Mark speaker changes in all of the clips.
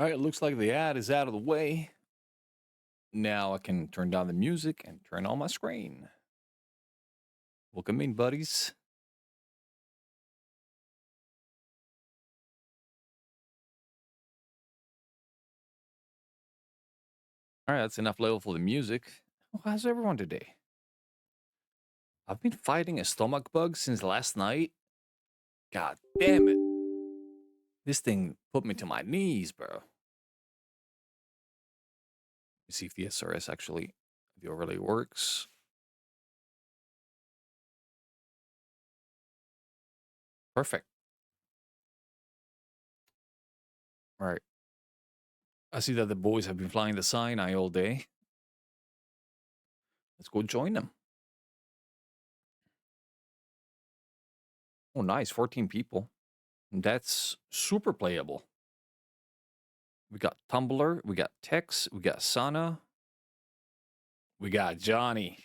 Speaker 1: All right, it looks like the ad is out of the way. Now I can turn down the music and turn on my screen. Welcome in, buddies. All right, that's enough level for the music. How's everyone today? I've been fighting a stomach bug since last night. God damn it. This thing put me to my knees, bro. Let me see if the SRS actually, the overlay works. Perfect. All right. I see that the boys have been flying the Sinai all day. Let's go join them. Oh, nice. 14 people. That's super playable. We got Tumblr, we got Tex, we got Sana, we got Johnny.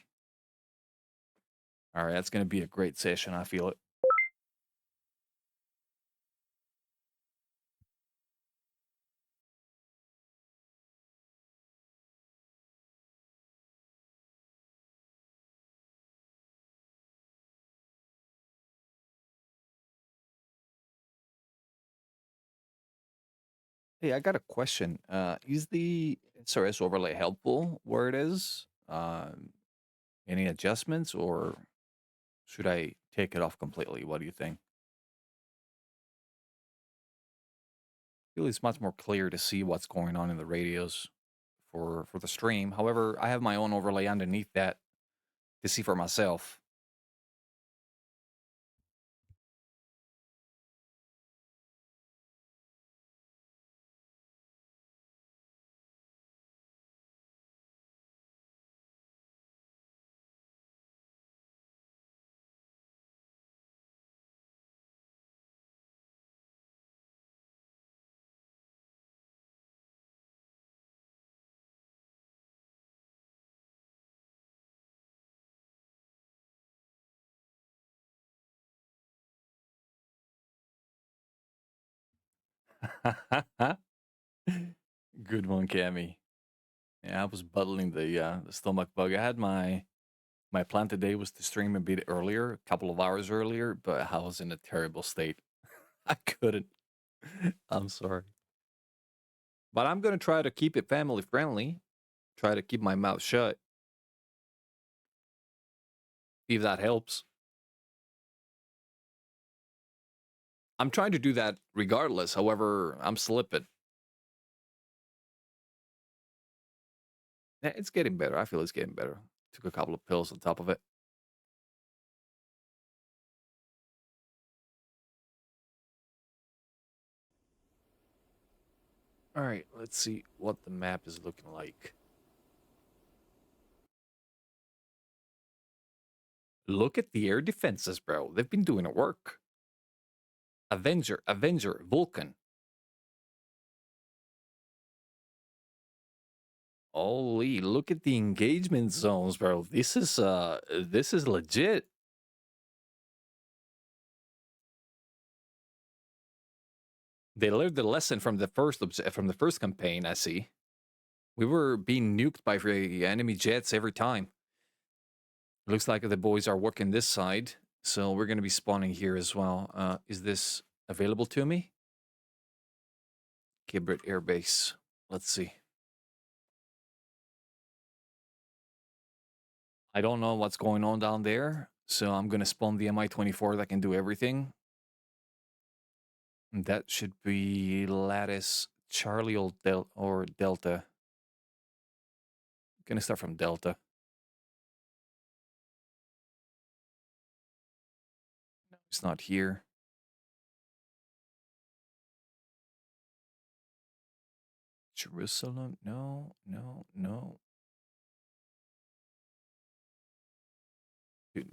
Speaker 1: All right, that's going to be a great session. I feel it. Hey, I got a question. Is the SRS overlay helpful where it is? Any adjustments, or should I take it off completely? What do you think? I feel it's much more clear to see what's going on in the radios for the stream. However, I have my own overlay underneath that to see for myself. Good one, Cammy. Yeah, I was battling the stomach bug. I had my plan today was to stream a bit earlier, a couple of hours earlier, but I was in a terrible state. I couldn't. I'm sorry. But I'm gonna try to keep it family friendly. Try to keep my mouth shut. If that helps. I'm trying to do that regardless. However, I'm slipping. It's getting better. I feel it's getting better. Took a couple of pills on top of it. All right, let's see what the map is looking like. Look at the air defenses, bro. They've been doing it work. Avenger, Vulcan. Holy, look at the engagement zones, bro. This is legit. They learned the lesson from the first campaign, I see. We were being nuked by enemy jets every time. Looks like the boys are working this side, so we're going to be spawning here as well. Is this available to me? Kibrit Air Base. Let's see. I don't know what's going on down there, so I'm going to spawn the Mi-24 that can do everything. And that should be Lattice, Charlie or Delta. Gonna start from Delta. No, it's not here. Jerusalem? No, no, no.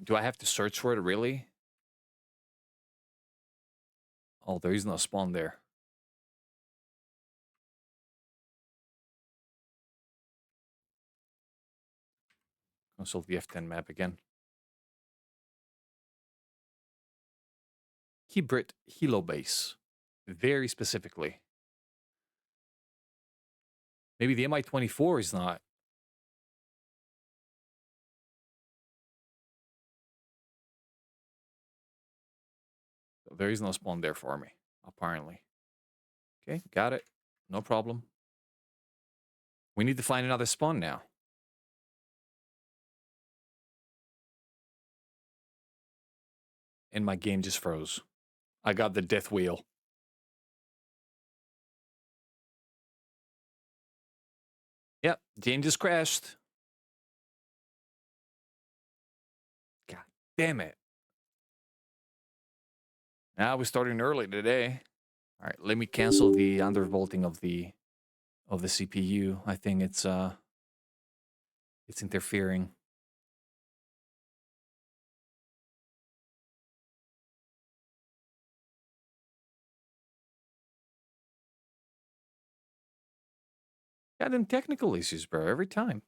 Speaker 1: Do I have to search for it, really? Oh, there is no spawn there. Consult the F10 map again. Kibrit Hilo Base. Very specifically. Maybe the Mi-24 is not. There is no spawn there for me, apparently. Okay, got it. No problem. We need to find another spawn now. And my game just froze. I got the death wheel. Yep, game just crashed. God damn it. Now we're starting early today. All right, let me cancel the undervolting of the CPU. I think it's interfering. Got them technical issues, bro, every time.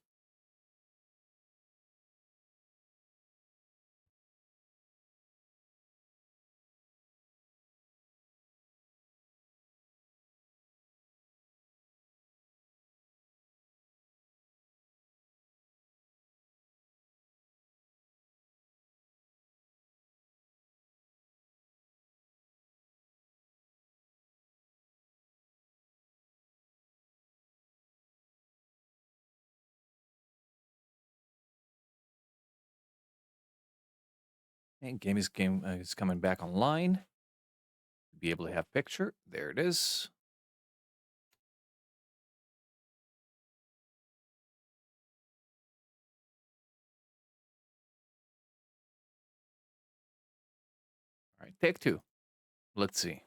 Speaker 1: And game is coming back online. Be able to have picture. There it is. All right, take two. Let's see.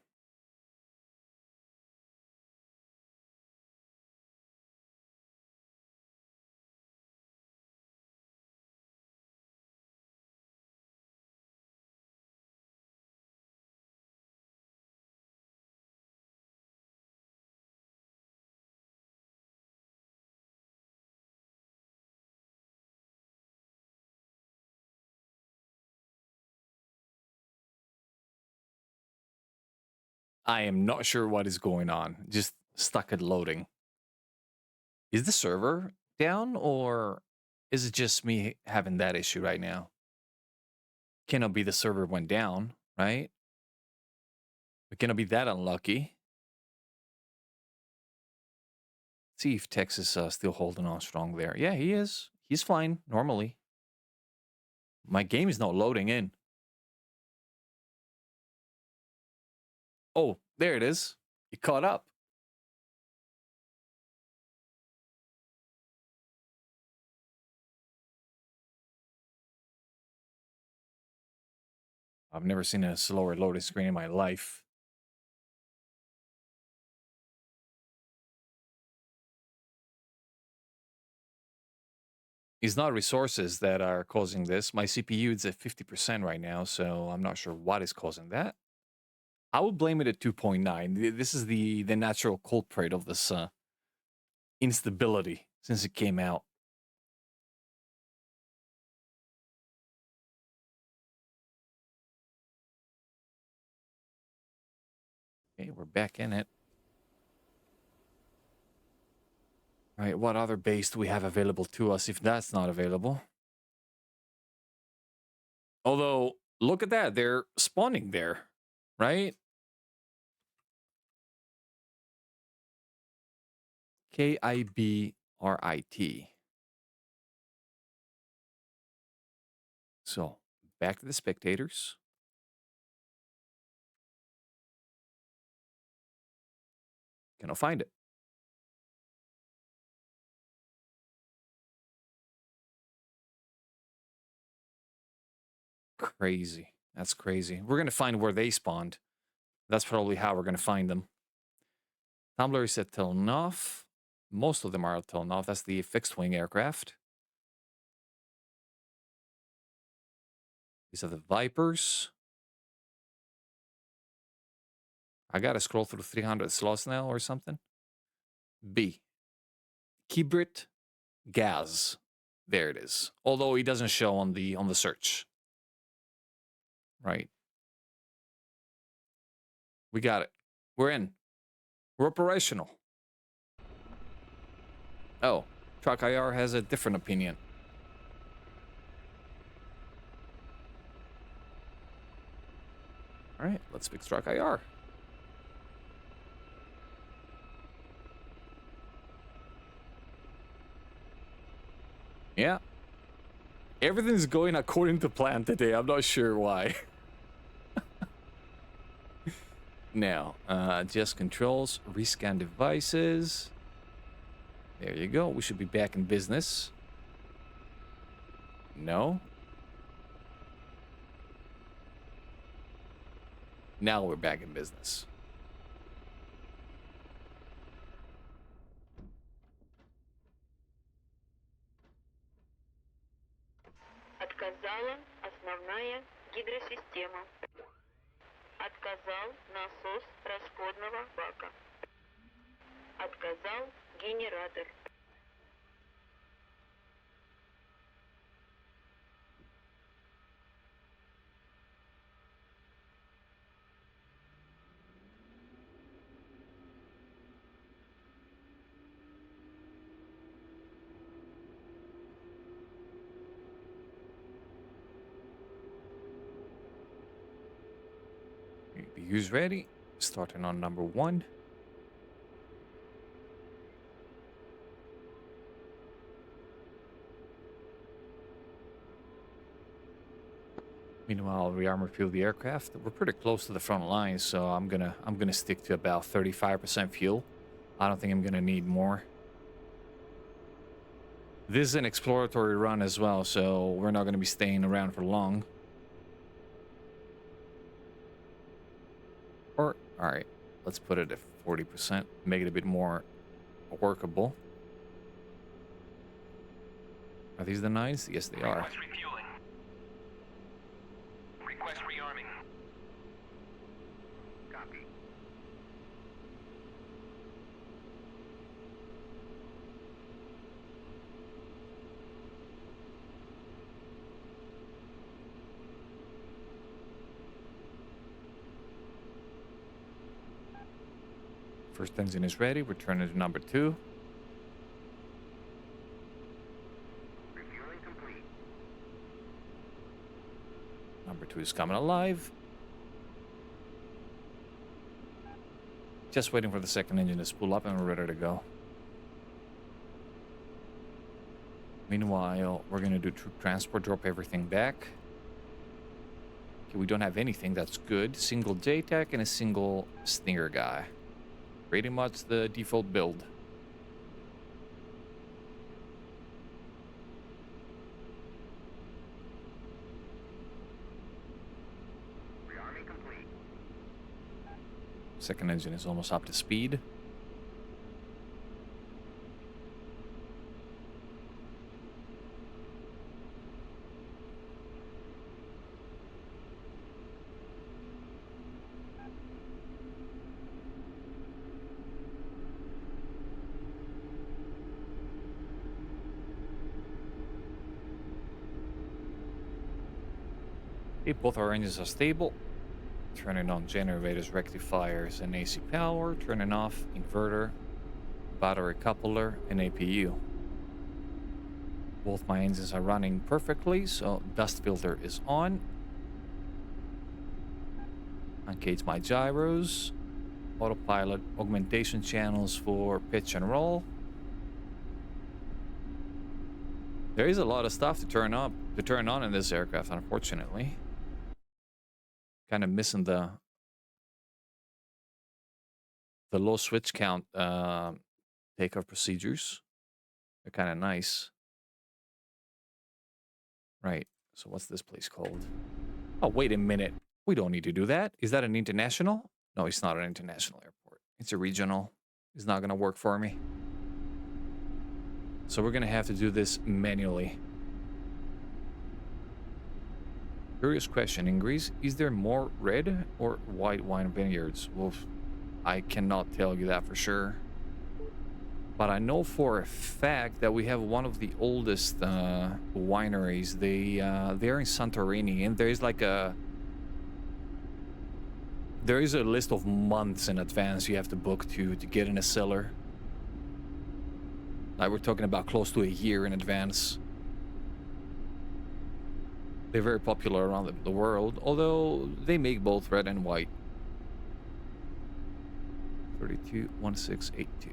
Speaker 1: I am not sure what is going on. Just stuck at loading. Is the server down or is it just me having that issue right now? Cannot be the server went down, right? We cannot be that unlucky. See if Tex is still holding on strong there. Yeah, he is. He's fine normally. My game is not loading in. Oh, there it is. It caught up. I've never seen a slower loading screen in my life. It's not resources that are causing this. My CPU is at 50% right now, so I'm not sure what is causing that. I would blame it at 2.9. This is the natural culprit of this instability since it came out. Okay, we're back in it. All right, what other base do we have available to us if that's not available? Although, look at that. They're spawning there, right? Kibrit. So, back to the spectators. Cannot find it. Crazy. That's crazy. We're going to find where they spawned. That's probably how we're going to find them. Tumblr is at Telnov. Most of them are at Telnov. That's the fixed-wing aircraft. These are the Vipers. I got to scroll through 300 slots now or something. B. Kibrit Gaz. There it is. Although he doesn't show on the search. Right. We got it. We're in. We're operational. Oh, Truck IR has a different opinion. All right, let's fix Truck IR. Yeah. Everything's going according to plan today. I'm not sure why. Now, adjust controls, rescan devices. There you go. We should be back in business. No. Now we're back in business.
Speaker 2: Отказала основная гидросистема. Отказал насос расходного бака. Отказал генератор.
Speaker 1: Use ready. Starting on number 1. Meanwhile, rearmor fuel the aircraft. We're pretty close to the front line, so I'm gonna stick to about 35% fuel. I don't think I'm gonna need more. This is an exploratory run as well, so we're not gonna be staying around for long. Or all right, let's put it at 40%. Make it a bit more workable. Are these the 9s? Yes, they are.
Speaker 3: Request refueling. Request rearming. Copy.
Speaker 1: First engine is ready. We're turning to number 2.
Speaker 3: Refueling complete.
Speaker 1: Number 2 is coming alive. Just waiting for the second engine to spool up and we're ready to go. Meanwhile, we're going to do troop transport, drop everything back. Okay, we don't have anything. That's good. Single JTAC and a single Stinger guy. Pretty much the default build.
Speaker 3: Rearming complete.
Speaker 1: Second engine is almost up to speed. Okay, both our engines are stable. Turning on generators, rectifiers, and AC power. Turning off inverter, battery coupler, and APU. Both my engines are running perfectly, so dust filter is on. Uncage my gyros. Autopilot augmentation channels for pitch and roll. There is a lot of stuff to turn on in this aircraft, unfortunately. Kind of missing the low switch count takeoff procedures. They're kind of nice. Right. So what's this place called? Oh, wait a minute. We don't need to do that. Is that an international? No, it's not an international airport. It's a regional. It's not going to work for me. So we're going to have to do this manually. Curious question. In Greece, is there more red or white wine vineyards? Well, I cannot tell you that for sure. But I know for a fact that we have one of the oldest wineries. They're in Santorini, and there is like a list of months in advance you have to book to get in a cellar. Like we're talking about close to a year in advance. They're very popular around the world, although they make both red and white. 321682.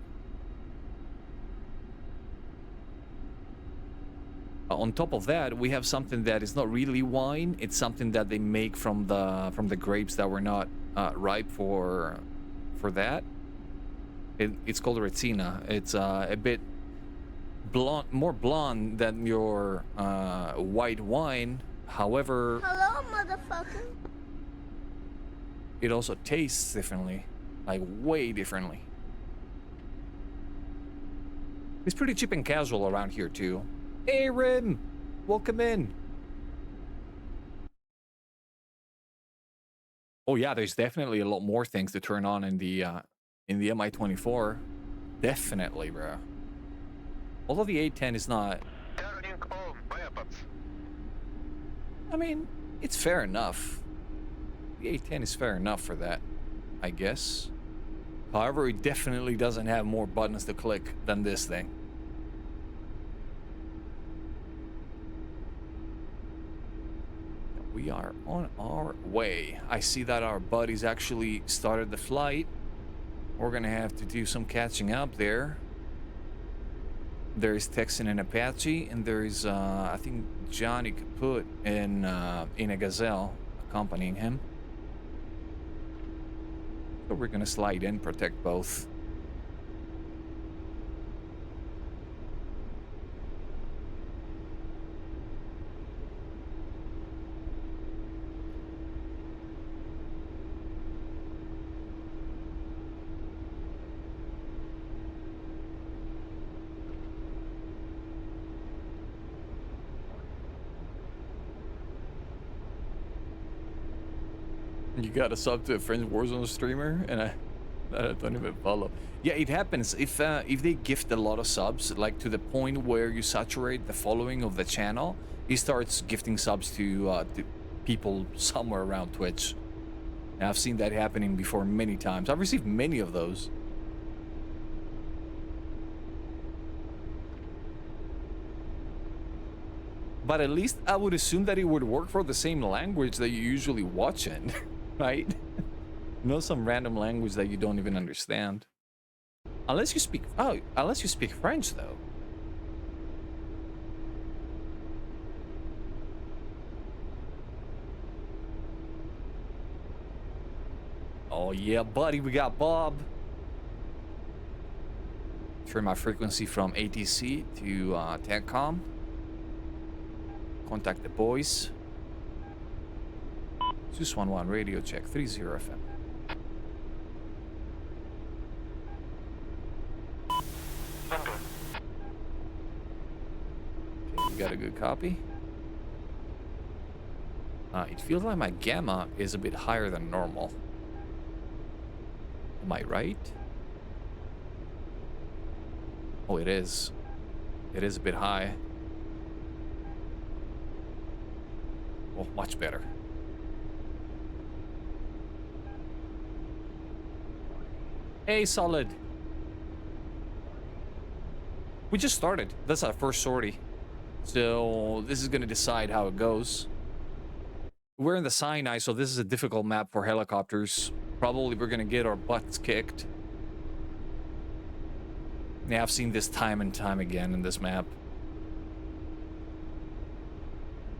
Speaker 1: On top of that, we have something that is not really wine. It's something that they make from the grapes that were not ripe for that. It's called Retsina. It's a bit blonde, more blonde than your white wine. However,
Speaker 4: Hello, motherfucker.
Speaker 1: it also tastes differently, like way differently. It's pretty cheap and casual around here too. Hey, Rim, welcome in. Oh yeah, there's definitely a lot more things to turn on in the MI-24. Definitely, bro. Although the A10 is not.
Speaker 3: Turning on weapons.
Speaker 1: I mean, it's fair enough. The A10 is fair enough for that, I guess. However, it definitely doesn't have more buttons to click than this thing. We are on our way. I see that our buddies actually started the flight. We're gonna have to do some catching up there. There is Texan and Apache, and there is I think Johnny Kaput in a Gazelle accompanying him. So we're gonna slide in, protect both. You got a sub to a French Warzone streamer, and I don't even follow. Yeah, it happens if they gift a lot of subs, like to the point where you saturate the following of the channel. He starts gifting subs to people somewhere around Twitch. And I've seen that happening before many times. I've received many of those. But at least I would assume that it would work for the same language that you usually watch in, right? You know, some random language that you don't even understand. Unless you speak French, though. Oh yeah, buddy, we got Bob. Turn my frequency from ATC to TACCOM. Contact the boys. Zeus 11 radio check 30 FM. Okay, we got a good copy. It feels like my gamma is a bit higher than normal. Am I right? Oh, it is. It is a bit high. Oh, much better. Hey, Solid. We just started. That's our first sortie. So this is going to decide how it goes. We're in the Sinai, so this is a difficult map for helicopters. Probably we're going to get our butts kicked. Yeah, I've seen this time and time again in this map.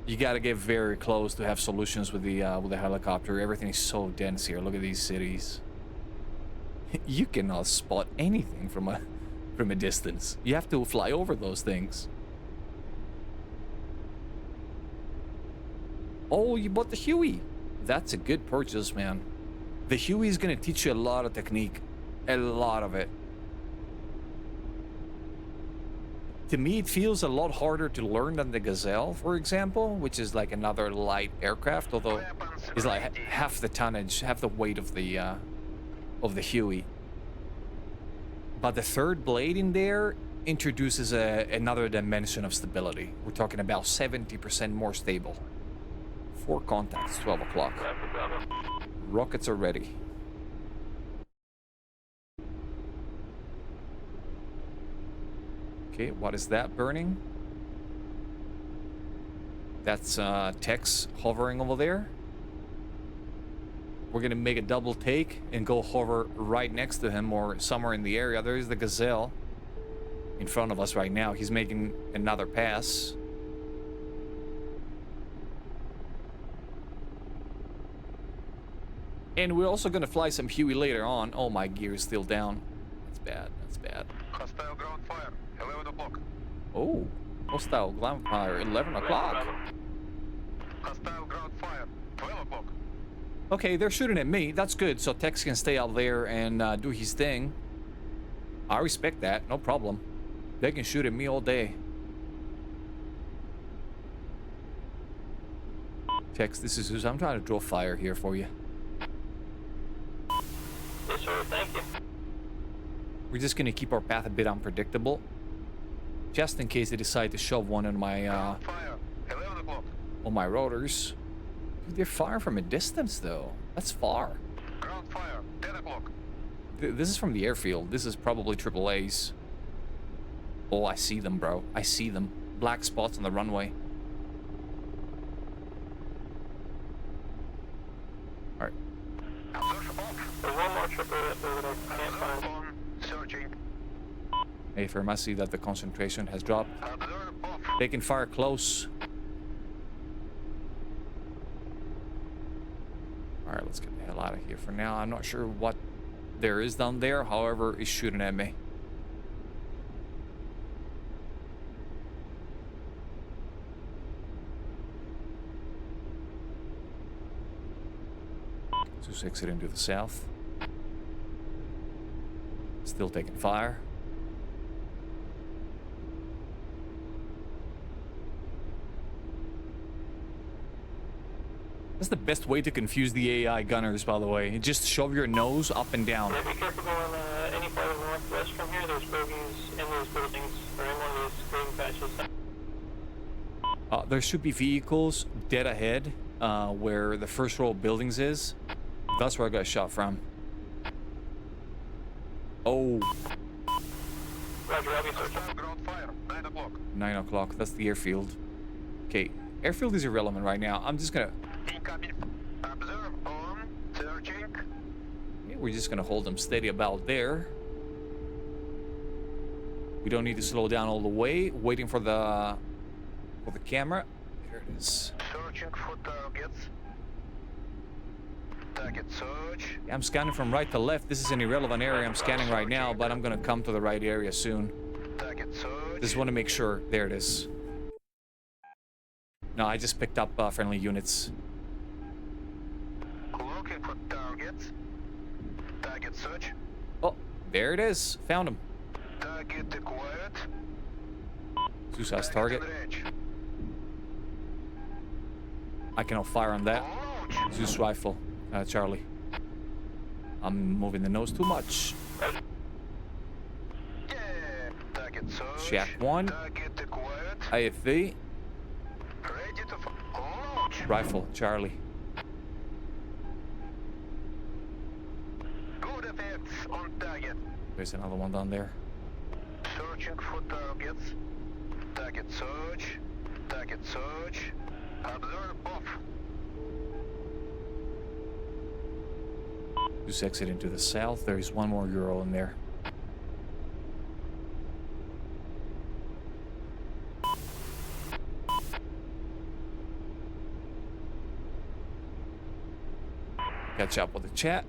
Speaker 1: You gotta get very close to have solutions with the helicopter. Everything is so dense here. Look at these cities. You cannot spot anything from a distance. You have to fly over those things. Oh, you bought the Huey. That's a good purchase, man. The Huey is gonna teach you a lot of technique. A lot of it. To me, it feels a lot harder to learn than the Gazelle, for example, which is like another light aircraft, although it's like half the tonnage, half the weight of the Huey. But the third blade in there introduces another dimension of stability. We're talking about 70% more stable. 4 contacts, 12 o'clock. Rockets are ready. Okay, what is that burning? That's Tex hovering over there. We're gonna make a double take and go hover right next to him or somewhere in the area. There's the gazelle in front of us right now. He's making another pass. And we're also gonna fly some Huey later on. Oh, my gear is still down. That's bad. That's bad.
Speaker 3: Hostile ground fire. 11 o'clock.
Speaker 1: Oh, hostile ground fire. 11 o'clock.
Speaker 3: Hostile ground fire. 12 o'clock.
Speaker 1: Okay, they're shooting at me. That's good. So Tex can stay out there and do his thing. I respect that. No problem. They can shoot at me all day. Tex, this is Zeus. I'm trying to draw fire here for you.
Speaker 4: Yes, sir. Thank you.
Speaker 1: We're just gonna keep our path a bit unpredictable, just in case they decide to shove one on my
Speaker 3: Ground fire. 11 o'clock.
Speaker 1: on my rotors. Dude, they're firing from a distance, though. That's far.
Speaker 3: Ground fire. 10 o'clock.
Speaker 1: This is from the airfield. This is probably AAA's. Oh, I see them, bro. I see them. Black spots on the runway. All right.
Speaker 3: Observe off.
Speaker 4: There's one more tripper that I can't
Speaker 3: Observe
Speaker 4: find.
Speaker 3: on. Searching.
Speaker 1: Hey, firm, I see that the concentration has dropped.
Speaker 3: Observe off.
Speaker 1: They can fire close. All right, let's get the hell out of here for now. I'm not sure what there is down there. However, it's shooting at me. Zeus exiting to the south. Still taking fire. That's the best way to confuse the AI gunners, by the way. Just shove your nose up and down.
Speaker 4: Yeah, be careful going any part of the northwest from here. There's bogies in those buildings or in one of those green patches.
Speaker 1: There should be vehicles dead ahead, where the first row of buildings is. That's where I got shot from. Oh,
Speaker 4: Roger, I'll be searching.
Speaker 3: Hostile ground fire. 9 o'clock.
Speaker 1: 9 o'clock. That's the airfield. Okay, airfield is irrelevant right now. I'm just gonna...
Speaker 3: Incoming. Observe on. Searching.
Speaker 1: Yeah, we're just gonna hold them steady about there. We don't need to slow down all the way. Waiting for the camera. There it is.
Speaker 3: Searching for targets. Target search.
Speaker 1: Yeah, I'm scanning from right to left. This is an irrelevant area I'm scanning right now, but I'm gonna come to the right area soon.
Speaker 3: Target search.
Speaker 1: Just want to make sure. There it is. No, I just picked up friendly units.
Speaker 3: Looking for targets. Target search.
Speaker 1: Oh, there it is. Found him.
Speaker 3: Target acquired.
Speaker 1: Zeus has target.
Speaker 3: in range.
Speaker 1: I cannot fire on that.
Speaker 3: Launch.
Speaker 1: Zeus rifle. Charlie. I'm moving the nose too much.
Speaker 3: Yeah. Target search.
Speaker 1: Shack 1.
Speaker 3: Target acquired.
Speaker 1: AFV.
Speaker 3: Ready to launch.
Speaker 1: Rifle. Charlie.
Speaker 3: Good effects on target.
Speaker 1: There's another one down there.
Speaker 3: Searching for targets. Target search. Target search. Observe off.
Speaker 1: Zeus exiting to the south. There is one more Euro in there. Catch up with the chat.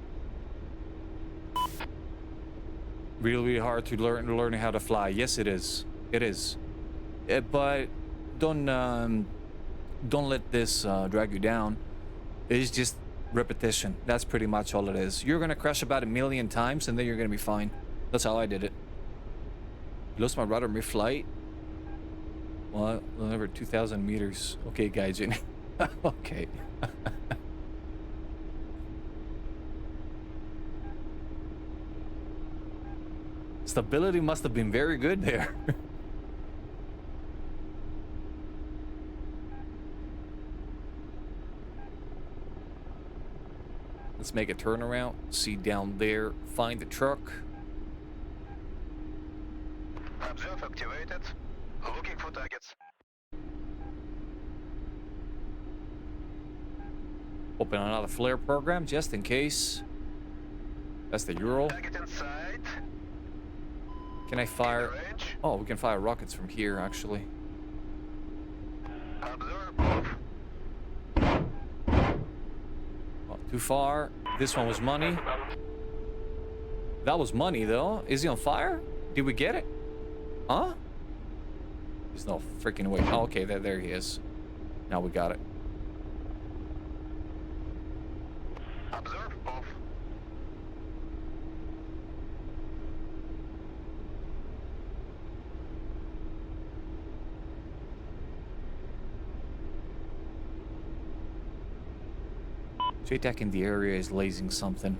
Speaker 1: Really hard to learn how to fly. Yes, it is. It is. But don't let this drag you down. It's just repetition. That's pretty much all it is. You're gonna crash about 1,000,000 times, and then you're gonna be fine. That's how I did it. Lost my rudder mid-flight. Well, over 2,000 meters. Okay, Gaijin. Okay. Stability must have been very good there. Let's make a turnaround. See down there. Find the truck.
Speaker 3: Observe activated. Looking for targets.
Speaker 1: Open another flare program just in case. That's the Ural.
Speaker 3: Target inside.
Speaker 1: Can I fire?
Speaker 3: Range.
Speaker 1: Oh, we can fire rockets from here, actually.
Speaker 3: Observe off.
Speaker 1: Oh, too far. This one was money. That was money, though. Is he on fire? Did we get it? Huh? There's no freaking way. Oh, okay, there he is. Now we got it.
Speaker 3: Observe off.
Speaker 1: JTAC in the area is lasing something.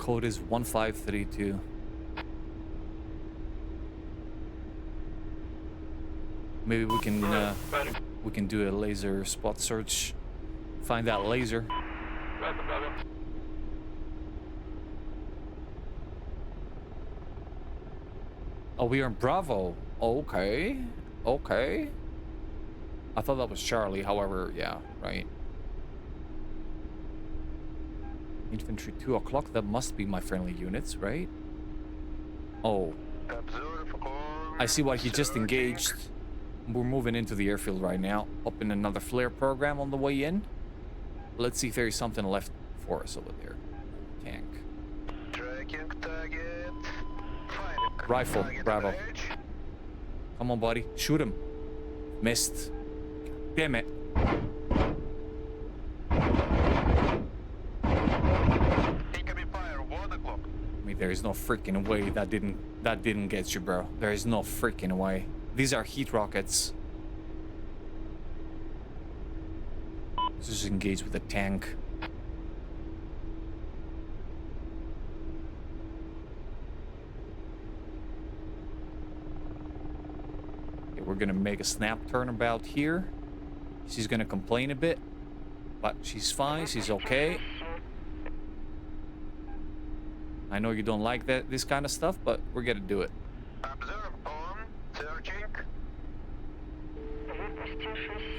Speaker 1: Code is 1532. Maybe we can do a laser spot search. Find that laser. Oh, we are in Bravo. Okay. Okay. I thought that was Charlie. However, yeah, right. Infantry 2 o'clock. That must be my friendly units, right? Oh.
Speaker 3: Observe all.
Speaker 1: I see what he just engaged. We're moving into the airfield right now. Open another flare program on the way in. Let's see if there is something left for us over there. Tank.
Speaker 3: Tracking target. Firing.
Speaker 1: Rifle,
Speaker 3: Target
Speaker 1: Bravo.
Speaker 3: range.
Speaker 1: Come on, buddy. Shoot him. Missed. Damn it.
Speaker 3: Incoming fire. 1 o'clock.
Speaker 1: I mean, there is no freaking way that didn't get you, bro. There is no freaking way. These are heat rockets. Let's just engage with the tank. Okay, we're gonna make a snap turnabout here. She's gonna complain a bit, but she's fine. She's okay. I know you don't like this kind of stuff, but we're gonna do it.
Speaker 3: Observe on. Searching.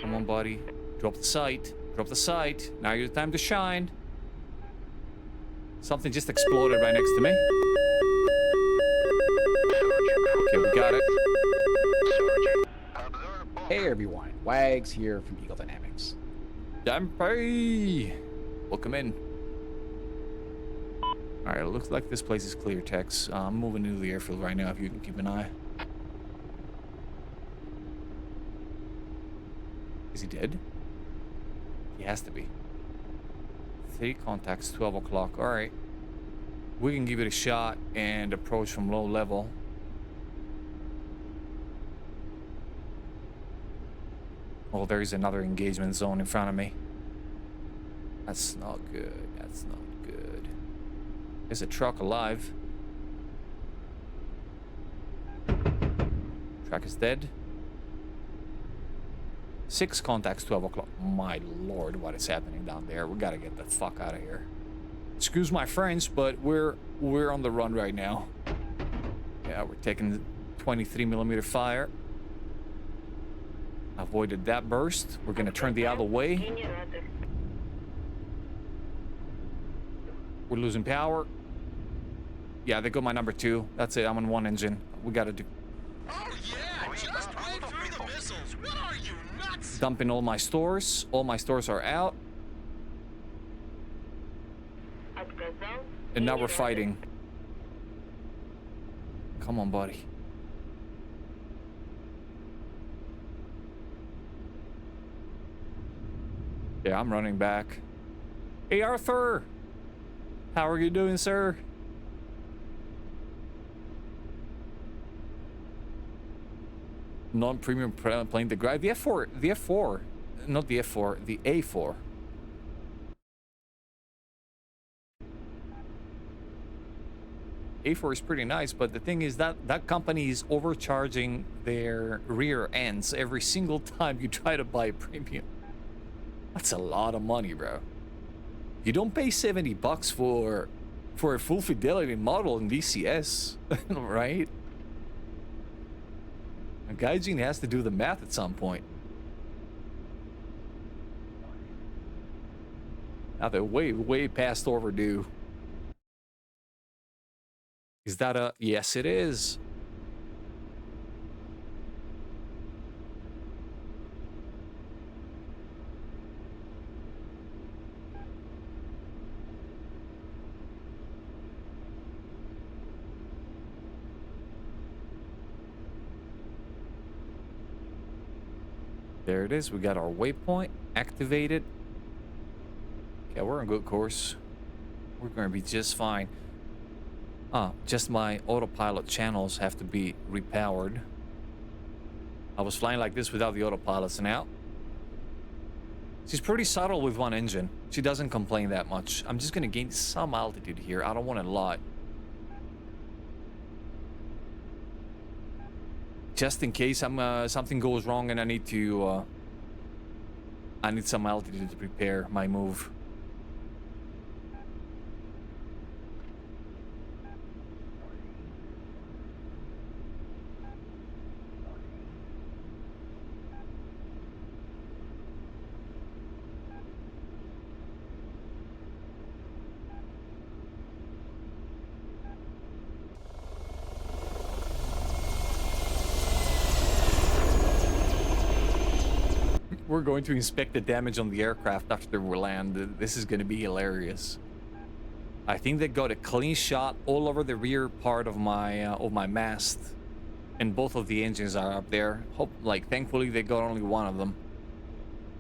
Speaker 1: Come on, buddy. Drop the sight. Drop the sight. Now your time to shine. Something just exploded right next to me. Okay, we got it.
Speaker 3: Searching. Observe off.
Speaker 5: Hey everyone, Wags here from Eagle Dynamics.
Speaker 1: Dampy! Welcome in. Alright, it looks like this place is clear, Tex. I'm moving into the airfield right now if you can keep an eye. Is he dead? He has to be. 3 contacts, 12 o'clock. Alright. We can give it a shot and approach from low level. Oh, there is another engagement zone in front of me. That's not good. That's not good. There's a truck alive. Truck is dead. 6 contacts, 12 o'clock. My lord, what is happening down there? We gotta get the fuck out of here. Excuse my French, but we're on the run right now. Yeah, we're taking 23mm fire. Avoided that burst. We're gonna turn the other way.
Speaker 2: Генератор.
Speaker 1: We're losing power. Yeah, they go my number 2. That's it. I'm on 1 engine. We gotta do.
Speaker 6: Oh yeah, just wait through the missiles. What are you, nuts?
Speaker 1: Dumping all my stores. All my stores are out.
Speaker 2: Отказал.
Speaker 1: And now we're
Speaker 2: Генератор.
Speaker 1: fighting. Come on, buddy. Yeah, I'm running back. Hey, Arthur! How are you doing, sir? Non-premium plane, the F4, not the F4, the A4. A4 is pretty nice, but the thing is that that company is overcharging their rear ends every single time you try to buy a premium. That's a lot of money, bro. You don't pay $70 for a full fidelity model in VCS, right? Gaijin has to do the math at some point. Now they're way past overdue. Is that a... Yes, it is. There it is. We got our waypoint activated. Yeah, we're on good course. We're going to be just fine. Just my autopilot channels have to be repowered. I was flying like this without the autopilots now. She's pretty subtle with one engine. She doesn't complain that much. I'm just going to gain some altitude here. I don't want a lot. Just in case something goes wrong and I need some altitude to prepare my move. We're going to inspect the damage on the aircraft after we land. This is going to be hilarious. I think they got a clean shot all over the rear part of my mast, and both of the engines are up there. Thankfully they got only one of them.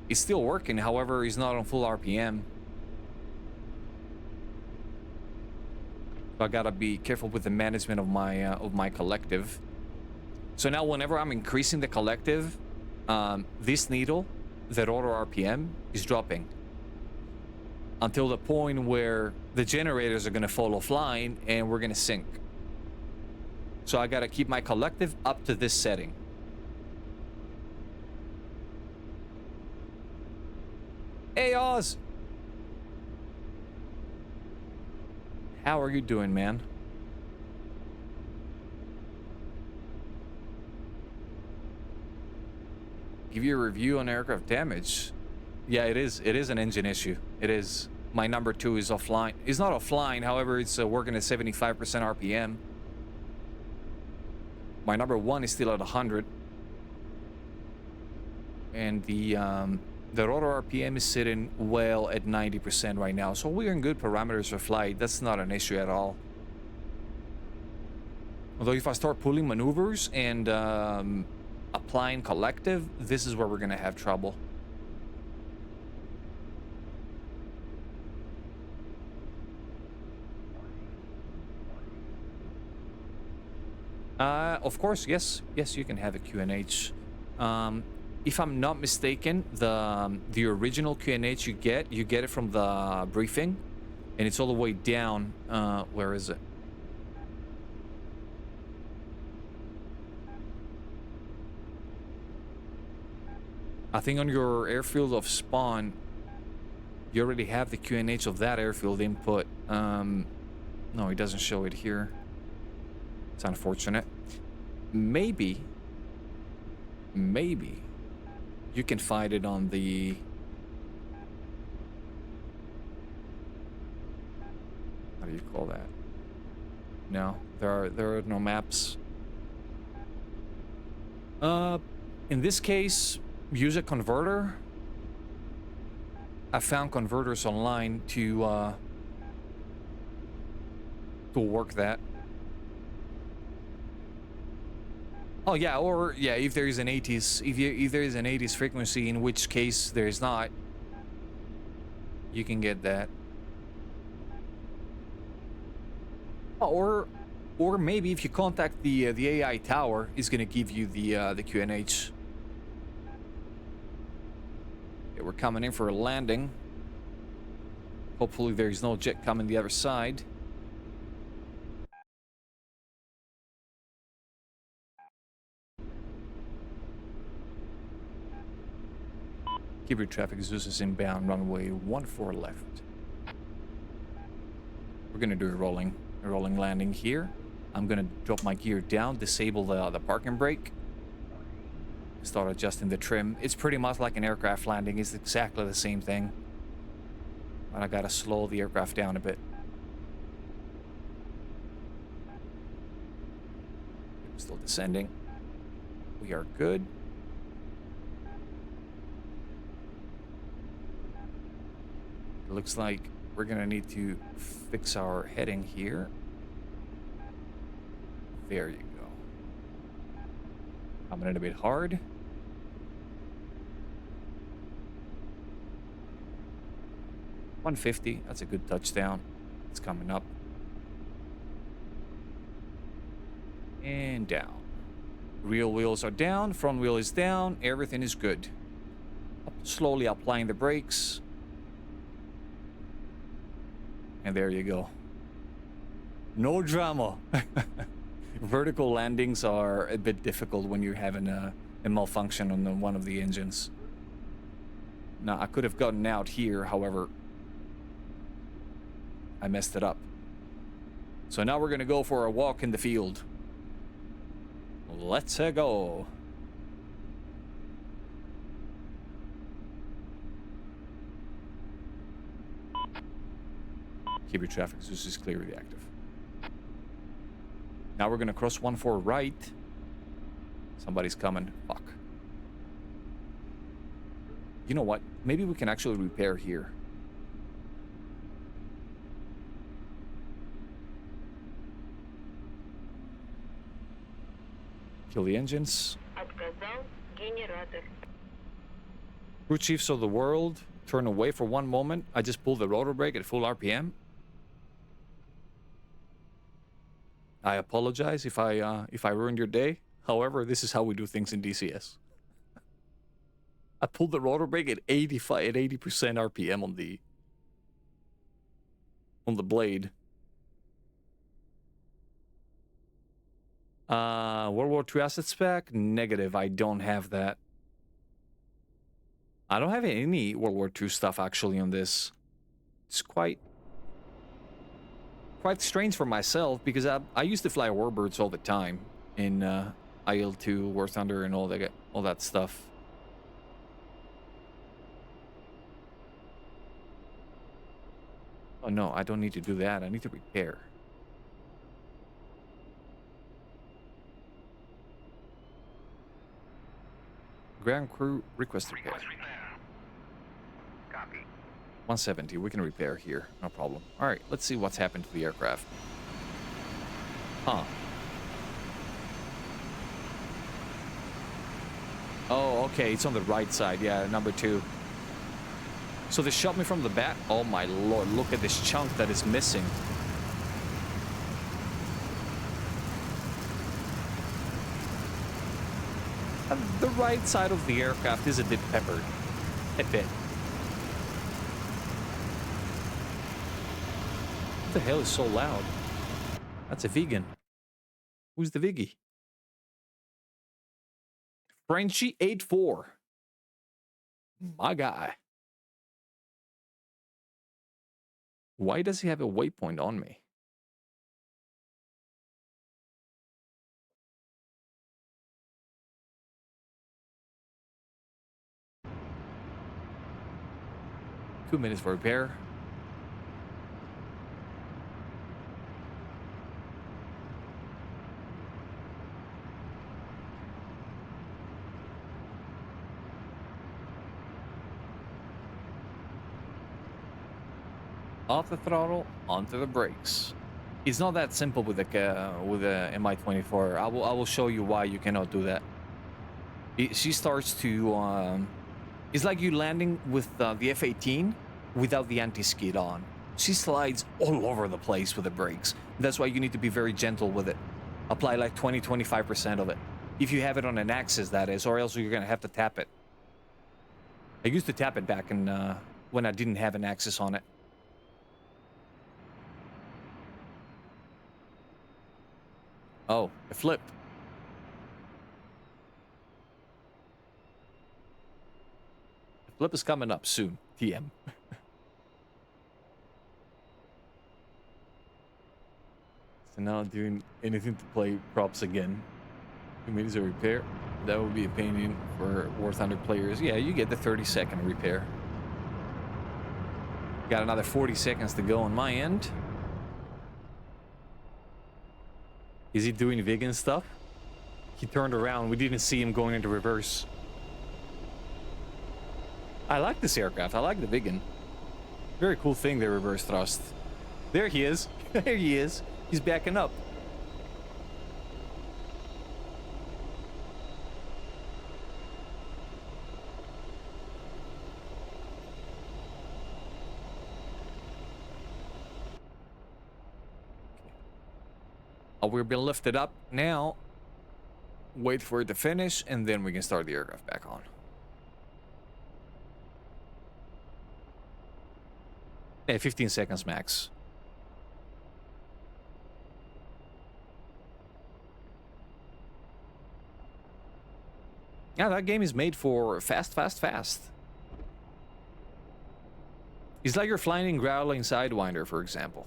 Speaker 1: It's still working, however, it's not on full RPM. So I gotta be careful with the management of my collective. So now whenever I'm increasing the collective, this needle, the rotor RPM, is dropping until the point where the generators are going to fall offline and we're going to sink. So I got to keep my collective up to this setting. Hey, Oz! How are you doing, man? Give you a review on aircraft damage. Yeah, it is an engine issue. It is. My number 2 is offline. It's not offline, however, it's working at 75% RPM. My number 1 is still at 100. And the rotor RPM is sitting well at 90% right now. So we're in good parameters for flight. That's not an issue at all. Although if I start pulling maneuvers and applying collective, this is where we're gonna have trouble. Of course, yes, you can have a QNH. If I'm not mistaken, the original QNH you get it from the briefing, and it's all the way down. Where is it? I think on your airfield of spawn, you already have the QNH of that airfield input. No, it doesn't show it here. It's unfortunate. Maybe you can find it on the... How do you call that? No, there are no maps. In this case, use a converter. I found converters online to work that. Oh yeah, or yeah, if there is an 80s, if there is an 80s frequency, in which case there is not, you can get that. Or maybe if you contact the AI tower, it's gonna give you the QNH. Okay, we're coming in for a landing. Hopefully there is no jet coming the other side. Keep your traffic, Zeus is inbound, runway 14 left. We're gonna do a rolling landing here. I'm gonna drop my gear down, disable the parking brake. Start adjusting the trim. It's pretty much like an aircraft landing. It's exactly the same thing. But I gotta slow the aircraft down a bit. We're still descending. We are good. It looks like we're gonna need to fix our heading here. There you go. Coming in a bit hard. $150. That's a good touchdown. It's coming up. And down. Rear wheels are down. Front wheel is down. Everything is good. Slowly applying the brakes. And there you go. No drama. Vertical landings are a bit difficult when you're having a malfunction on one of the engines. Now, I could have gotten out here, however, I messed it up. So now we're going to go for a walk in the field. Let's go. Keep your traffic is clearly active. Now we're going to cross 1-4 right. Somebody's coming. Fuck. You know what? Maybe we can actually repair here. Kill the engines.
Speaker 2: Отказал генератор.
Speaker 1: Crew chiefs of the world, turn away for one moment. I just pulled the rotor brake at full RPM. I apologize if I ruined your day. However, this is how we do things in DCS. I pulled the rotor brake at 80% RPM on the blade. World War II asset spec? Negative. I don't have that. I don't have any World War II stuff actually on this. It's quite strange for myself because I used to fly warbirds all the time in IL-2, War Thunder, and all that stuff. Oh no, I don't need to do that. I need to repair. Ground crew request repair.
Speaker 3: Copy.
Speaker 1: 170. We can repair here. No problem. All right, let's see what's happened to the aircraft. Huh. Oh, okay. It's on the right side. Yeah, number 2. So they shot me from the back. Oh my lord, look at this chunk that is missing. The right side of the aircraft is a bit peppered. A bit. What the hell is so loud? That's a vegan. Who's the Viggy? Frenchie 84. My guy. Why does he have a waypoint on me? Two minutes for repair. Off the throttle, onto the brakes. It's not that simple with the Mi-24. I will show you why you cannot do that. She starts to it's like you landing with the F-18 without the anti-skid on. She slides all over the place with the brakes. That's why you need to be very gentle with it. Apply like 20-25% of it. If you have it on an axis, that is, or else you're gonna have to tap it. I used to tap it back in when I didn't have an axis on it. Oh, it flipped. The flip is coming up soon, TM. So now doing anything to play props again. 2 minutes of repair. That would be a pain for War Thunder players. Yeah, you get the 30-second repair. Got another 40 seconds to go on my end. Is he doing vegan stuff? He turned around. We didn't see him going into reverse. I like this aircraft. I like the vegan. Very cool thing, the reverse thrust. There he is. There he is. He's backing up. Oh, we're being lifted up now. Wait for it to finish, and then we can start the aircraft back on. Yeah, 15 seconds max. Yeah, that game is made for fast, fast, fast. It's like you're flying in Growling Sidewinder, for example.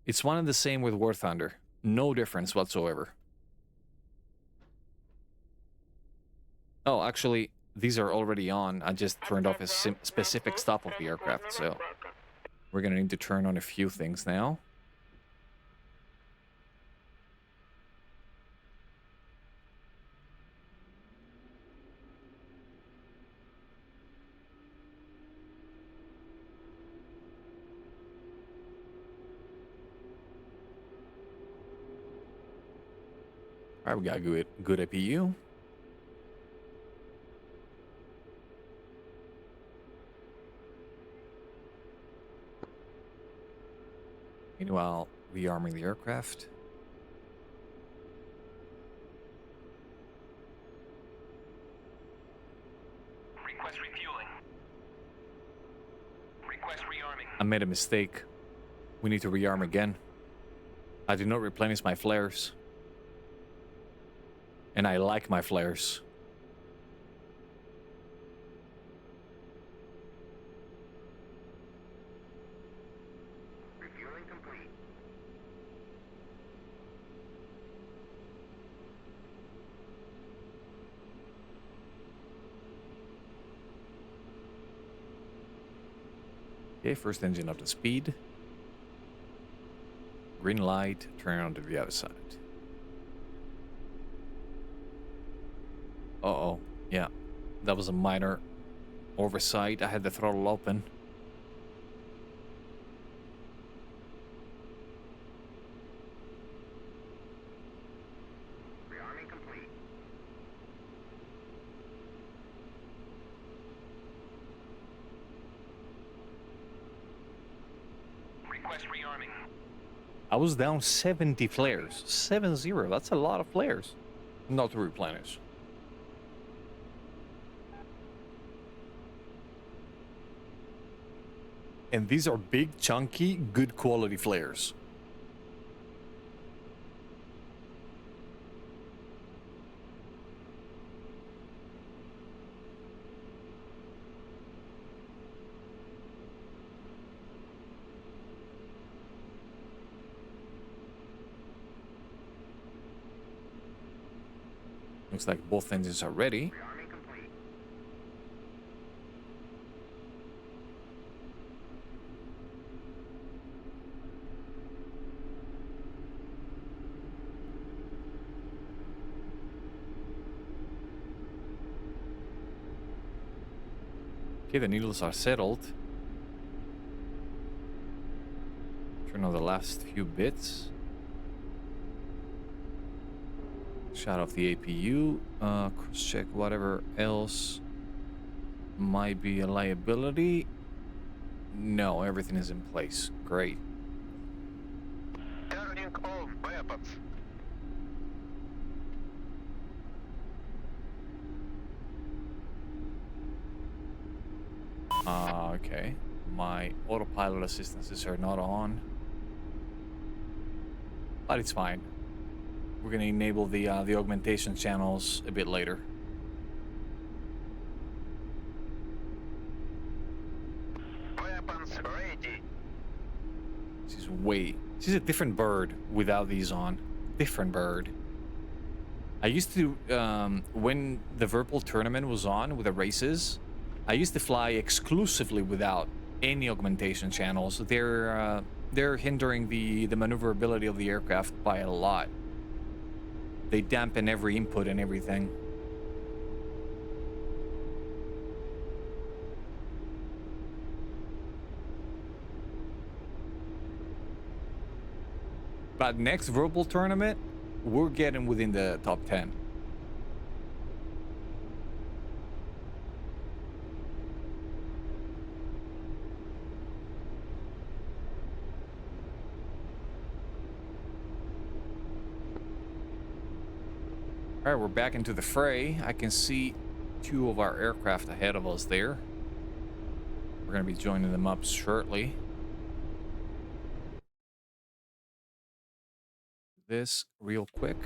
Speaker 1: It's one and the same with War Thunder. No difference whatsoever. Oh, actually, these are already on. I just turned off a specific stop of the aircraft, so we're gonna need to turn on a few things now. All right, we got good APU. Meanwhile, rearming the aircraft.
Speaker 3: Request refueling. Request rearming.
Speaker 1: I made a mistake. We need to rearm again. I did not replenish my flares. And I like my flares.
Speaker 3: Refueling complete.
Speaker 1: Okay, first engine up to speed. Green light, turn on to the other side. Uh-oh, yeah. That was a minor oversight. I had the throttle open.
Speaker 3: Rearming complete. Request rearming.
Speaker 1: I was down 70 flares. 7-0. That's a lot of flares. Not to replenish. And these are big, chunky, good quality flares. Looks like both engines are ready.
Speaker 3: Rearming complete.
Speaker 1: Okay, the needles are settled. Turn on the last few bits. Shut off the APU. Cross check whatever else might be a liability. No, everything is in place. Great.
Speaker 3: Turning off weapons.
Speaker 1: Okay. My autopilot assistances are not on. But it's fine. We're gonna enable the augmentation channels a bit later.
Speaker 3: Weapons ready.
Speaker 1: This is a different bird without these on. Different bird. I used to, when the Virpal tournament was on with the races, I used to fly exclusively without any augmentation channels. They're hindering the maneuverability of the aircraft by a lot. They dampen every input and everything. But next Virpal tournament, we're getting within the top 10. All right, we're back into the fray. I can see 2 of our aircraft ahead of us there. We're going to be joining them up shortly. This real quick.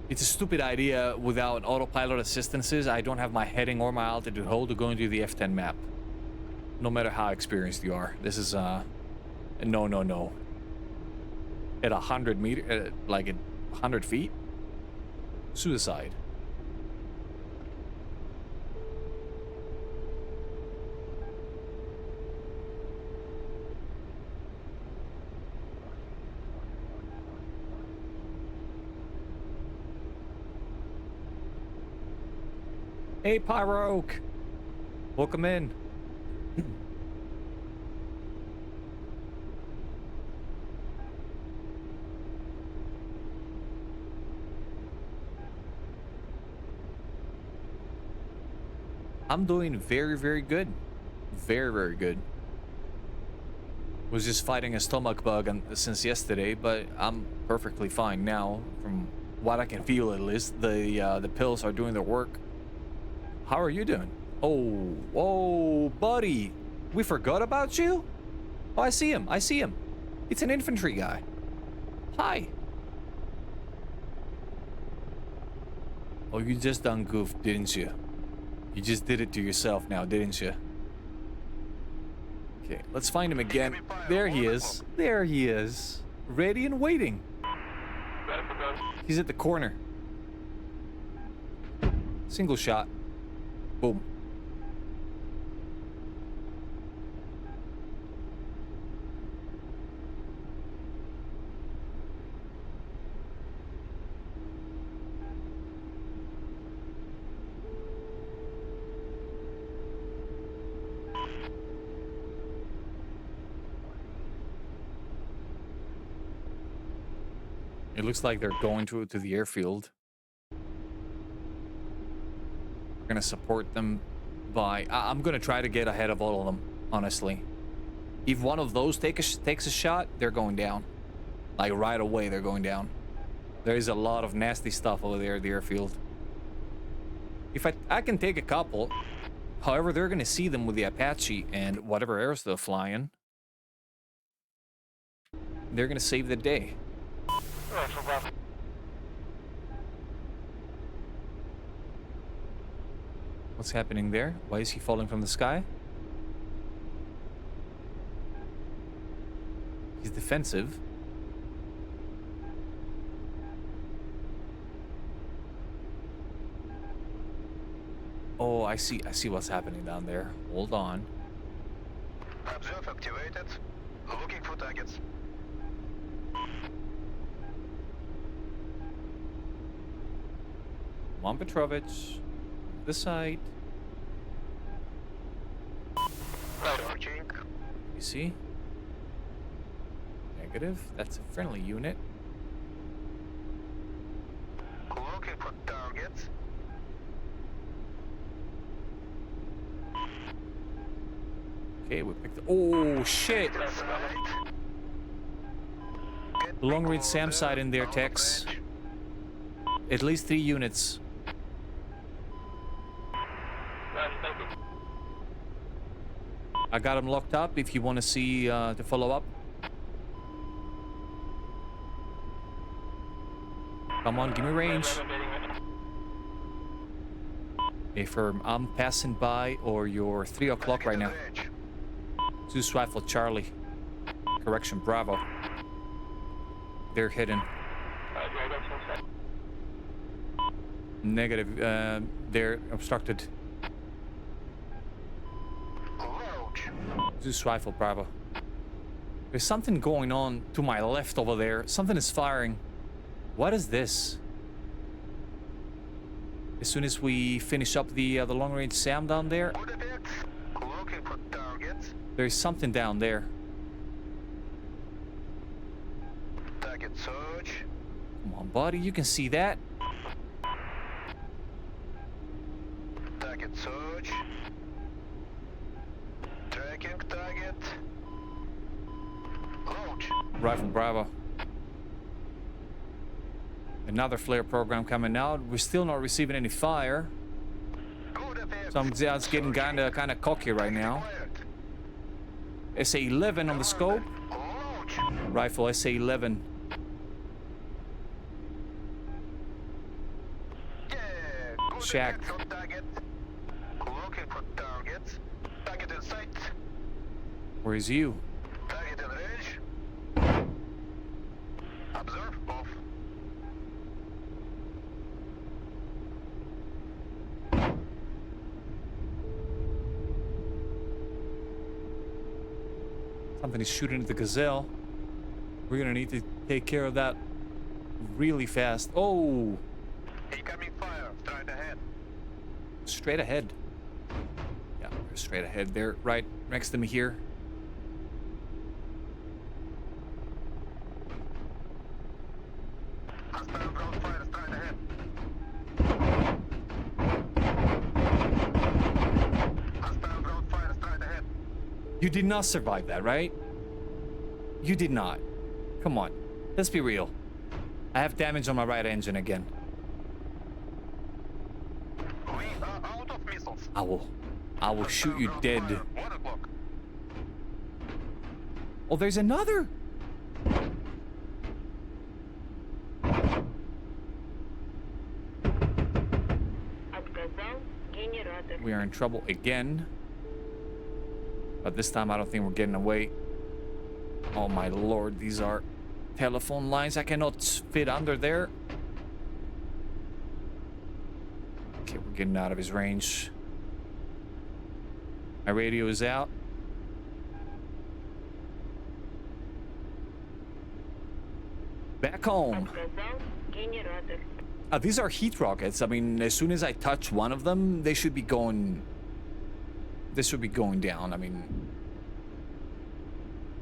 Speaker 1: It's a stupid idea without autopilot assistances. I don't have my heading or my altitude hold to go into the F10 map. No matter how experienced you are. This is, no. At 100 meters, like at 100 feet? Suicide. Hey, Pyro Oak. Welcome in. I'm doing very, very good. Very, very good. Was just fighting a stomach bug since yesterday, but I'm perfectly fine now. From what I can feel, at least the pills are doing their work. How are you doing? Oh, buddy, we forgot about you. Oh, I see him. I see him. It's an infantry guy. Hi. Oh, you just done goofed, didn't you? You just did it to yourself now, didn't you? Okay, let's find him again. There he is. There he is. Ready and waiting. He's at the corner. Single shot. Boom. It looks like they're going to the airfield. We're gonna support them by... I'm gonna try to get ahead of all of them, honestly. If one of those takes a shot, they're going down. Like right away, they're going down. There is a lot of nasty stuff over there at the airfield. If I can take a couple. However, they're gonna see them with the Apache and whatever else they're flying. They're gonna save the day. What's happening there? Why is he falling from the sky? He's defensive. Oh, I see what's happening down there. Hold on.
Speaker 3: Observe activated. Looking for targets.
Speaker 1: Come on, Petrovich. This side.
Speaker 3: Searching.
Speaker 1: You see? Negative. That's a friendly unit.
Speaker 3: Looking for targets.
Speaker 1: Okay, we picked. Oh shit!
Speaker 3: Sight.
Speaker 1: The long range SAM side in there, Tex. At least 3 units. I got him locked up if you want to see to follow up. Come on, give me range. If I'm passing by or you're 3 o'clock right now. Zeus Rifle Charlie. Correction, Bravo. They're hidden. Negative. They're obstructed.
Speaker 3: Roach.
Speaker 1: Zeus rifle, Bravo. There's something going on to my left over there. Something is firing. What is this? As soon as we finish up the long-range SAM down there,
Speaker 3: Good effects. Looking for targets.
Speaker 1: there's something down there.
Speaker 3: Target search.
Speaker 1: Come on, buddy, you can see that.
Speaker 3: Target search. Tracking target. Roach.
Speaker 1: Rifle Bravo. Another flare program coming out. We're still not receiving any fire.
Speaker 3: Good effects.
Speaker 1: So I'm just getting kind of cocky right now. SA-11 on the scope.
Speaker 3: Roach.
Speaker 1: Rifle SA-11.
Speaker 3: Yeah. Good
Speaker 1: Shack.
Speaker 3: effects on target. Looking for targets. Target in sight.
Speaker 1: Where is you?
Speaker 3: Target in range. Observe off.
Speaker 1: Something is shooting at the Gazelle. We're gonna need to take care of that really fast. Oh,
Speaker 3: Incoming fire. Straight ahead.
Speaker 1: straight ahead. Yeah, they're straight ahead. They're right next to me here.
Speaker 3: Hostile ground fire straight ahead. Hostile ground fire straight ahead.
Speaker 1: You did not survive that, right? You did not. Come on, let's be real. I have damage on my right engine again.
Speaker 3: We are out of missiles.
Speaker 1: I will shoot you dead.
Speaker 3: 1 o'clock.
Speaker 1: Oh, there's another.
Speaker 2: Отказал генератор.
Speaker 1: We are in trouble again. But this time I don't think we're getting away. Oh my lord, these are telephone lines. I cannot fit under there. Okay, we're getting out of his range. My radio is out. Back home.
Speaker 2: Отказал генератор.
Speaker 1: These are heat rockets. I mean, as soon as I touch one of them, they should be going... This should be going down. I mean...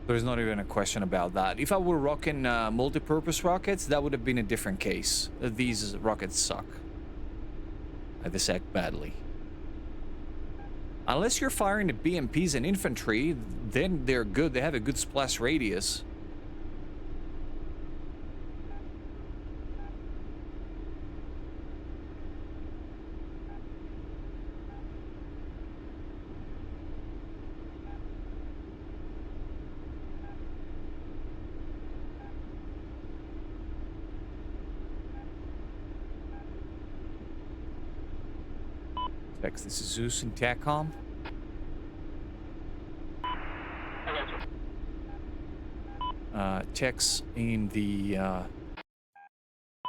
Speaker 1: There's not even a question about that. If I were rocking multi-purpose rockets, that would have been a different case. These rockets suck. They suck badly. Unless you're firing at BMPs and infantry, then they're good. They have a good splash radius. This is Zeus and TACOM.
Speaker 4: I got you.
Speaker 1: Checks in the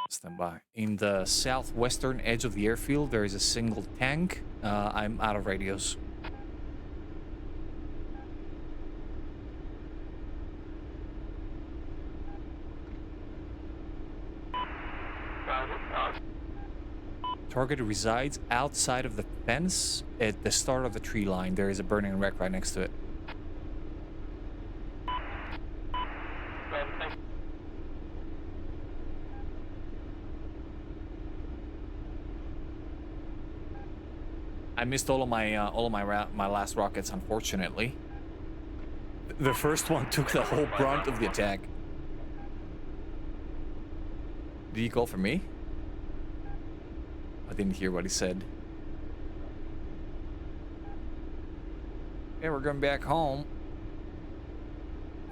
Speaker 1: stand by. In the southwestern edge of the airfield, there is a single tank. I'm out of radios. Target resides outside of the fence at the start of the tree line. There is a burning wreck right next to it. I missed all of my last rockets, unfortunately. The first one took the whole brunt of the attack. Did he call for me? I didn't hear what he said. Yeah, we're going back home.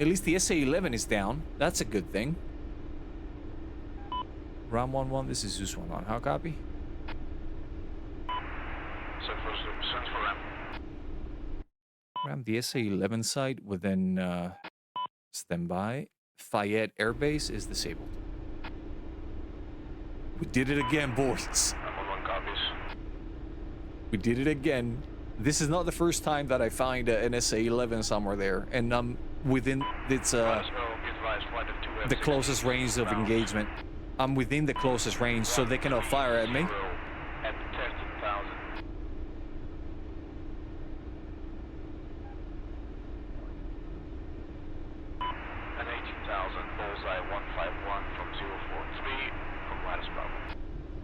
Speaker 1: At least the SA-11 is down. That's a good thing. Ram 1-1, this is Zeus 1-1. How copy?
Speaker 3: Send for Ram.
Speaker 1: Ram, the SA-11 site within standby. Fayette Air Base is disabled. We did it again, boys.
Speaker 3: I'm on
Speaker 1: We did it again. This is not the first time that I find an SA-11 somewhere there, and I'm within its the closest range of engagement. I'm within the closest range, so they cannot fire at me.
Speaker 3: At 13,000. And 18,000, bullseye 151 from 043 from Lattice Bravo.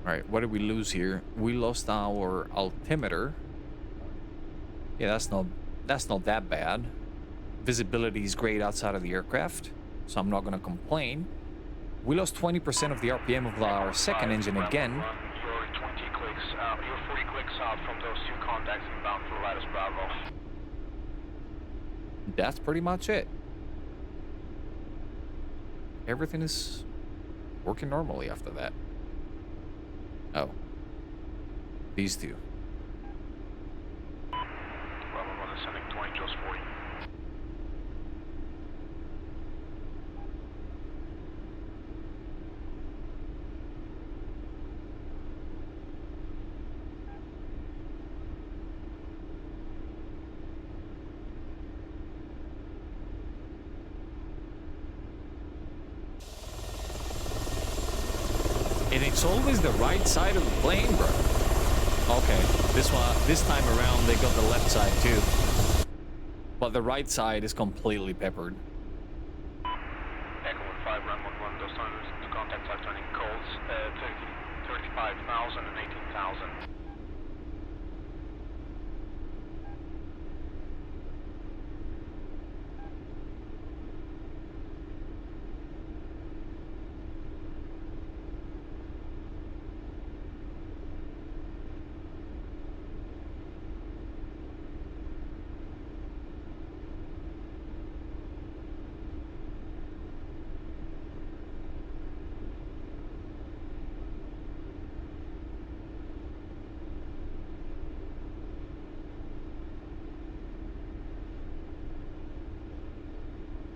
Speaker 1: All right, what did we lose here? We lost our altimeter. Yeah, that's not that bad. Visibility is great outside of the aircraft, so I'm not gonna complain. We lost 20% of the RPM of our second engine again.
Speaker 3: You're 20 clicks out, you're 40 clicks out from those two contacts inbound for Lattice Bravo.
Speaker 1: That's pretty much it. Everything is working normally after that. Oh. These two.
Speaker 3: Bravo 1 is sending 20, just 40.
Speaker 1: And it's always the right side of the plane, bro. Okay, this time around they got the left side too. But the right side is completely peppered.
Speaker 3: Echo 15, run 11, those times the contacts are turning cold, 35,000 and 18,000.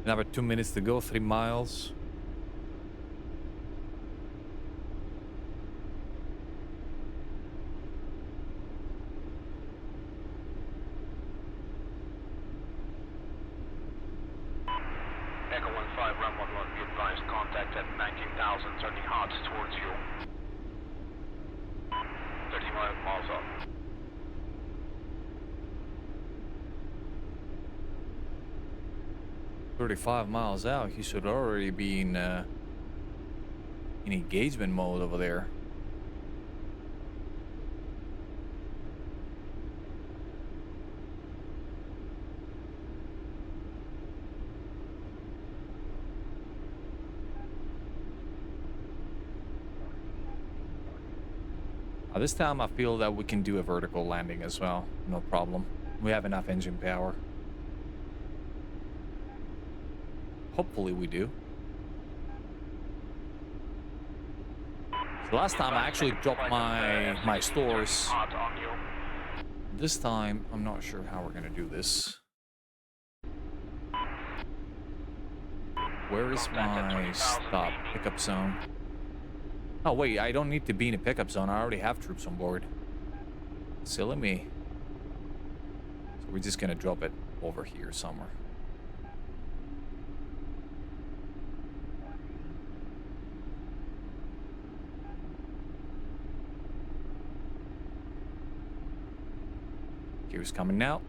Speaker 1: Another 2 minutes to go, 3 miles.
Speaker 3: Echo 15, run 11, be advised, contact at 19,000, turning hot towards you. 35 miles up.
Speaker 1: 35 miles out, he should already be in engagement mode over there. This time I feel that we can do a vertical landing as well, no problem. We have enough engine power. Hopefully we do. So last time I actually dropped my stores. This time I'm not sure how we're gonna do this. Where is my stop pickup zone? Oh wait, I don't need to be in a pickup zone. I already have troops on board. Silly me. So we're just gonna drop it over here somewhere. Here's coming now.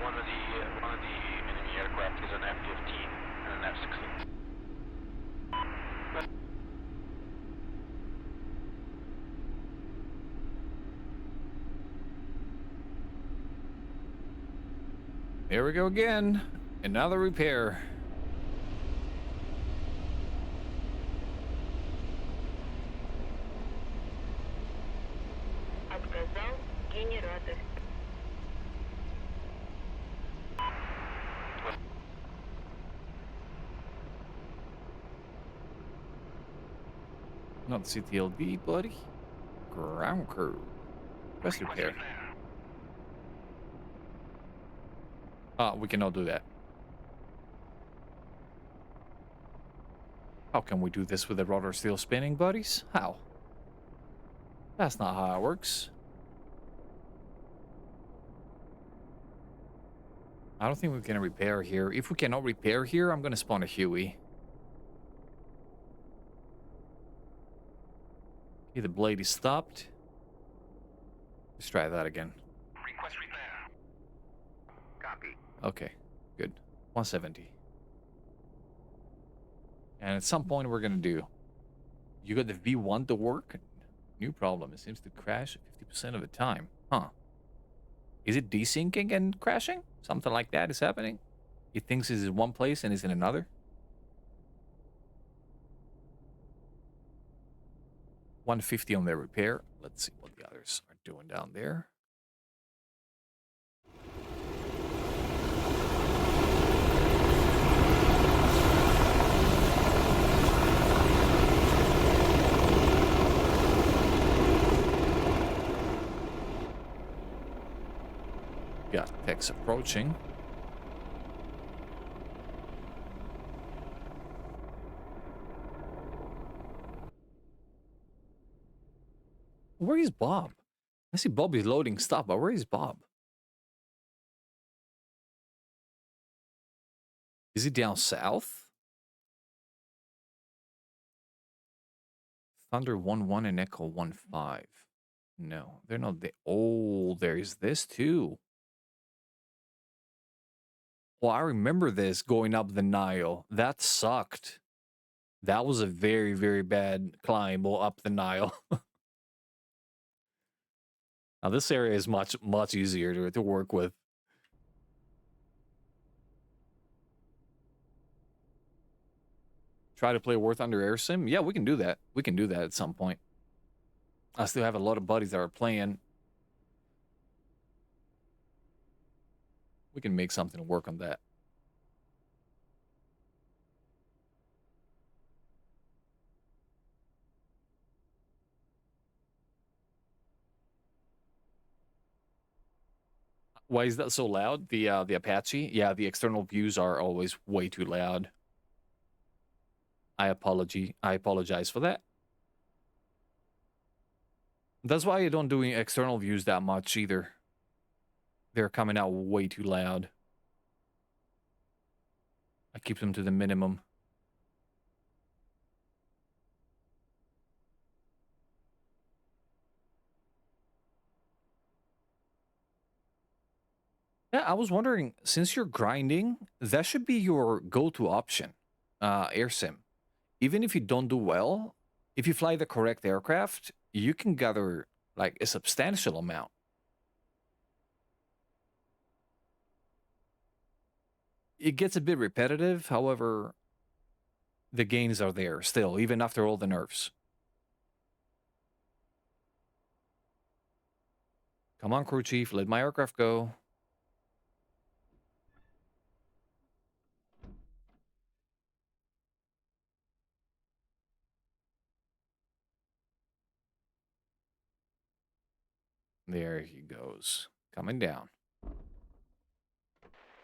Speaker 3: One of the enemy aircraft is an F-15 and an F-16.
Speaker 1: There we go again. Another repair.
Speaker 2: Отказал генератор.
Speaker 1: Not CTLD, buddy. Ground crew. Request repair. We cannot do that. How can we do this with the rudder still spinning, buddies? How? That's not how it works. I don't think we can repair here. If we cannot repair here, I'm gonna spawn a Huey. Okay, the blade is stopped. Let's try that again.
Speaker 3: Request repair. Copy.
Speaker 1: Okay, good. 170. And at some point we're gonna do. You got the V1 to work? New problem. It seems to crash 50% of the time. Huh. Is it desyncing and crashing? Something like that is happening? It thinks it's in one place and is in another? 150 on their repair. Let's see what the others are doing down there. Got techs approaching. Where is Bob? I see Bob is loading stuff, but where is Bob? Is he down south? Thunder 1-1 and Echo 1-5. No, they're not there. Oh, there's this too. Well, I remember this going up the Nile. That sucked. That was a very, very bad climb up the Nile. Now, this area is much, much easier to work with. Try to play War Thunder Air Sim? Yeah, we can do that. We can do that at some point. I still have a lot of buddies that are playing. We can make something work on that. Why is that so loud? The Apache? Yeah, the external views are always way too loud. I apologize for that. That's why I don't do external views that much either. They're coming out way too loud. I keep them to the minimum. Yeah, I was wondering, since you're grinding, that should be your go-to option, air sim. Even if you don't do well, if you fly the correct aircraft, you can gather like a substantial amount. It gets a bit repetitive, however, the gains are there still, even after all the nerfs. Come on, crew chief, let my aircraft go. There he goes, coming down.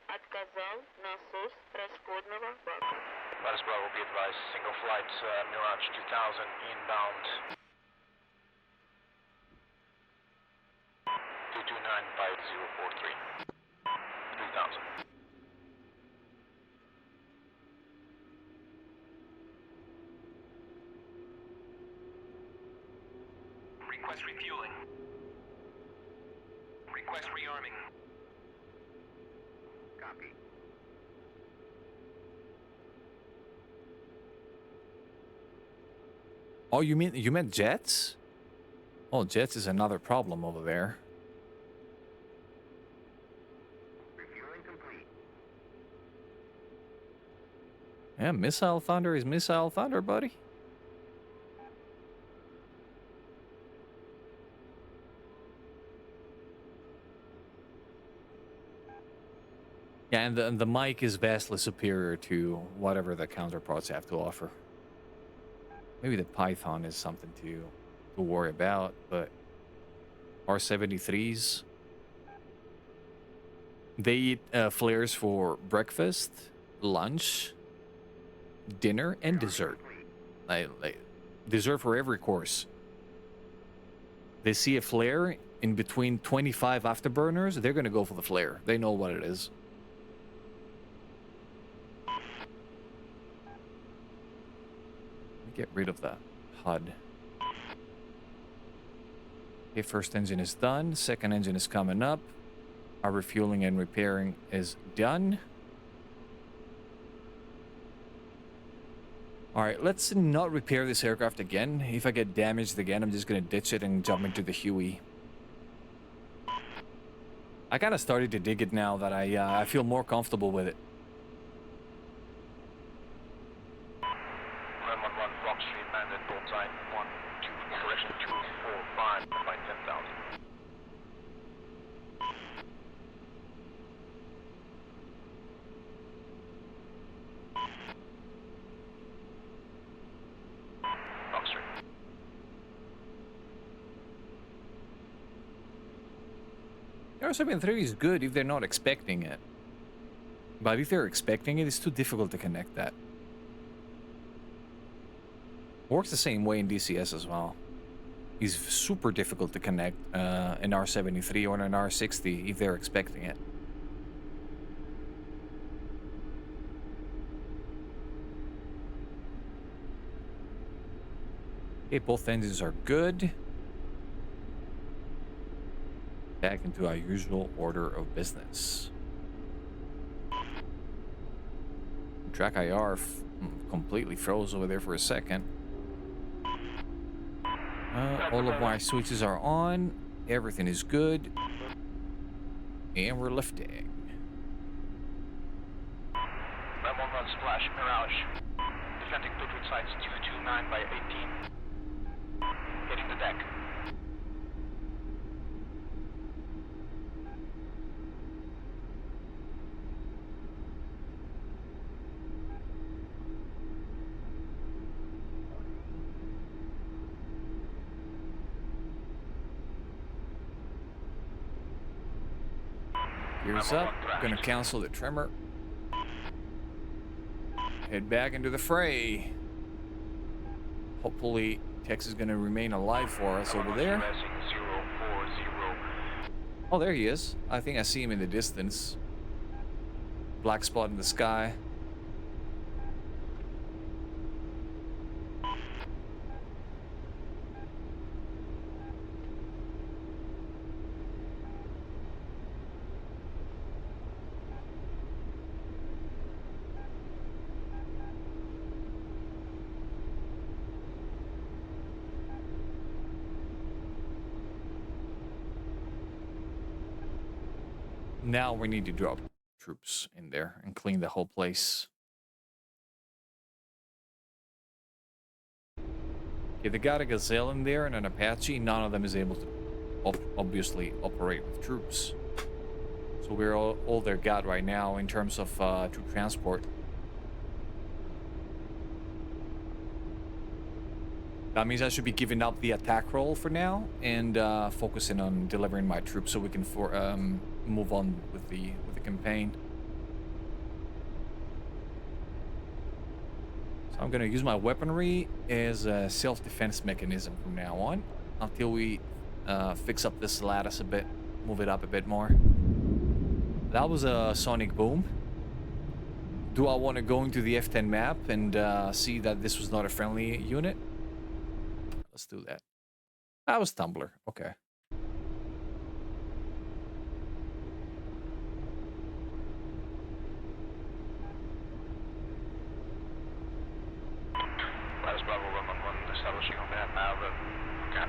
Speaker 2: Отказал насос расходного бака.
Speaker 3: Lattice Bravo, be advised, single flight Mirage 2000 inbound. 2295043. 3000. Request refueling. Request rearming. Copy.
Speaker 1: Oh, you meant jets? Oh, jets is another problem over there.
Speaker 3: Refueling complete.
Speaker 1: Yeah, Missile Thunder is Missile Thunder, buddy. Yeah, and the mic is vastly superior to whatever the counterparts have to offer. Maybe the Python is something too. to worry about, but R-73s, they eat flares for breakfast, lunch, dinner, and dessert. Like dessert for every course. They see a flare in between 25 afterburners, they're gonna go for the flare. They know what it is. Get rid of the HUD. Okay, first engine is done. Second engine is coming up. Our refueling and repairing is done. All right, let's not repair this aircraft again. If I get damaged again, I'm just gonna ditch it and jump into the Huey. I kind of started to dig it now that I feel more comfortable with it.
Speaker 3: 911 Rock Street, landed bullseye 1, 2, correction 2, 4, 5, by 10,000. Rock Street.
Speaker 1: R-73 is good if they're not expecting it. But if they're expecting it, it's too difficult to connect that. Works the same way in DCS as well. It's super difficult to connect an R-73 or an R-60 if they're expecting it. Okay, both engines are good. Back into our usual order of business. Track IR completely froze over there for a second. All of my switches are on. Everything is good. And we're lifting.
Speaker 3: 911 Splash, Mirage. Defending Patriot sites 229 by 18. Hitting the deck.
Speaker 1: Gears up. Gonna cancel the trimmer. Head back into the fray. Hopefully, Tex is gonna remain alive for us over there. Oh, there he is. I think I see him in the distance. Black spot in the sky. Now we need to drop troops in there and clean the whole place. Okay, they got a Gazelle in there and an Apache. None of them is able to obviously operate with troops. So we're all they got right now in terms of troop transport. That means I should be giving up the attack role for now and focusing on delivering my troops so we can move on with the campaign. So I'm gonna use my weaponry as a self-defense mechanism from now on until we fix up this lattice a bit, move it up a bit more. That was a sonic boom. Do I want to go into the F10 map and see that this was not a friendly unit? Let's do that. That was Tumbler. Okay.
Speaker 3: Lattice Bravo 111 establishing on map now. Okay.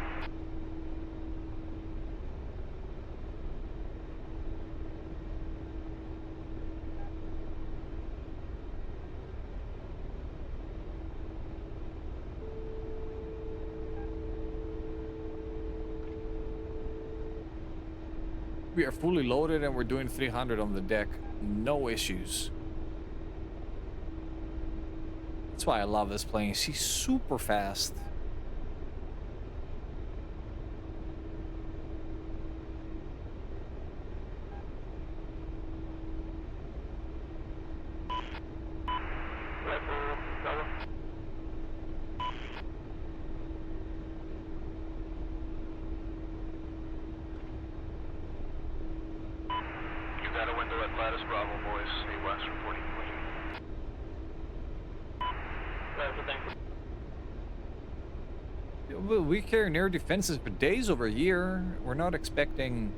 Speaker 1: We are fully loaded and we're doing 300 on the deck. No issues. That's why I love this plane. She's super fast.
Speaker 3: Gladys Bravo, boys. Stay west, reporting clean.
Speaker 4: Roger, thank you.
Speaker 1: Well, we carry air defenses for days over here. We're not expecting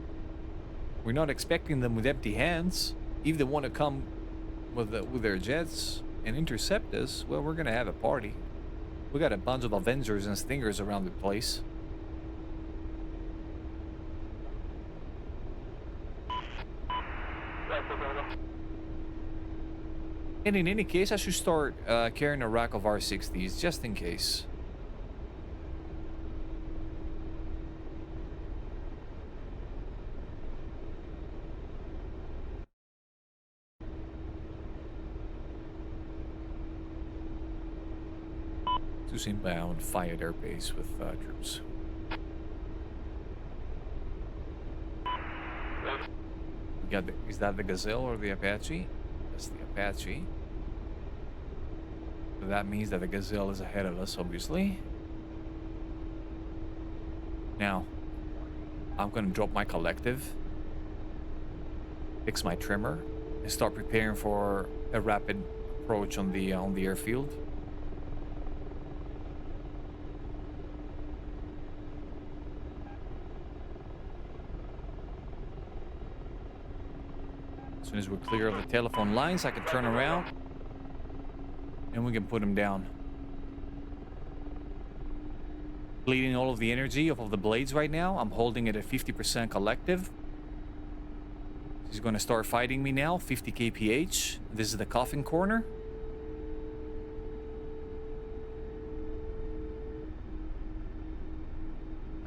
Speaker 1: them with empty hands. If they want to come with their jets and intercept us, well, we're gonna have a party. We got a bunch of Avengers and Stingers around the place.
Speaker 4: Roger, Bravo.
Speaker 1: And in any case, I should start carrying a rack of R60s just in case. To inbound fired airbase with troops. We got is that the Gazelle or the Apache? That's the Apache. So that means that the Gazelle is ahead of us, obviously. Now, I'm gonna drop my collective, fix my trimmer, and start preparing for a rapid approach on the airfield. As soon as we're clear of the telephone lines, I can turn around and we can put him down. Bleeding all of the energy off of the blades right now. I'm holding it at 50% collective. He's going to start fighting me now. 50 kph. This is the coffin corner.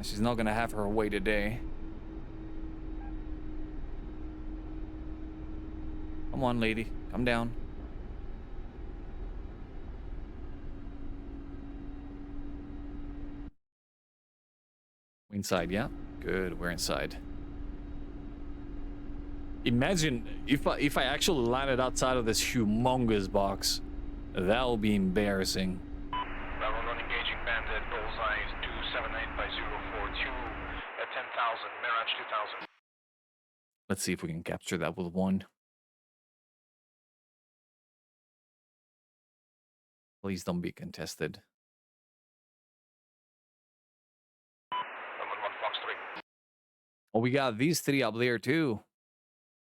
Speaker 1: She's not going to have her way today. Come on, lady. Come down. We inside, yeah? Good, we're inside. Imagine if I actually landed outside of this humongous box. That will be embarrassing.
Speaker 3: Bravo 1 engaging bandit, bullseye is 279 by 042 at 10,000, Mirage 2000.
Speaker 1: Let's see if we can capture that with one. Please don't be contested.
Speaker 3: 111 Fox 3.
Speaker 1: Oh, we got these three up there too.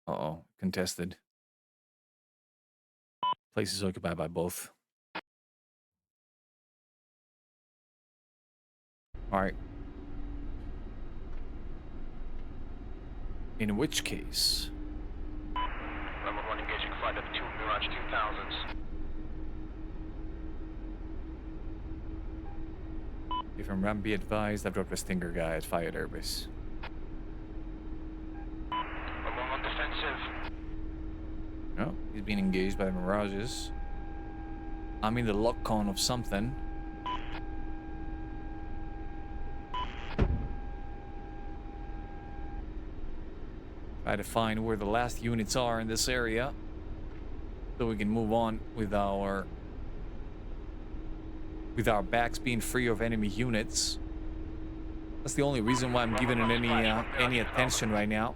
Speaker 1: Uh-oh, contested. Place is occupied by both. All right. In which case...
Speaker 3: Bravo 1 engaging flight of 2 Mirage 2000s.
Speaker 1: If I'm Ram, be advised, I've dropped a Stinger guy at fired airbase.
Speaker 3: Bravo 1 defensive.
Speaker 1: Oh, he's being engaged by the Mirages. I'm in the lock cone of something. Try to find where the last units are in this area, so we can move on with our backs being free of enemy units. That's the only reason why I'm giving it any attention right now.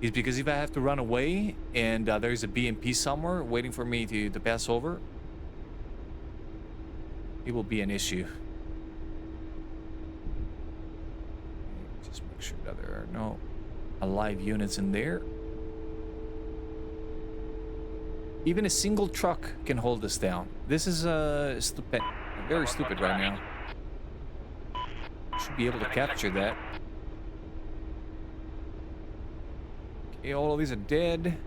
Speaker 1: Is because if I have to run away and there's a BMP somewhere waiting for me to pass over, it will be an issue. Just make sure that there are no alive units in there. Even a single truck can hold us down. This is stupid, very stupid right now. Should be able to capture that. Okay, all of these are dead.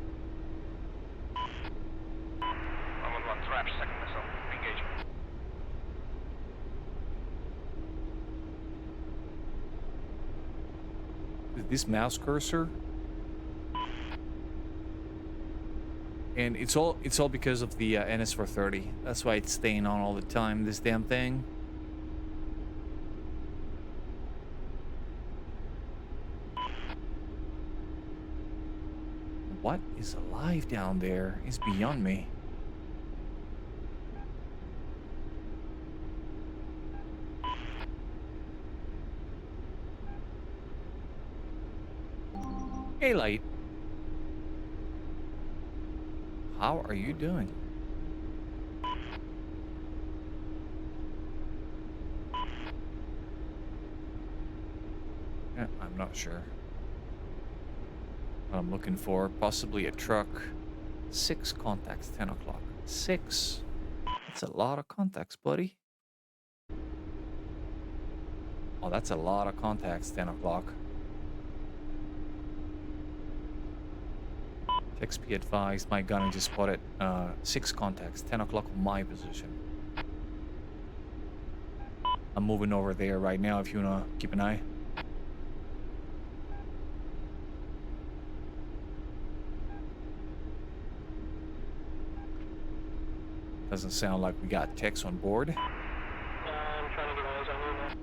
Speaker 3: 111 traps, second missile. Engaging.
Speaker 1: This mouse cursor, and it's all because of the NS430. That's why it's staying on all the time, this damn thing. What is alive down there is beyond me. Hey, light. How are you doing? Yeah, I'm not sure. What I'm looking for, possibly a truck. 6 contacts, 10 o'clock. 6. That's a lot of contacts, buddy. Oh, that's a lot of contacts, 10 o'clock. Text be advised, my gunner just spotted 6 contacts, 10 o'clock on my position. I'm moving over there right now if you wanna keep an eye. Doesn't sound like we got techs on board.
Speaker 4: I'm trying to get eyes on you now.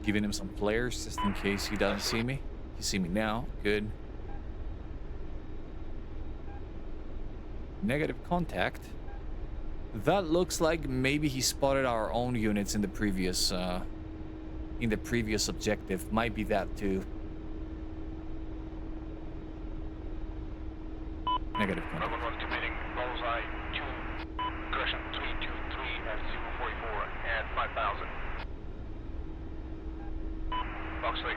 Speaker 1: Giving him some flares just in case he doesn't see me. You see me now. Good. Negative contact. That looks like maybe he spotted our own units in the previous objective. Might be that too. Negative contact.
Speaker 3: Level 1 committing bullseye 2, correction 323 at 044 and 5000. Box 3.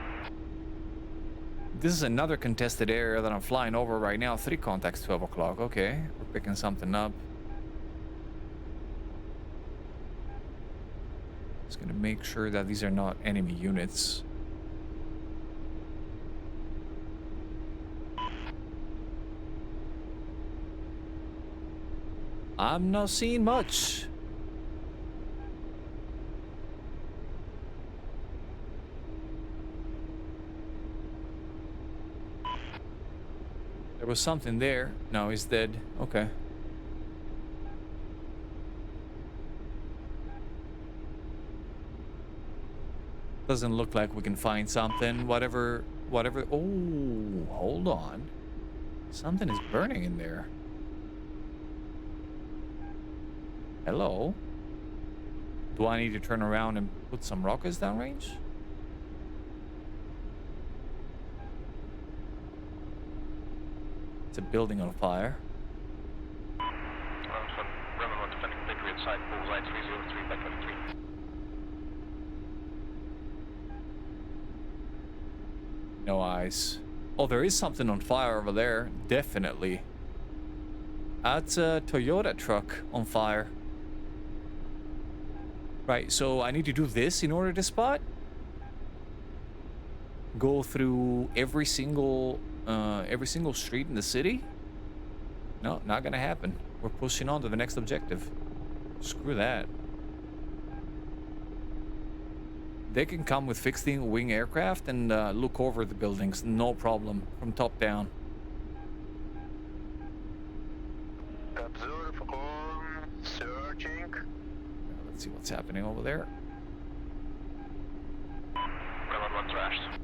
Speaker 1: This is another contested area that I'm flying over right now. 3 contacts, 12 o'clock. Okay, we're picking something up. Just gonna make sure that these are not enemy units. I'm not seeing much. There was something there. No, he's dead. Okay. Doesn't look like we can find something. Whatever. Oh, hold on. Something is burning in there. Hello? Do I need to turn around and put some rockets downrange? It's a building on fire.
Speaker 3: Roman 1 defending Patriot side, bullseye 303 back 23.
Speaker 1: No eyes. Oh, there is something on fire over there. Definitely. That's a Toyota truck on fire. Right, so I need to do this in order to spot. Go through every single street in the city. No, not gonna happen. We're pushing on to the next objective. Screw that. They can come with fixed wing aircraft and look over the buildings, no problem, from top down.
Speaker 3: Observe on searching.
Speaker 1: Let's see what's happening over there.
Speaker 3: Roman 1 trashed.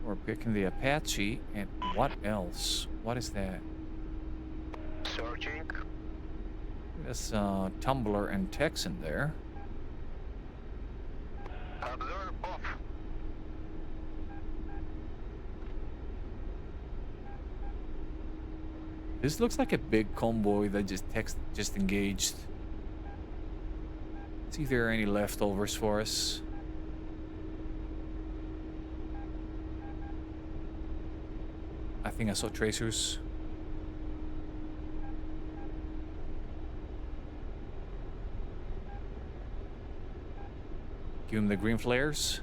Speaker 1: We're picking the Apache, and what else? What is that?
Speaker 3: Searching.
Speaker 1: There's Tumbler and Texan there.
Speaker 3: Observe off.
Speaker 1: This looks like a big convoy that just engaged. See if there are any leftovers for us. I think I saw tracers. Give him the green flares.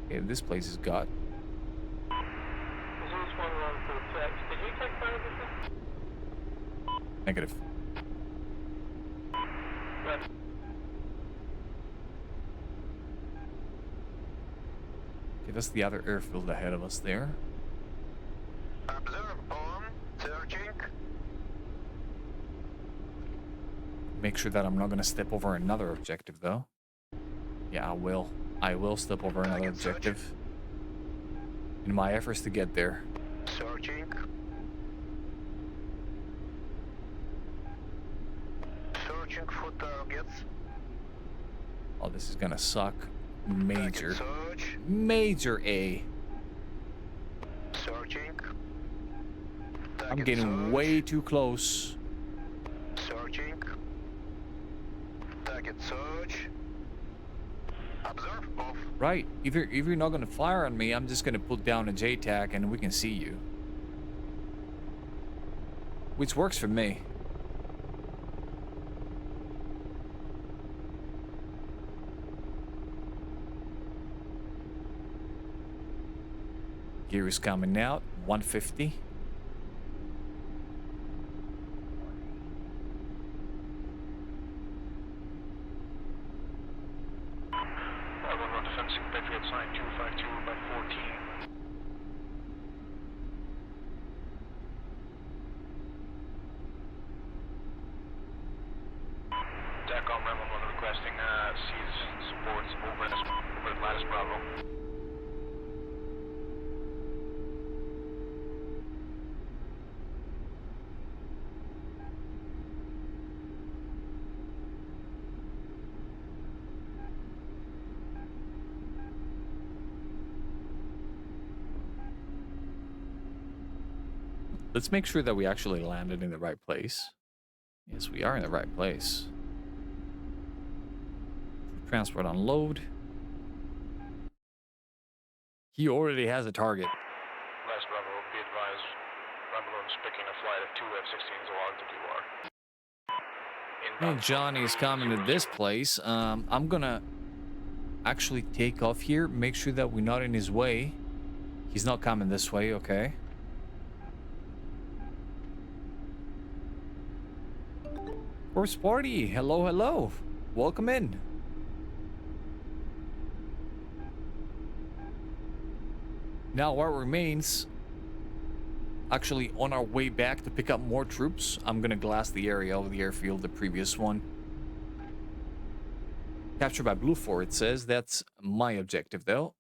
Speaker 1: Okay, this place is got.
Speaker 4: Is this one run for the text? Did you take fire before?
Speaker 1: Negative.
Speaker 4: Right.
Speaker 1: Okay, that's the other airfield ahead of us there.
Speaker 3: Observe on searching.
Speaker 1: Make sure that I'm not gonna step over another objective though. Yeah, I will. I will step over another objective. in my efforts to get there.
Speaker 3: Searching. Searching for targets.
Speaker 1: Oh, this is gonna suck. Major.
Speaker 3: Target search.
Speaker 1: Major A.
Speaker 3: Searching.
Speaker 1: I'm
Speaker 3: Target
Speaker 1: getting
Speaker 3: search.
Speaker 1: way too close.
Speaker 3: Searching. Target search. Observe off.
Speaker 1: Right. If you're not gonna fire on me, I'm just gonna put down a JTAC and we can see you. Which works for me. Gear is coming out. 150.
Speaker 3: One defending Patriot sign 252 by 14. TACOM 911 requesting seas support over Atlantis Bravo.
Speaker 1: Let's make sure that we actually landed in the right place. Yes, we are in the right place. Transport unload. He already has a target.
Speaker 3: Last Bravo, be advised. Ramblon's picking a flight of 2 F-16s along to QR.
Speaker 1: Hey, Johnny is coming to this place. I'm gonna actually take off here. Make sure that we're not in his way. He's not coming this way, okay? Corpse Party, hello, hello. Welcome in. Now what remains, actually on our way back to pick up more troops, I'm gonna glass the area of the airfield, the previous one. Captured by Blue 4, it says. That's my objective though.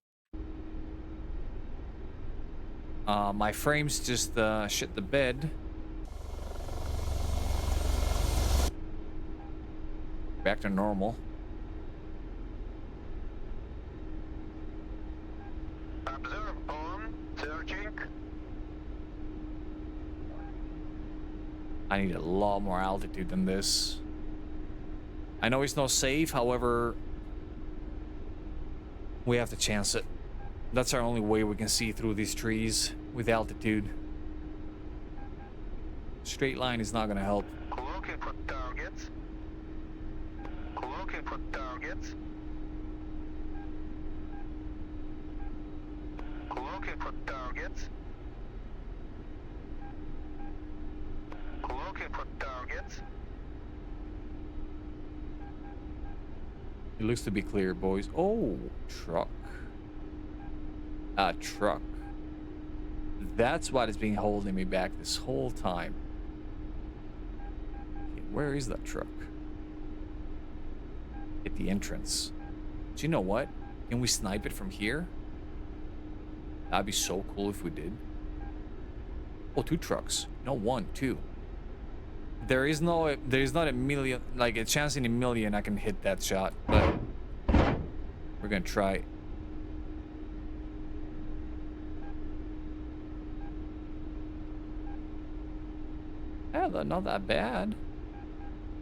Speaker 1: My frames just shit the bed. Back to normal.
Speaker 3: Observe on. Searching.
Speaker 1: I need a lot more altitude than this. I know it's not safe, however, we have to chance it. That's our only way we can see through these trees with altitude. Straight line is not gonna help.
Speaker 3: Looking for targets. Looking for targets. Looking for targets. Looking for targets.
Speaker 1: It looks to be clear, boys. Oh, truck. A truck. That's what has been holding me back this whole time. Okay, where is that truck? At the entrance. Do you know what? Can we snipe it from here? That'd be so cool if we did. Oh, 2 trucks. No, 1, 2. There is not a million, like a chance in a million I can hit that shot, but we're gonna try. Yeah, not that bad.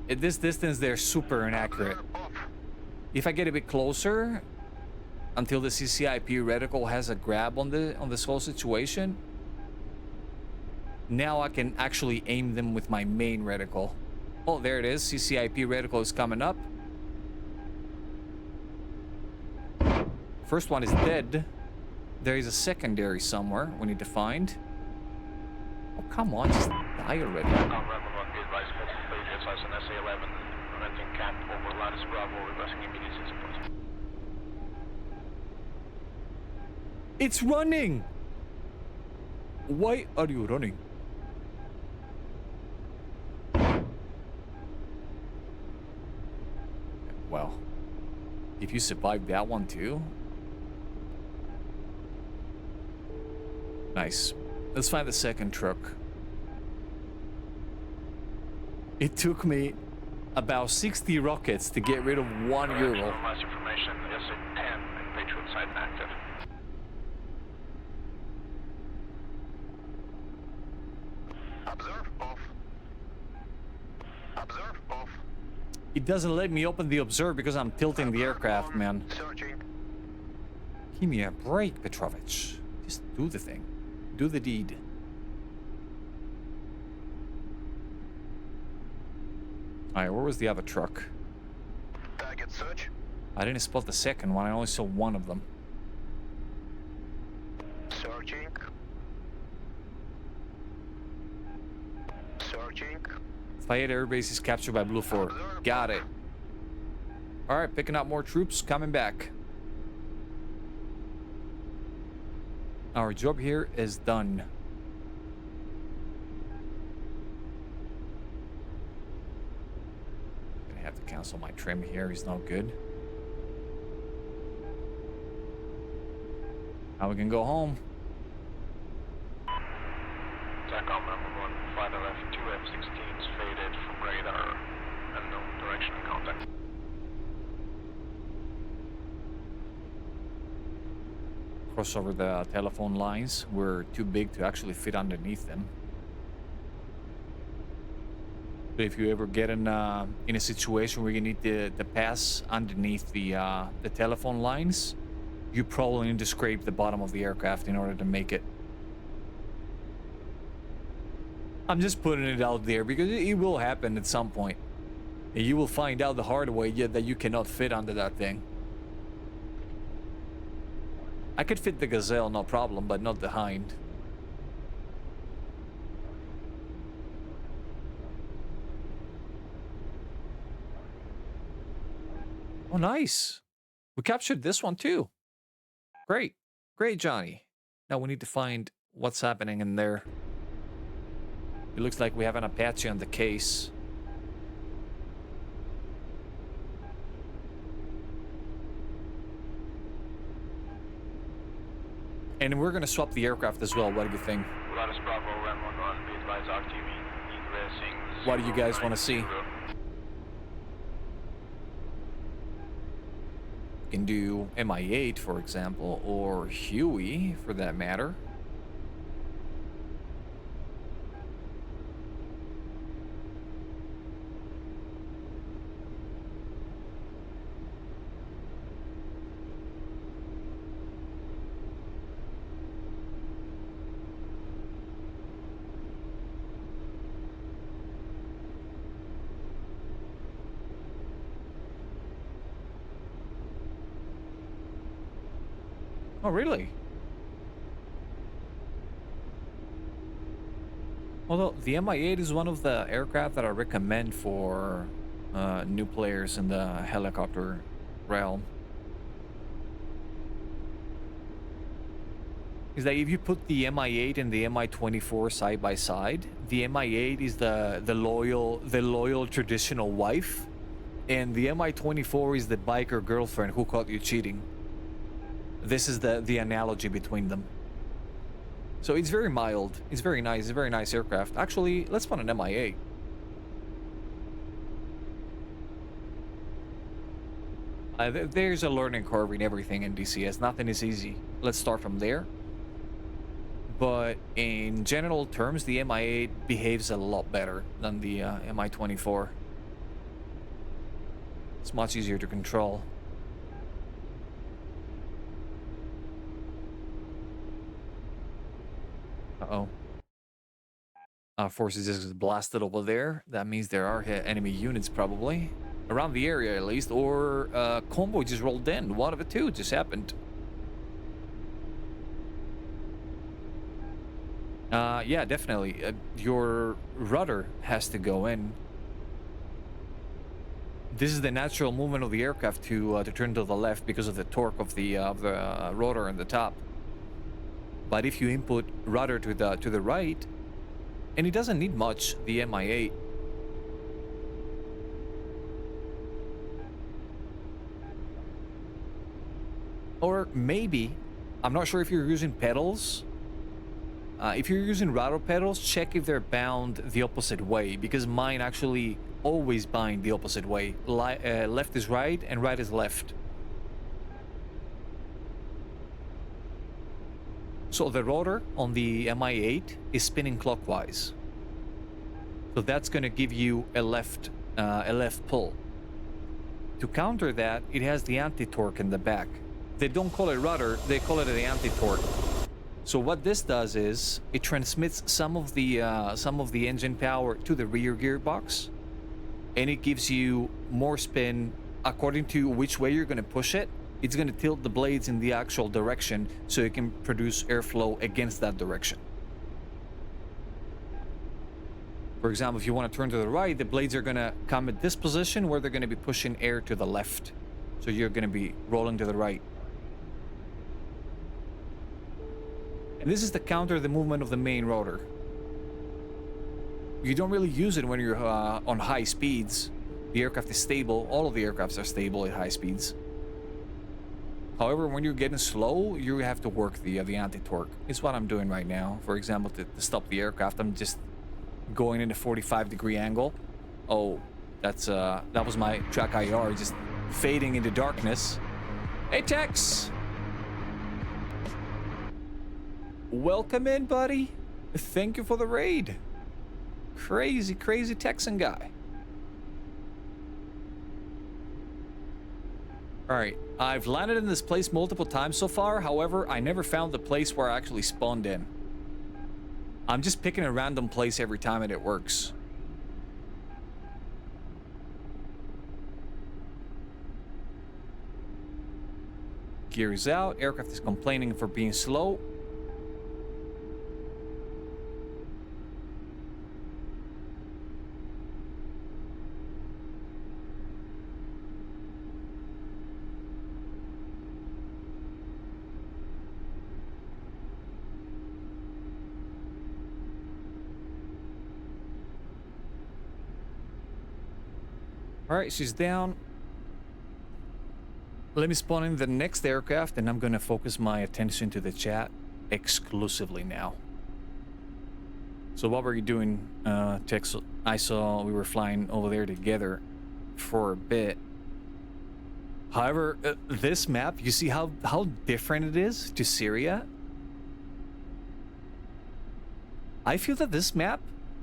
Speaker 1: At this distance, they're super inaccurate. If I get a bit closer, until the CCIP reticle has a grab on this whole situation, now I can actually aim them with my main reticle. Oh, there it is. CCIP reticle is coming up. First one is dead. There is a secondary somewhere we need to find. Oh, come on, just die already. It's running! Why are you running? Well, if you survived that one too. Nice. Let's find the second truck. It took me about 60 rockets to get rid of one Ural.
Speaker 3: Last information is at 10 and Patriot site active.
Speaker 6: Observe off. Observe off.
Speaker 1: It doesn't let me open the observe because I'm tilting the aircraft, man.
Speaker 6: Searching.
Speaker 1: Give me a break, Petrovich. Just do the thing. Do the deed. Alright, where was the other truck?
Speaker 6: Target search.
Speaker 1: I didn't spot the second one. I only saw one of them.
Speaker 6: Searching. Searching.
Speaker 1: Fayette Air Base is captured by Blue 4. Got it. Alright, picking up more troops. Coming back. Our job here is done. Gonna have to cancel my trim here. He's not good. Now we can go home.
Speaker 3: TACOM number 1, flight left 2 F-16s faded from radar. Unknown direction and contact.
Speaker 1: Cross over the telephone lines. We're too big to actually fit underneath them. So if you ever get in a situation where you need to pass underneath the telephone lines, you probably need to scrape the bottom of the aircraft in order to make it. I'm just putting it out there because it will happen at some point. And you will find out the hard way that you cannot fit under that thing. I could fit the Gazelle, no problem, but not the Hind. Oh, nice. We captured this one too. Great. Great, Johnny. Now we need to find what's happening in there. It looks like we have an Apache on the case. And we're gonna swap the aircraft as well. What do you think?
Speaker 3: Lotus Bravo, Ram 11, be advised RTV, egressing.
Speaker 1: What do you guys want to see?
Speaker 3: 090.
Speaker 1: You can do MI8, for example, or Huey, for that matter. Oh, really? Although the Mi-8 is one of the aircraft that I recommend for new players in the helicopter realm. Is that if you put the Mi-8 and the Mi-24 side by side, the Mi-8 is the loyal traditional wife, and the Mi-24 is the biker girlfriend who caught you cheating. This is the analogy between them. So it's very mild. It's very nice. It's a very nice aircraft. Actually, let's put an Mi-8. There's a learning curve in everything in DCS. Nothing is easy. Let's start from there. But in general terms, the Mi-8 behaves a lot better than the Mi-24. It's much easier to control. Uh-oh. Our forces just blasted over there. That means there are enemy units probably. Around the area at least. Or convoy just rolled in. One of the two just happened. Yeah, definitely. Your rudder has to go in. This is the natural movement of the aircraft to turn to the left because of the torque of the rotor on the top. But if you input rudder to the right, and it doesn't need much, the Mi-8. Or maybe, I'm not sure if you're using pedals if you're using rudder pedals, check if they're bound the opposite way, because mine actually always bind the opposite way. Left is right and right is left. So the rotor on the Mi-8 is spinning clockwise. So that's going to give you a left pull. To counter that, it has the anti-torque in the back. They don't call it rudder, they call it the anti-torque. So what this does is it transmits some of the engine power to the rear gearbox, and it gives you more spin according to which way you're going to push it. It's going to tilt the blades in the actual direction so it can produce airflow against that direction. For example, if you want to turn to the right, the blades are going to come at this position where they're going to be pushing air to the left. So you're going to be rolling to the right. And this is to counter the movement of the main rotor. You don't really use it when you're on high speeds. The aircraft is stable. All of the aircrafts are stable at high speeds. However, when you're getting slow, you have to work the anti-torque. It's what I'm doing right now. For example, to stop the aircraft, I'm just going in a 45-degree angle. Oh, that was my track IR just fading into darkness. Hey, Tex! Welcome in, buddy. Thank you for the raid. Crazy, crazy Texan guy. Alright, I've landed in this place multiple times so far. However, I never found the place where I actually spawned in. I'm just picking a random place every time and it works. Gear is out. Aircraft is complaining for being slow. Alright, she's down. Let me spawn in the next aircraft and I'm going to focus my attention to the chat exclusively now. So what were you doing, Tex? I saw we were flying over there together for a bit. However, this map, you see how different it is to Syria? I feel that this map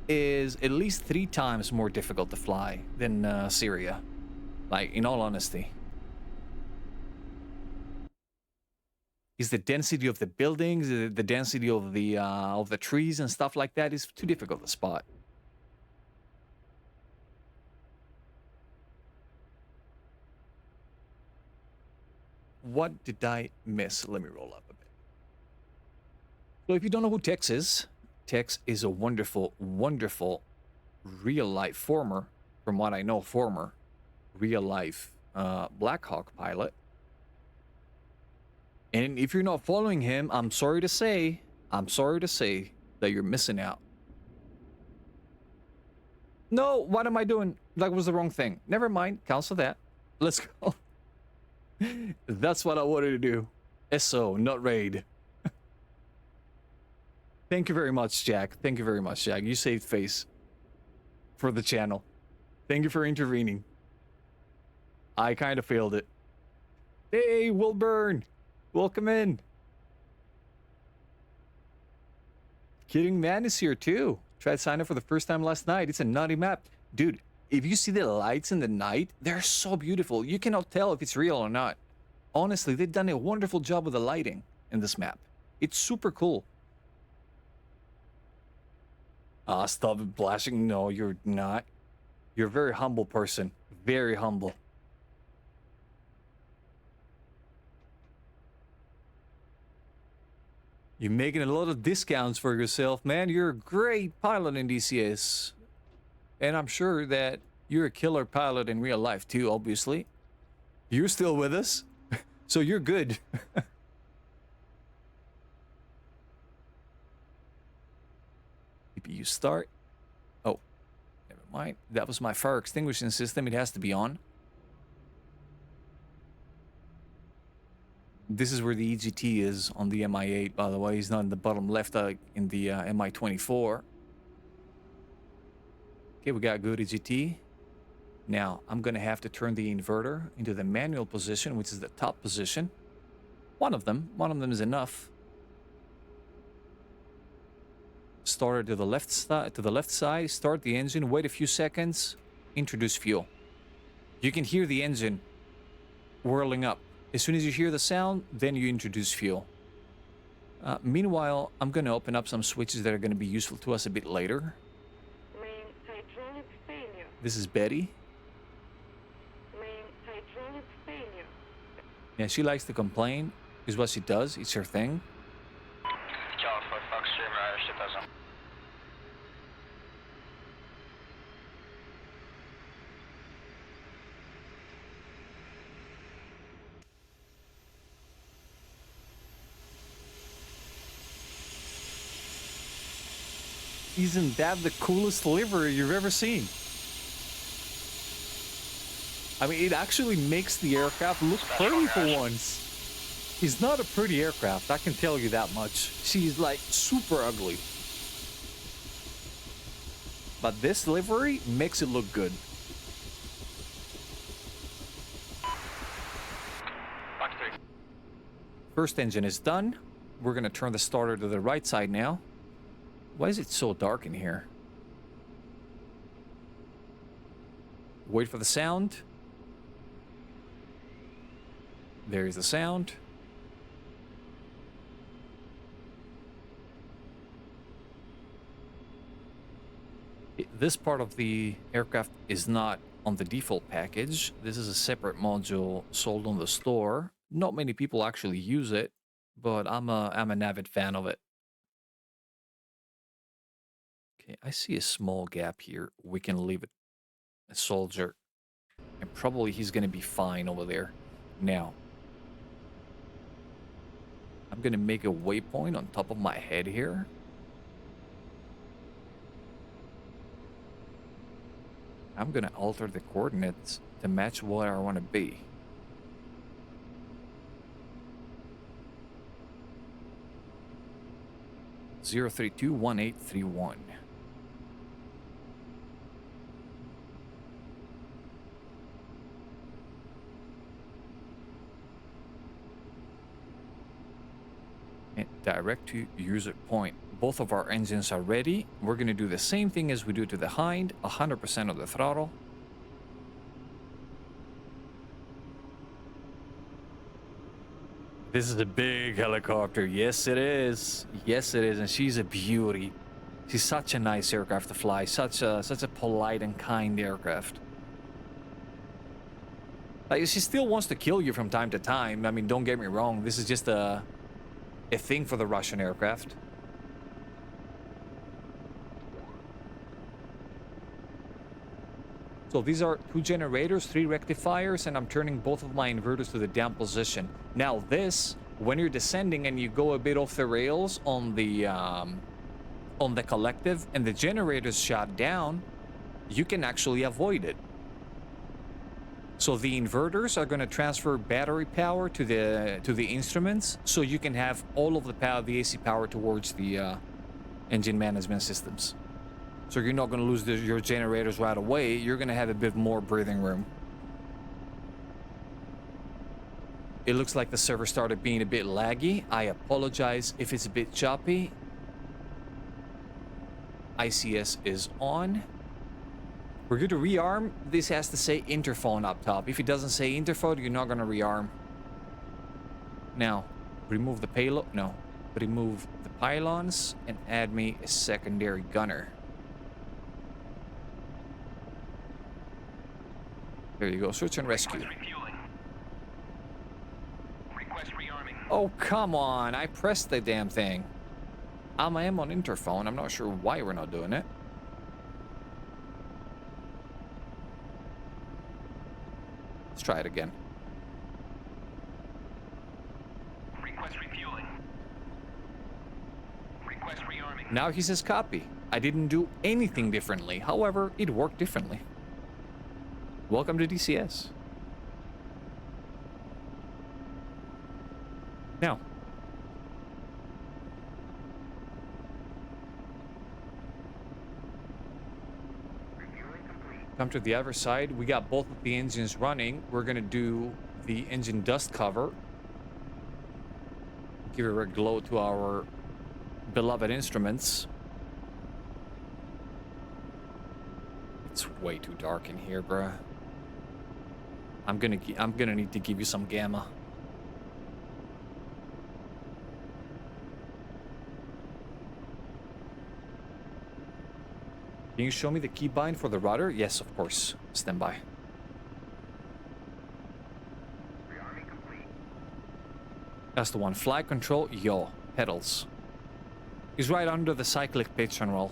Speaker 1: is at least 3 times more difficult to fly than Syria. Like, in all honesty. Is the density of the buildings, the density of the trees and stuff like that is too difficult to spot. What did I miss? Let me roll up a bit. So if you don't know who Tex is a wonderful, wonderful real-life former, from what I know, former real-life Black Hawk pilot. And if you're not following him, I'm sorry to say that you're missing out. No, what am I doing? That was the wrong thing. Never mind, cancel that. Let's go. That's what I wanted to do. SO, not raid. Thank you very much, Jack. Thank you very much, Jack. You saved face for the channel. Thank you for intervening. I kind of failed it. Hey, Wilburn. Welcome in. Kidding Man is here too. Tried signing up for the first time last night. It's a nutty map. Dude, if you see the lights in the night, they're so beautiful. You cannot tell if it's real or not. Honestly, they've done a wonderful job with the lighting in this map. It's super cool. Stop blushing. No, you're not. You're a very humble person. Very humble. You're making a lot of discounts for yourself, man. You're a great pilot in DCS. And I'm sure that you're a killer pilot in real life too, obviously. You're still with us, so you're good. CPU start. Oh, never mind. That was my fire extinguishing system. It has to be on. This is where the EGT is on the Mi-8, by the way. He's not in the bottom left, in the Mi-24. Okay, we got good EGT. Now, I'm going to have to turn the inverter into the manual position, which is the top position. One of them is enough. Start it to the left side, start the engine, wait a few seconds, introduce fuel. You can hear the engine whirling up. As soon as you hear the sound, then you introduce fuel. Meanwhile, I'm going to open up some switches that are going to be useful to us a bit later.
Speaker 2: Main hydraulic failure.
Speaker 1: This is Betty.
Speaker 2: Main hydraulic failure.
Speaker 1: Yeah, she likes to complain. Is what she does. It's her thing.
Speaker 3: Kjell for Foxtrot, Mirage 2000.
Speaker 1: Isn't that the coolest livery you've ever seen? I mean, it actually makes the aircraft look pretty for once. It's not a pretty aircraft, I can tell you that much. She's like super ugly. But this livery makes it look good.
Speaker 3: Mach 3.
Speaker 1: First engine is done. We're gonna turn the starter to the right side now. Why is it so dark in here? Wait for the sound. There's the sound. This part of the aircraft is not on the default package. This is a separate module sold on the store. Not many people actually use it, but I'm an avid fan of it. Okay, I see a small gap here. We can leave it a soldier. And probably he's going to be fine over there. Now, I'm going to make a waypoint on top of my head here. I'm going to alter the coordinates to match what I want to be. Zero 0321831. And direct to user point. Both of our engines are ready. We're going to do the same thing as we do to the hind, 100% of the throttle. This is a big helicopter. Yes, it is. Yes, it is. And she's a beauty. She's such a nice aircraft to fly. Such a polite and kind aircraft. Like, she still wants to kill you from time to time. I mean, don't get me wrong. This is just a thing for the Russian aircraft. So these are 2 generators, 3 rectifiers, and I'm turning both of my inverters to the down position. Now this, when you're descending and you go a bit off the rails on the collective and the generator's shot down, you can actually avoid it. So the inverters are going to transfer battery power to the instruments, so you can have all of the power, the AC power, towards the engine management systems. So you're not going to lose your generators right away. You're going to have a bit more breathing room. It looks like the server started being a bit laggy. I apologize if it's a bit choppy. ICS is on. We're going to rearm. This has to say interphone up top. If it doesn't say interphone, you're not going to rearm. Now, remove the payload. No. Remove the pylons and add me a secondary gunner. There you go, search and rescue. Oh, come on, I pressed the damn thing. I am on interphone, I'm not sure why we're not doing it. Let's try it again.
Speaker 3: Request refueling. Request rearming.
Speaker 1: Now he says copy. I didn't do anything differently, however, it worked differently. Welcome to DCS. Now, come to the other side. We got both of the engines running. We're gonna do the engine dust cover. Give a red glow to our beloved instruments. It's way too dark in here, bruh. I'm gonna need to give you some gamma. Can you show me the keybind for the rudder? Yes, of course. Stand by. That's the one. Flight control, yo, pedals. He's right under the cyclic pitch and roll.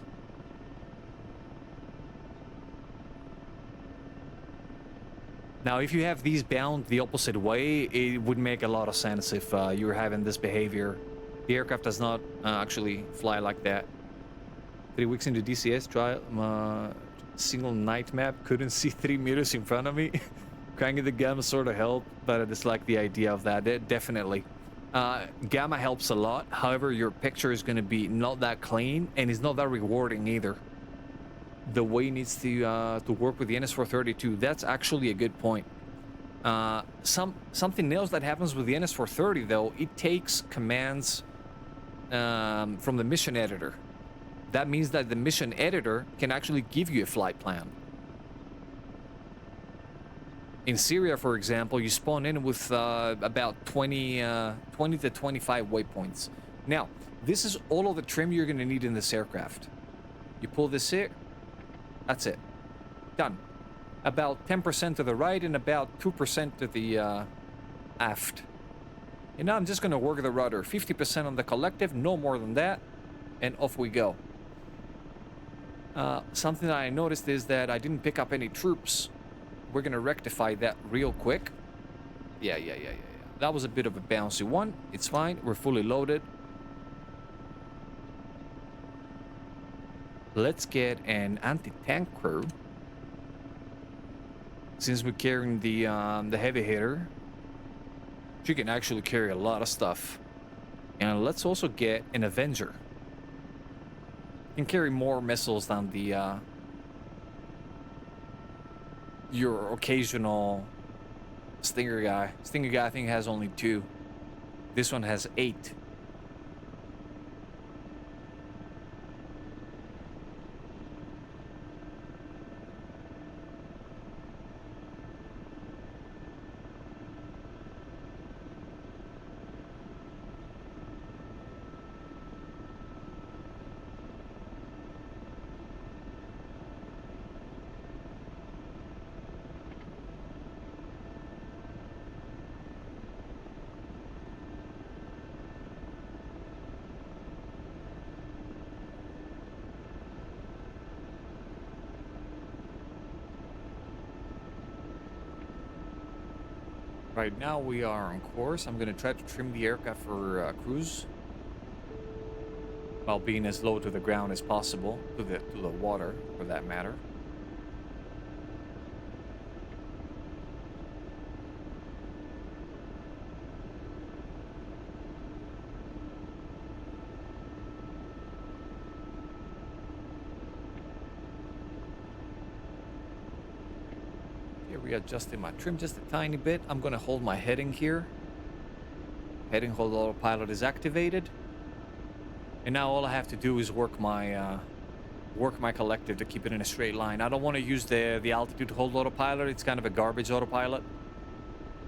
Speaker 1: Now, if you have these bound the opposite way, it would make a lot of sense if you were having this behavior. The aircraft does not actually fly like that. 3 weeks into DCS trial, single night map, couldn't see 3 meters in front of me. Cranking the gamma sort of helped, but I dislike the idea of that. Definitely. Gamma helps a lot. However, your picture is going to be not that clean, and it's not that rewarding either. The way it needs to work with the NS432, that's actually a good point. Something else that happens with the NS430, though, it takes commands from the mission editor. That means that the mission editor can actually give you a flight plan. In Syria, for example, you spawn in with about 20 to 25 waypoints. Now, this is all of the trim you're going to need in this aircraft. You pull this here, that's it. Done. About 10% to the right and about 2% to the aft. And now I'm just going to work the rudder. 50% on the collective, no more than that, and off we go. Something that I noticed is that I didn't pick up any troops. We're gonna rectify that real quick. Yeah. That was a bit of a bouncy one. It's fine. We're fully loaded. Let's get an anti-tank crew. Since we're carrying the heavy hitter, she can actually carry a lot of stuff. And let's also get an Avenger. Can carry more missiles than the your occasional Stinger guy. Stinger guy I think has only 2. This one has 8. Right now we are on course. I'm going to try to trim the aircraft for cruise while being as low to the ground as possible, to the water for that matter. Readjusting my trim just a tiny bit. I'm gonna hold my heading here. Heading hold autopilot is activated, and now all I have to do is work my collective to keep it in a straight line. I don't want to use the altitude hold autopilot. It's kind of a garbage autopilot.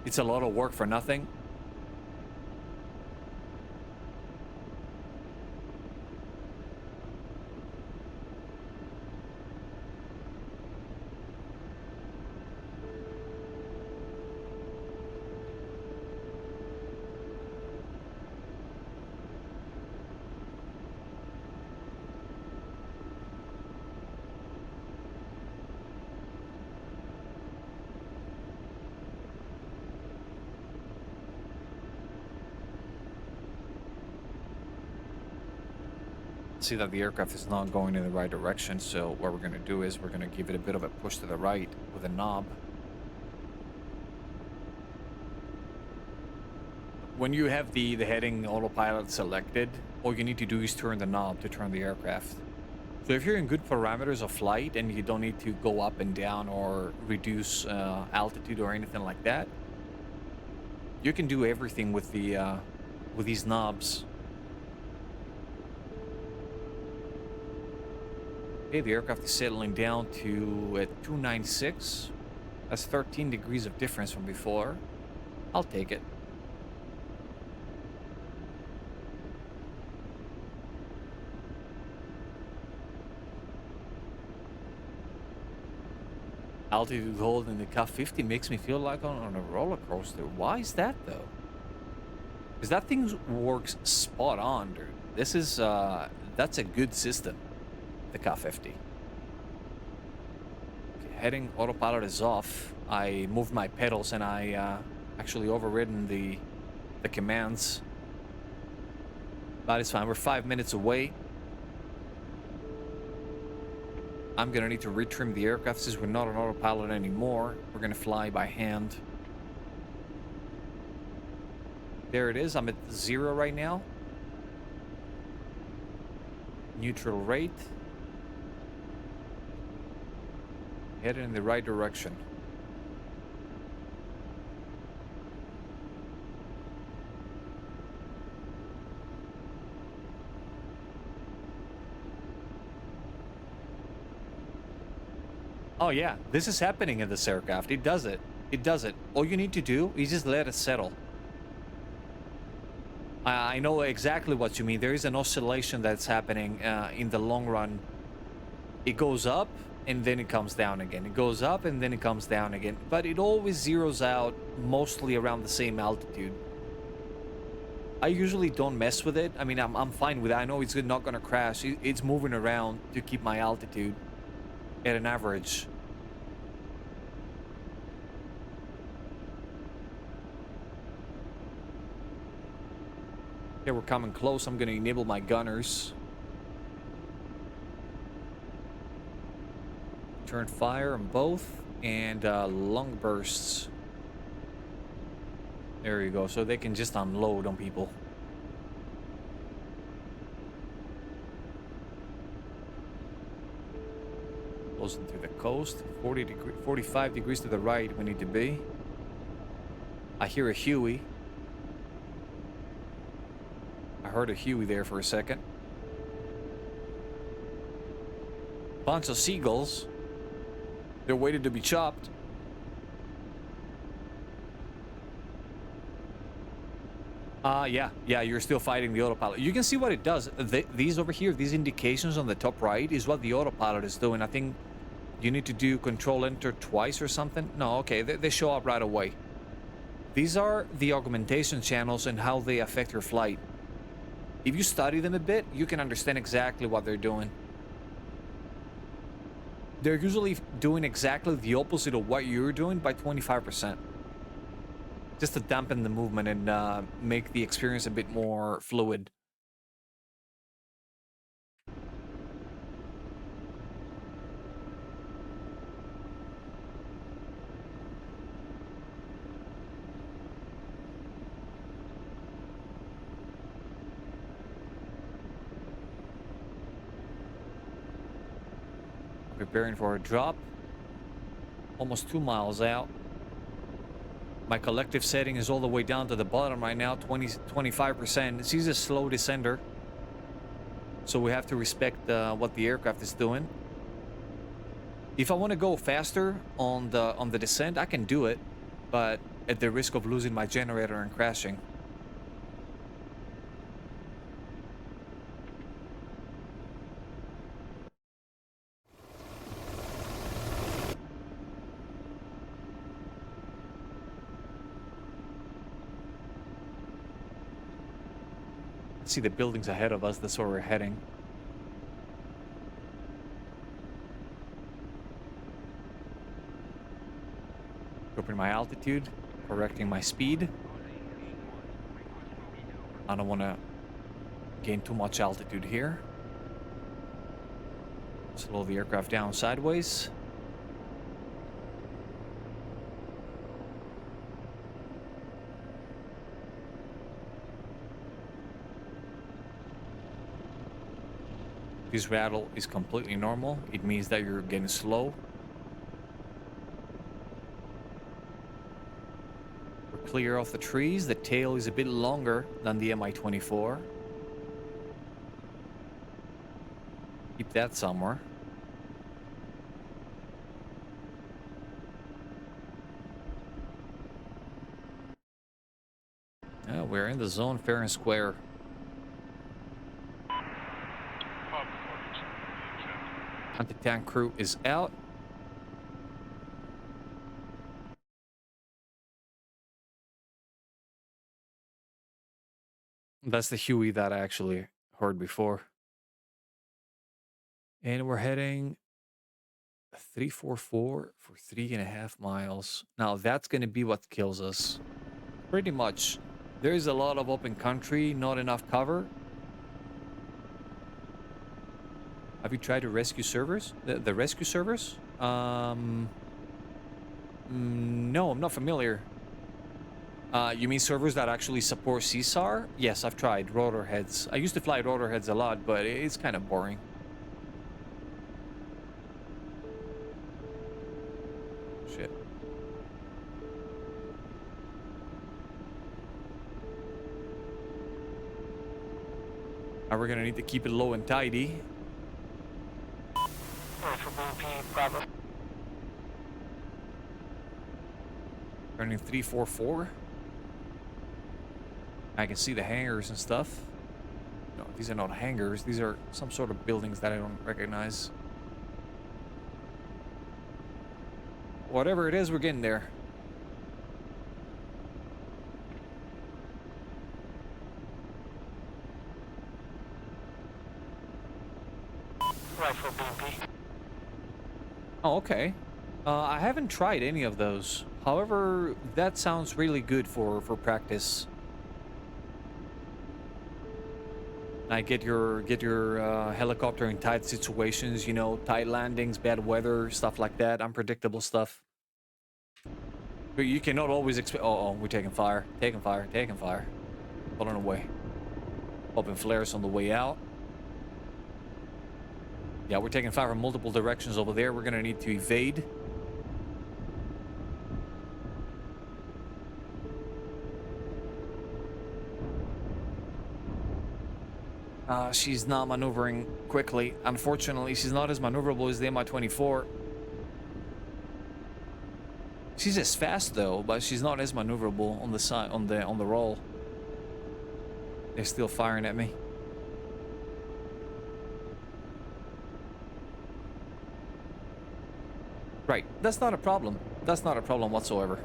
Speaker 1: It's a lot of work for nothing. See that the aircraft is not going in the right direction, so what we're going to do is we're going to give it a bit of a push to the right with a knob. when you have the heading autopilot selected, all you need to do is turn the knob to turn the aircraft. So if you're in good parameters of flight and you don't need to go up and down or reduce altitude or anything like that, you can do everything with with these knobs. Okay, the aircraft is settling down to at 296. That's 13 degrees of difference from before. I'll take it. Altitude hold in the Ka 50 makes me feel like on a roller coaster. Why is that though? Because that thing works spot on, dude. This is that's a good system, the Ka 50. Okay, heading autopilot is off. I moved my pedals and I actually overridden the commands. But it's fine. We're 5 minutes away. I'm gonna need to retrim the aircraft since we're not on autopilot anymore. We're gonna fly by hand. There it is. I'm at 0 right now. Neutral rate. Headed in the right direction. Oh yeah, this is happening in this aircraft. It does it. It does it. All you need to do is just let it settle. I know exactly what you mean. There is an oscillation that's happening in the long run. It goes up and then it comes down again. It goes up and then it comes down again. But it always zeroes out mostly around the same altitude. I usually don't mess with it. I mean, I'm fine with it. I know it's not going to crash. It's moving around to keep my altitude at an average. Okay, we're coming close. I'm going to enable my gunners. Turn fire on both and lung bursts. There you go. So they can just unload on people. Closing through the coast. 45 degrees to the right we need to be. I hear a Huey. I heard a Huey there for a second. Bunch of seagulls. They're waiting to be chopped. Yeah, you're still fighting the autopilot. You can see what it does. These over here, these indications on the top right is what the autopilot is doing. I think you need to do control enter twice or something. No, okay, they show up right away. These are the augmentation channels and how they affect your flight. If you study them a bit, you can understand exactly what they're doing. They're usually doing exactly the opposite of what you're doing by 25%. Just to dampen the movement and make the experience a bit more fluid. Preparing for a drop. Almost 2 miles out. My collective setting is all the way down to the bottom right now, 25%. It's a slow descender. So we have to respect what the aircraft is doing. If I want to go faster on the descent, I can do it, but at the risk of losing my generator and crashing. See the buildings ahead of us. That's where we're heading. Dropping my altitude, correcting my speed. I don't want to gain too much altitude here. Slow the aircraft down sideways. This rattle is completely normal. It means that you're getting slow. We're clear off the trees. The tail is a bit longer than the Mi-24. Keep that somewhere. Yeah, we're in the zone fair and square. Anti-tank crew is out. That's the Huey that I actually heard before. And we're heading 344 for 3.5 miles. Now that's going to be what kills us. Pretty much. There is a lot of open country, not enough cover. Have you tried the rescue servers? The rescue servers? No, I'm not familiar. You mean servers that actually support CSAR? Yes, I've tried rotor heads. I used to fly rotor heads a lot, but it's kind of boring. Shit. Now we're gonna need to keep it low and tidy.
Speaker 4: For BP, Bravo.
Speaker 1: Turning 344. I can see the hangars and stuff. No, these are not hangars. These are some sort of buildings that I don't recognize. Whatever it is, we're getting there.
Speaker 4: Rifle BP.
Speaker 1: Oh, okay. I haven't tried any of those. However, that sounds really good for practice. I get your helicopter in tight situations, you know, tight landings, bad weather, stuff like that, unpredictable stuff. But you cannot always expect. Oh, we're taking fire, taking fire, taking fire. Pulling away. Open flares on the way out. Yeah, we're taking fire from multiple directions over there. We're gonna need to evade. She's not maneuvering quickly. Unfortunately, she's not as maneuverable as the Mi-24. She's as fast though, but she's not as maneuverable on the side on the roll. They're still firing at me. Right, that's not a problem. That's not a problem whatsoever.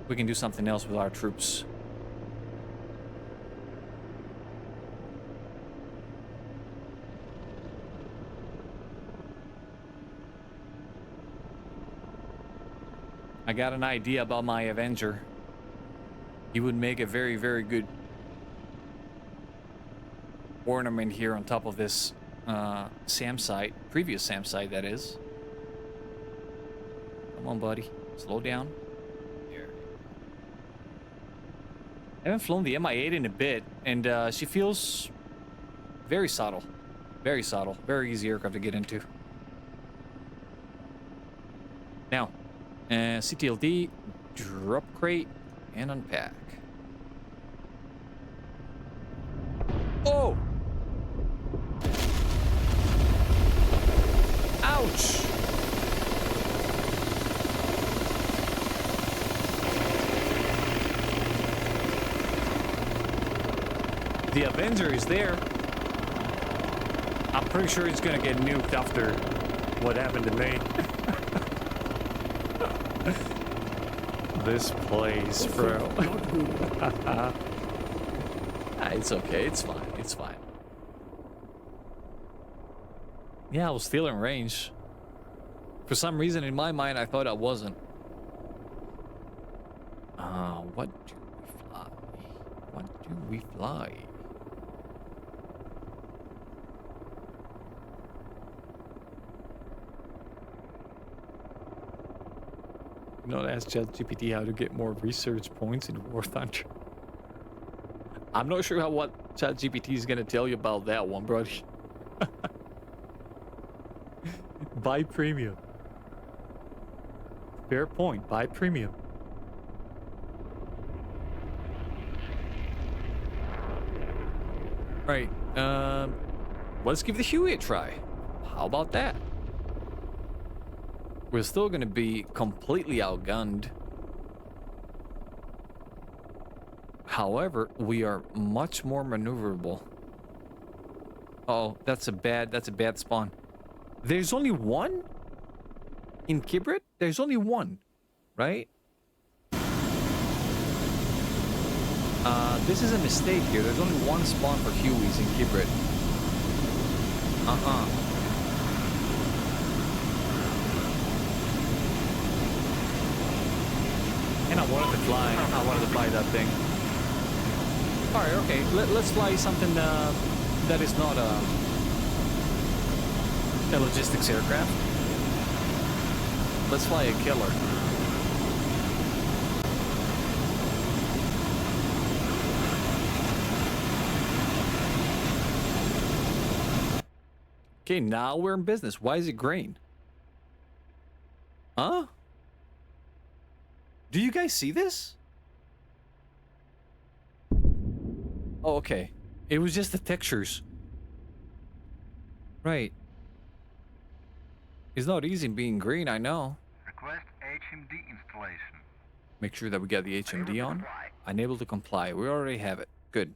Speaker 1: We can do something else with our troops. I got an idea about my Avenger. He would make a very, very good ornament here on top of this SAM site. Previous SAM site, that is. Come on, buddy. Slow down. I haven't flown the Mi-8 in a bit, and she feels very subtle. Very subtle. Very easy aircraft to get into. Now, CTLD, drop crate, and unpack. Oh! Ouch! The Avenger is there. I'm pretty sure he's gonna get nuked after what happened to me. This place, bro. It's okay. It's fine. It's fine. Yeah, I was still in range. For some reason, in my mind, I thought I wasn't. What do we fly? What do we fly? Not ask ChatGPT how to get more research points in War Thunder. I'm not sure what ChatGPT is gonna tell you about that one, bro. Buy premium. Fair point. Buy premium. Right. Let's give the Huey a try. How about that? We're still gonna be completely outgunned. However, we are much more maneuverable. Oh, that's a bad spawn. There's only one? In Kibrit? There's only one, right? This is a mistake here. There's only one spawn for Hueys in Kibrit. And I wanted to fly. I wanted to fly that thing. Alright, okay. Let's fly something that is not a logistics aircraft. Let's fly a killer. Okay, now we're in business. Why is it green? Huh? Do you guys see this? Oh, okay. It was just the textures. Right. It's not easy being green, I know.
Speaker 7: Request HMD installation.
Speaker 1: Make sure that we get the HMD on. Unable to comply. We already have it. Good.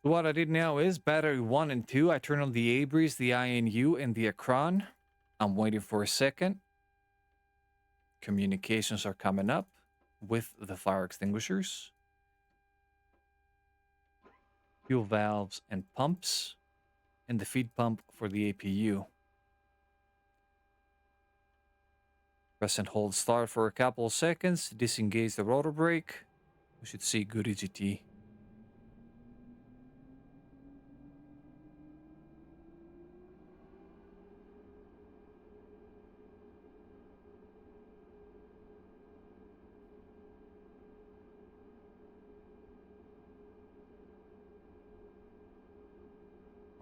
Speaker 1: So what I did now is battery 1 and 2. I turn on the ABRES, the INU, and the Acron. I'm waiting for a second. Communications are coming up with the fire extinguishers. Fuel valves and pumps. And the feed pump for the APU. Press and hold start for a couple of seconds. Disengage the rotor brake. We should see good EGT.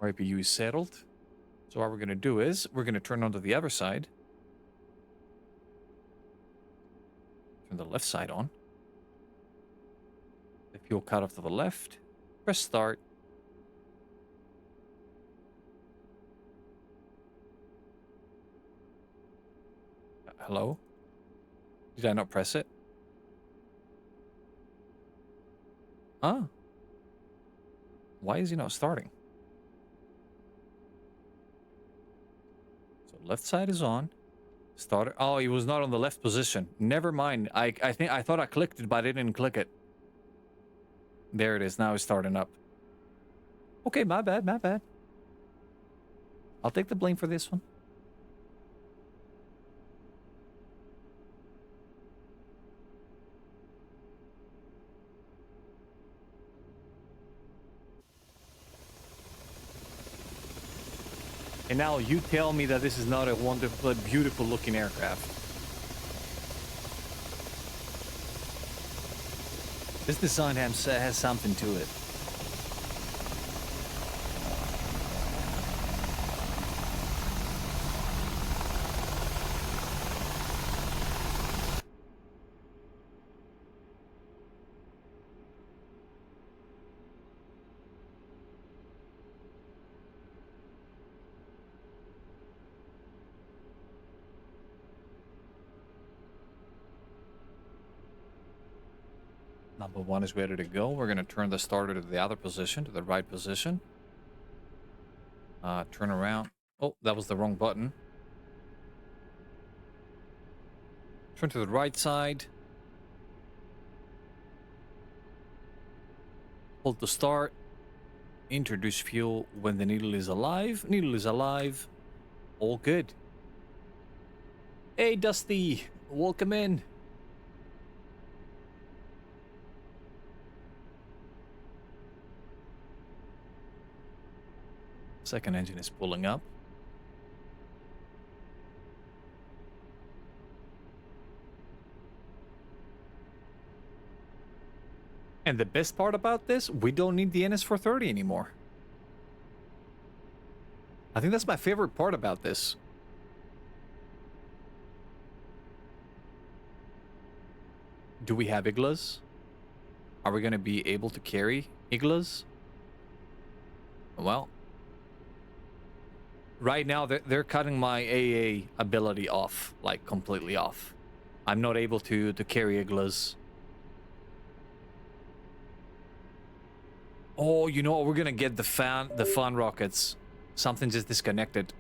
Speaker 1: Our APU is settled. So what we're going to do is, we're going to turn onto the other side. Turn the left side on. The fuel cut off to the left. Press start. Hello? Did I not press it? Huh? Why is he not starting? So left side is on. Started. Oh, he was not on the left position. Never mind. I thought I clicked it, but I didn't click it. There it is. Now it's starting up. Okay, my bad, my bad. I'll take the blame for this one. And now you tell me that this is not a wonderful, beautiful looking aircraft. This design has something to it. Number 1 is ready to go. We're going to turn the starter to the other position, to the right position. Turn around. Oh, that was the wrong button. Turn to the right side. Hold the start. Introduce fuel when the needle is alive. Needle is alive. All good. Hey, Dusty. Welcome in. Second engine is pulling up. And the best part about this, we don't need the NS430 anymore. I think that's my favorite part about this. Do we have iglas? Are we going to be able to carry iglas? Well, right now they're cutting my AA ability off, like completely off. I'm not able to carry iglas. Oh, you know what? We're gonna get the fan rockets. Something just disconnected.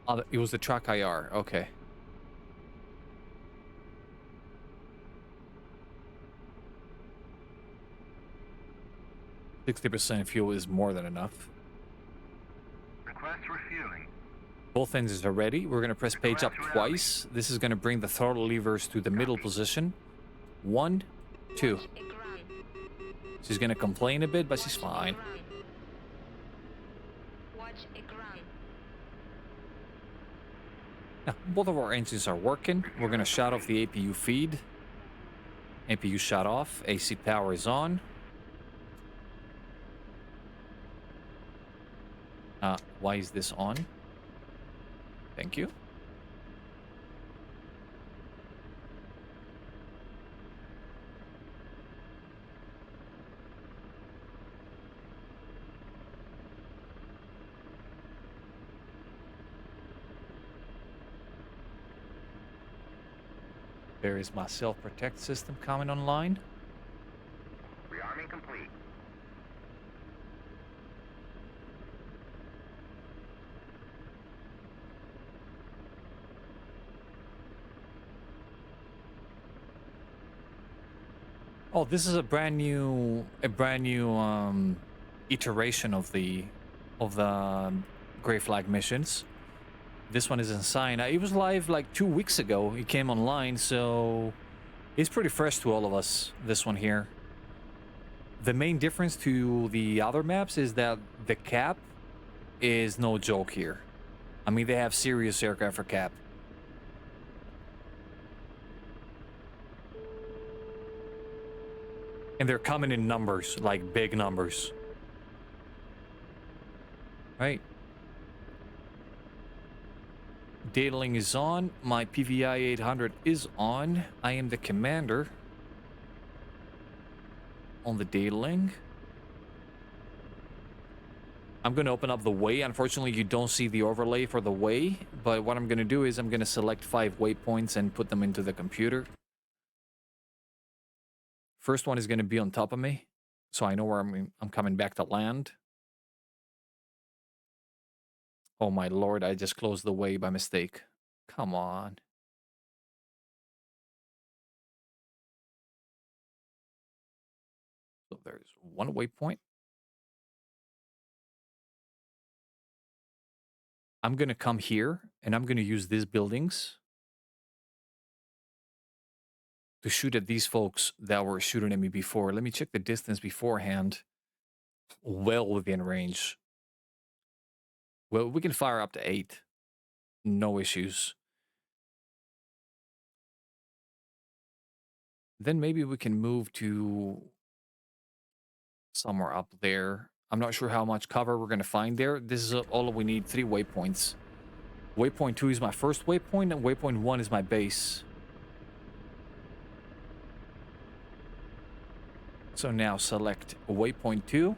Speaker 1: Oh, it was the truck IR. Okay. 60% fuel is more than enough.
Speaker 7: Request refueling.
Speaker 1: Both engines are ready. We're going to press page up twice. This is going to bring the throttle levers to the middle position. 1, 2. She's going to complain a bit, but she's fine. Now, both of our engines are working. We're going to shut off the APU feed. APU shut off. AC power is on. Why is this on? Thank you. There is my self-protect system coming online.
Speaker 7: Rearming complete.
Speaker 1: Oh, this is a brand new iteration of the Gray Flag missions. This one is in Sinai. It was live like 2 weeks ago. It came online, so it's pretty fresh to all of us, this one here. The main difference to the other maps is that the cap is no joke here. I mean, they have serious aircraft for cap. And they're coming in numbers, like big numbers. Right? Dataling is on. My PVI 800 is on. I am the commander on the dataling. I'm going to open up the way. Unfortunately, you don't see the overlay for the way. But what I'm going to do is I'm going to select 5 waypoints and put them into the computer. First one is going to be on top of me, so I know where I'm coming back to land. Oh my lord, I just closed the way by mistake. Come on. So there's one waypoint. I'm going to come here, and I'm going to use these buildings to shoot at these folks that were shooting at me before. Let me check the distance beforehand. Well within range. Well, we can fire up to 8. No issues. Then maybe we can move to somewhere up there. I'm not sure how much cover we're going to find there. This is all we need, 3 waypoints. Waypoint 2 is my first waypoint, and waypoint 1 is my base. So now select waypoint 2.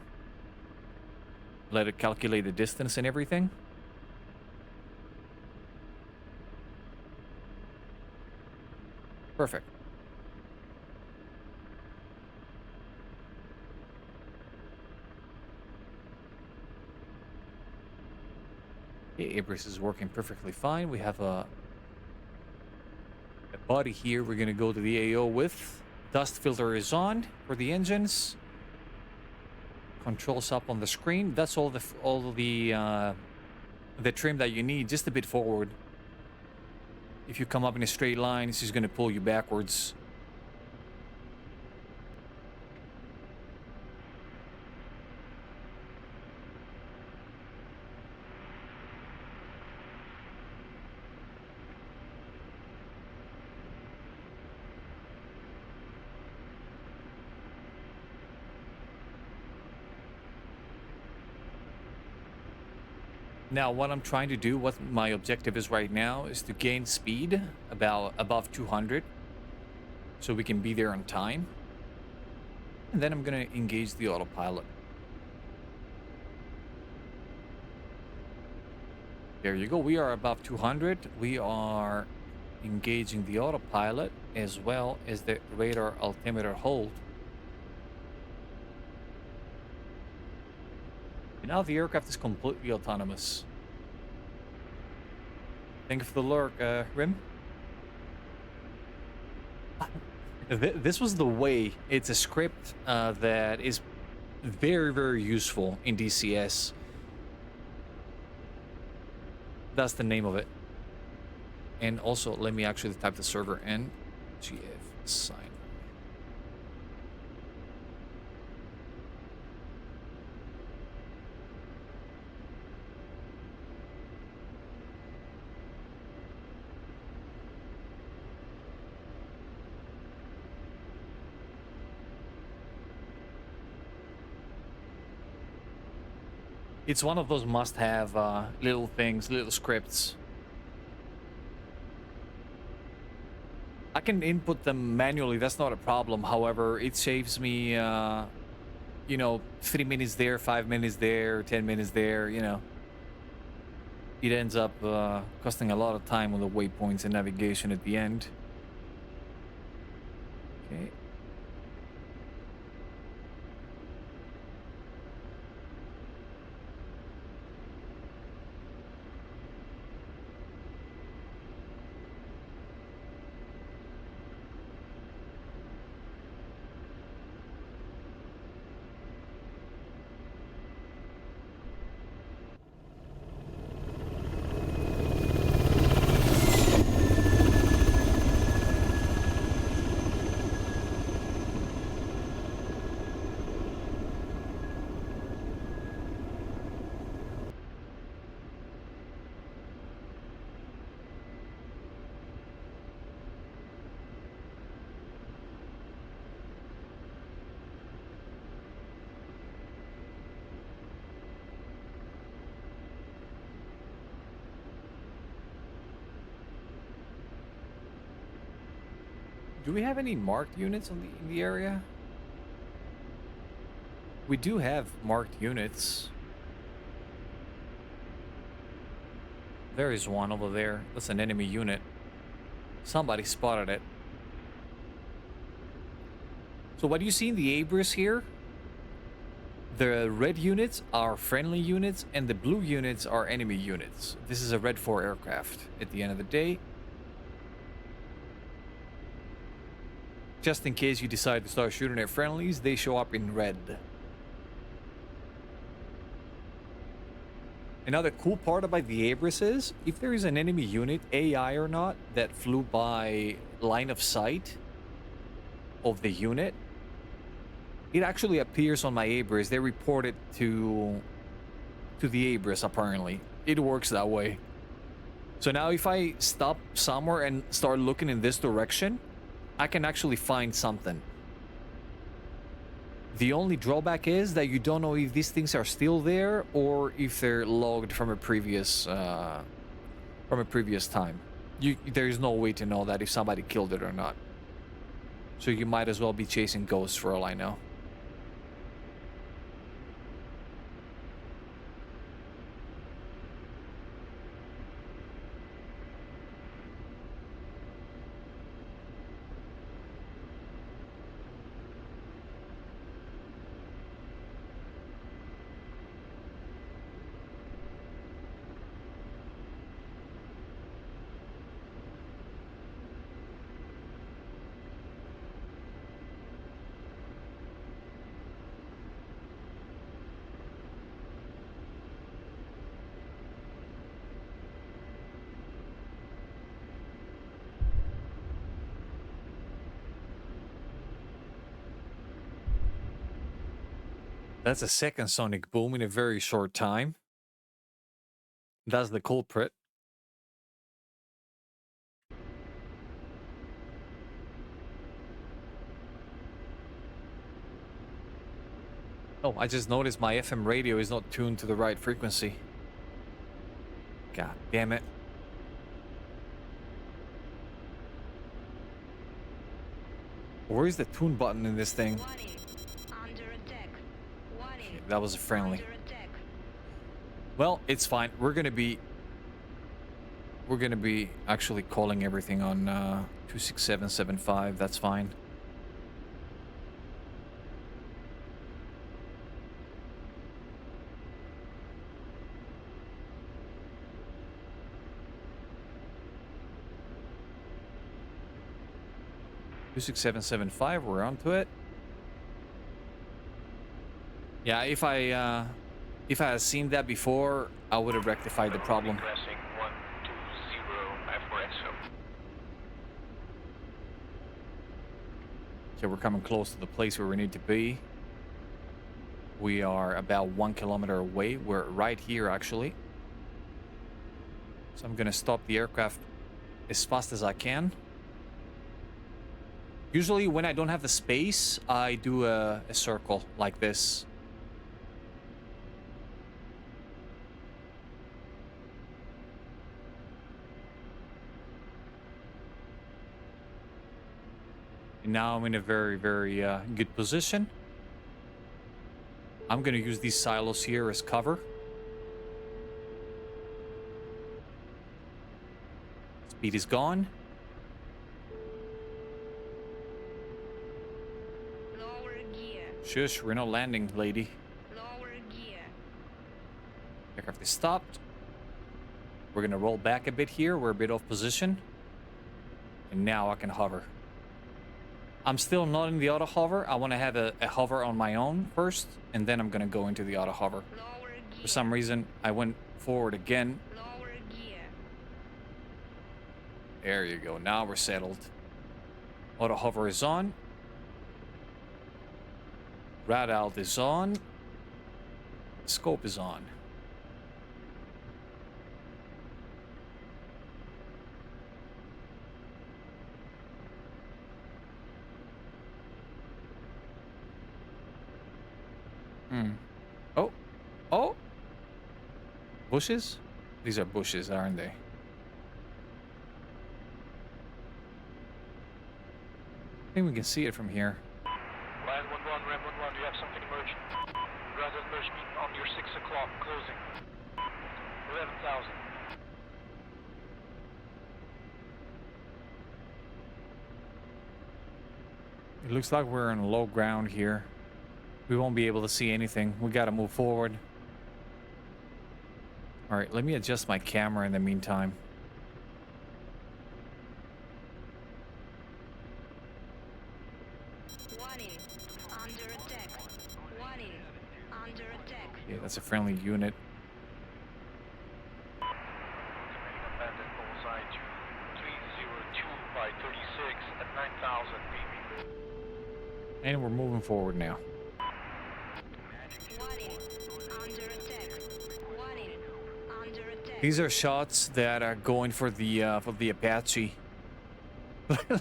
Speaker 1: Let it calculate the distance and everything. Perfect. Okay, Abris is working perfectly fine. We have a body here we're going to go to the AO with. Dust filter is on for the engines. Controls up on the screen. That's all the trim that you need, just a bit forward. If you come up in a straight line, this is going to pull you backwards. Now, what I'm trying to do, what my objective is right now, is to gain speed about above 200, so we can be there on time. And then I'm gonna engage the autopilot. There you go. We are above 200. We are engaging the autopilot as well as the radar altimeter hold. And now the aircraft is completely autonomous. Thank you for the lurk, Rim. This was the way. It's a script that is very, very useful in DCS. That's the name of it. And also, let me actually type the server in. GF Sinai. It's one of those must-have little things, little scripts. I can input them manually, that's not a problem. However, it saves me, you know, 3 minutes there, 5 minutes there, 10 minutes there, you know. It ends up costing a lot of time on the waypoints and navigation at the end. Okay. Do we have any marked units in the area? We do have marked units. There is one over there. That's an enemy unit. Somebody spotted it. So what you see in the Abris here, the red units are friendly units and the blue units are enemy units. This is a Red 4 aircraft at the end of the day. Just in case you decide to start shooting at friendlies, they show up in red. Another cool part about the Abris is, if there is an enemy unit, AI or not, that flew by line of sight of the unit, it actually appears on my Abris. They report it to the Abris, apparently. It works that way. So now if I stop somewhere and start looking in this direction, I can actually find something. The only drawback is that you don't know if these things are still there or if they're logged from a previous time. There is no way to know that if somebody killed it or not. So you might as well be chasing ghosts for all I know. That's a second sonic boom in a very short time. That's the culprit. Oh, I just noticed my FM radio is not tuned to the right frequency. God damn it. Where's the tune button in this thing?
Speaker 8: Warning. Under attack. Warning.
Speaker 1: Okay, that was a friendly.
Speaker 8: Under attack.
Speaker 1: Well, it's fine. We're gonna be actually calling everything on 26775. That's fine. Two 26775. We're onto it. Yeah, if I had seen that before, I would have rectified the problem.
Speaker 3: Regressing 120 for exo.
Speaker 1: Okay, we're coming close to the place where we need to be. We are about 1 kilometer away. We're right here, actually. So I'm gonna stop the aircraft as fast as I can. Usually, when I don't have the space, I do a circle like this. And now I'm in a very, very good position. I'm going to use these silos here as cover. Speed is gone.
Speaker 8: Lower gear.
Speaker 1: Shush, we're not landing, lady.
Speaker 8: Lower gear.
Speaker 1: Aircraft is stopped. We're going to roll back a bit here. We're a bit off position. And now I can hover. I'm still not in the auto hover. I want to have a hover on my own first, and then I'm going to go into the auto hover.
Speaker 8: Lower gear.
Speaker 1: For some reason, I went forward again.
Speaker 8: Lower gear.
Speaker 1: There you go. Now we're settled. Auto hover is on. Rad alt is on. Scope is on. Oh. Oh. Bushes? These are bushes, aren't they? I think we can see it from here.
Speaker 3: Line 11, Ram 11, do you have something emerging? Rather emerge me on your 6 o'clock closing. 11,000.
Speaker 1: It looks like we're in low ground here. We won't be able to see anything. We gotta move forward. All right, let me adjust my camera in the meantime.
Speaker 8: Warning. Under attack. Warning. Under attack.
Speaker 1: Yeah, that's a friendly unit.
Speaker 3: Remaining abandoned bullseye 2302 by 36 at 9,000 maybe.
Speaker 1: And we're moving forward now.
Speaker 8: Warning. Under attack. Warning. Under attack.
Speaker 1: These are shots that are going for the Apache.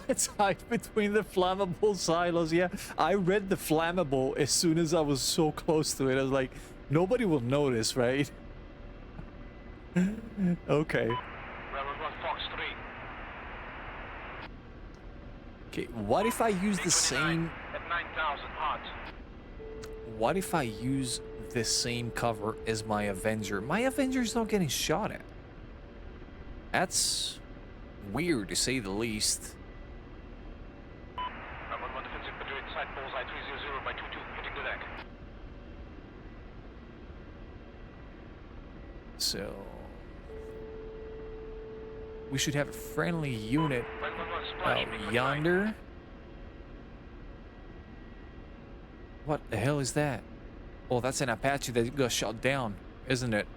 Speaker 1: Let's hide between the flammable silos. Yeah, I read the flammable as soon as I was so close to it. I was like, nobody will notice, right? Okay.
Speaker 3: Ram 11, Fox 3.
Speaker 1: Okay, what if I use the same...
Speaker 3: At 9,000 hot.
Speaker 1: What if I use the same cover as my Avenger? My Avenger's not getting shot at. That's weird, to say the least.
Speaker 3: Ram 11, defensive Madrid side bullseye 300 by 22 hitting the deck.
Speaker 1: So... we should have a friendly unit
Speaker 3: Ram 11, splash me
Speaker 1: out
Speaker 3: for
Speaker 1: yonder. What the hell is that? Oh, that's an Apache that got shot down, isn't it?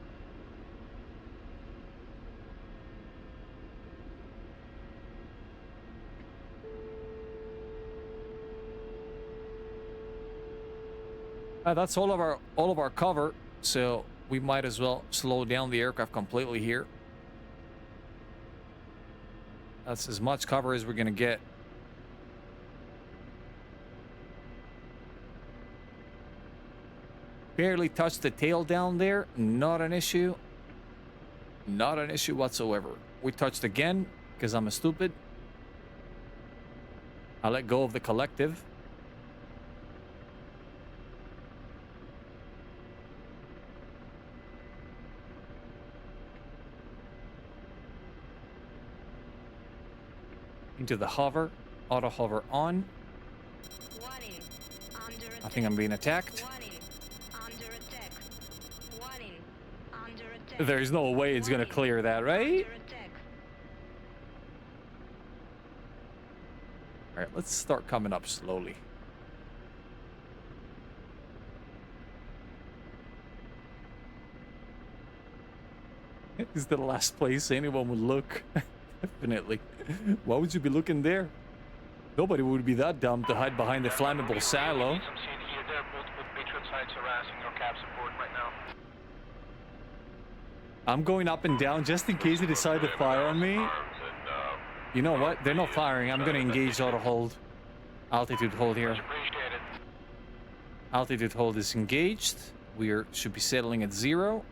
Speaker 1: That's all of our cover, so we might as well slow down the aircraft completely here. That's as much cover as we're gonna get. Barely touched the tail down there, not an issue. Not an issue whatsoever. We touched again because I'm a stupid. I let go of the collective. Into the hover. Auto hover on.
Speaker 8: Warning. Under attack.
Speaker 1: I think I'm being attacked.
Speaker 8: Warning. Under attack. Warning. Under attack.
Speaker 1: There's no way it's gonna
Speaker 8: Warning.
Speaker 1: clear that, right?
Speaker 8: Under attack.
Speaker 1: All right, let's start coming up slowly. Is the last place anyone would look? Definitely. Why would you be looking there? Nobody would be that dumb to hide behind the flammable silo.
Speaker 3: I'm seeing here there are multiple Patriot sites harassing your cap support right now.
Speaker 1: I'm going up and down just in case they decide to fire on me. You know what? They're not firing. I'm gonna engage auto hold. Altitude hold here.
Speaker 3: Appreciate it.
Speaker 1: Altitude hold is engaged. Should be settling at 0.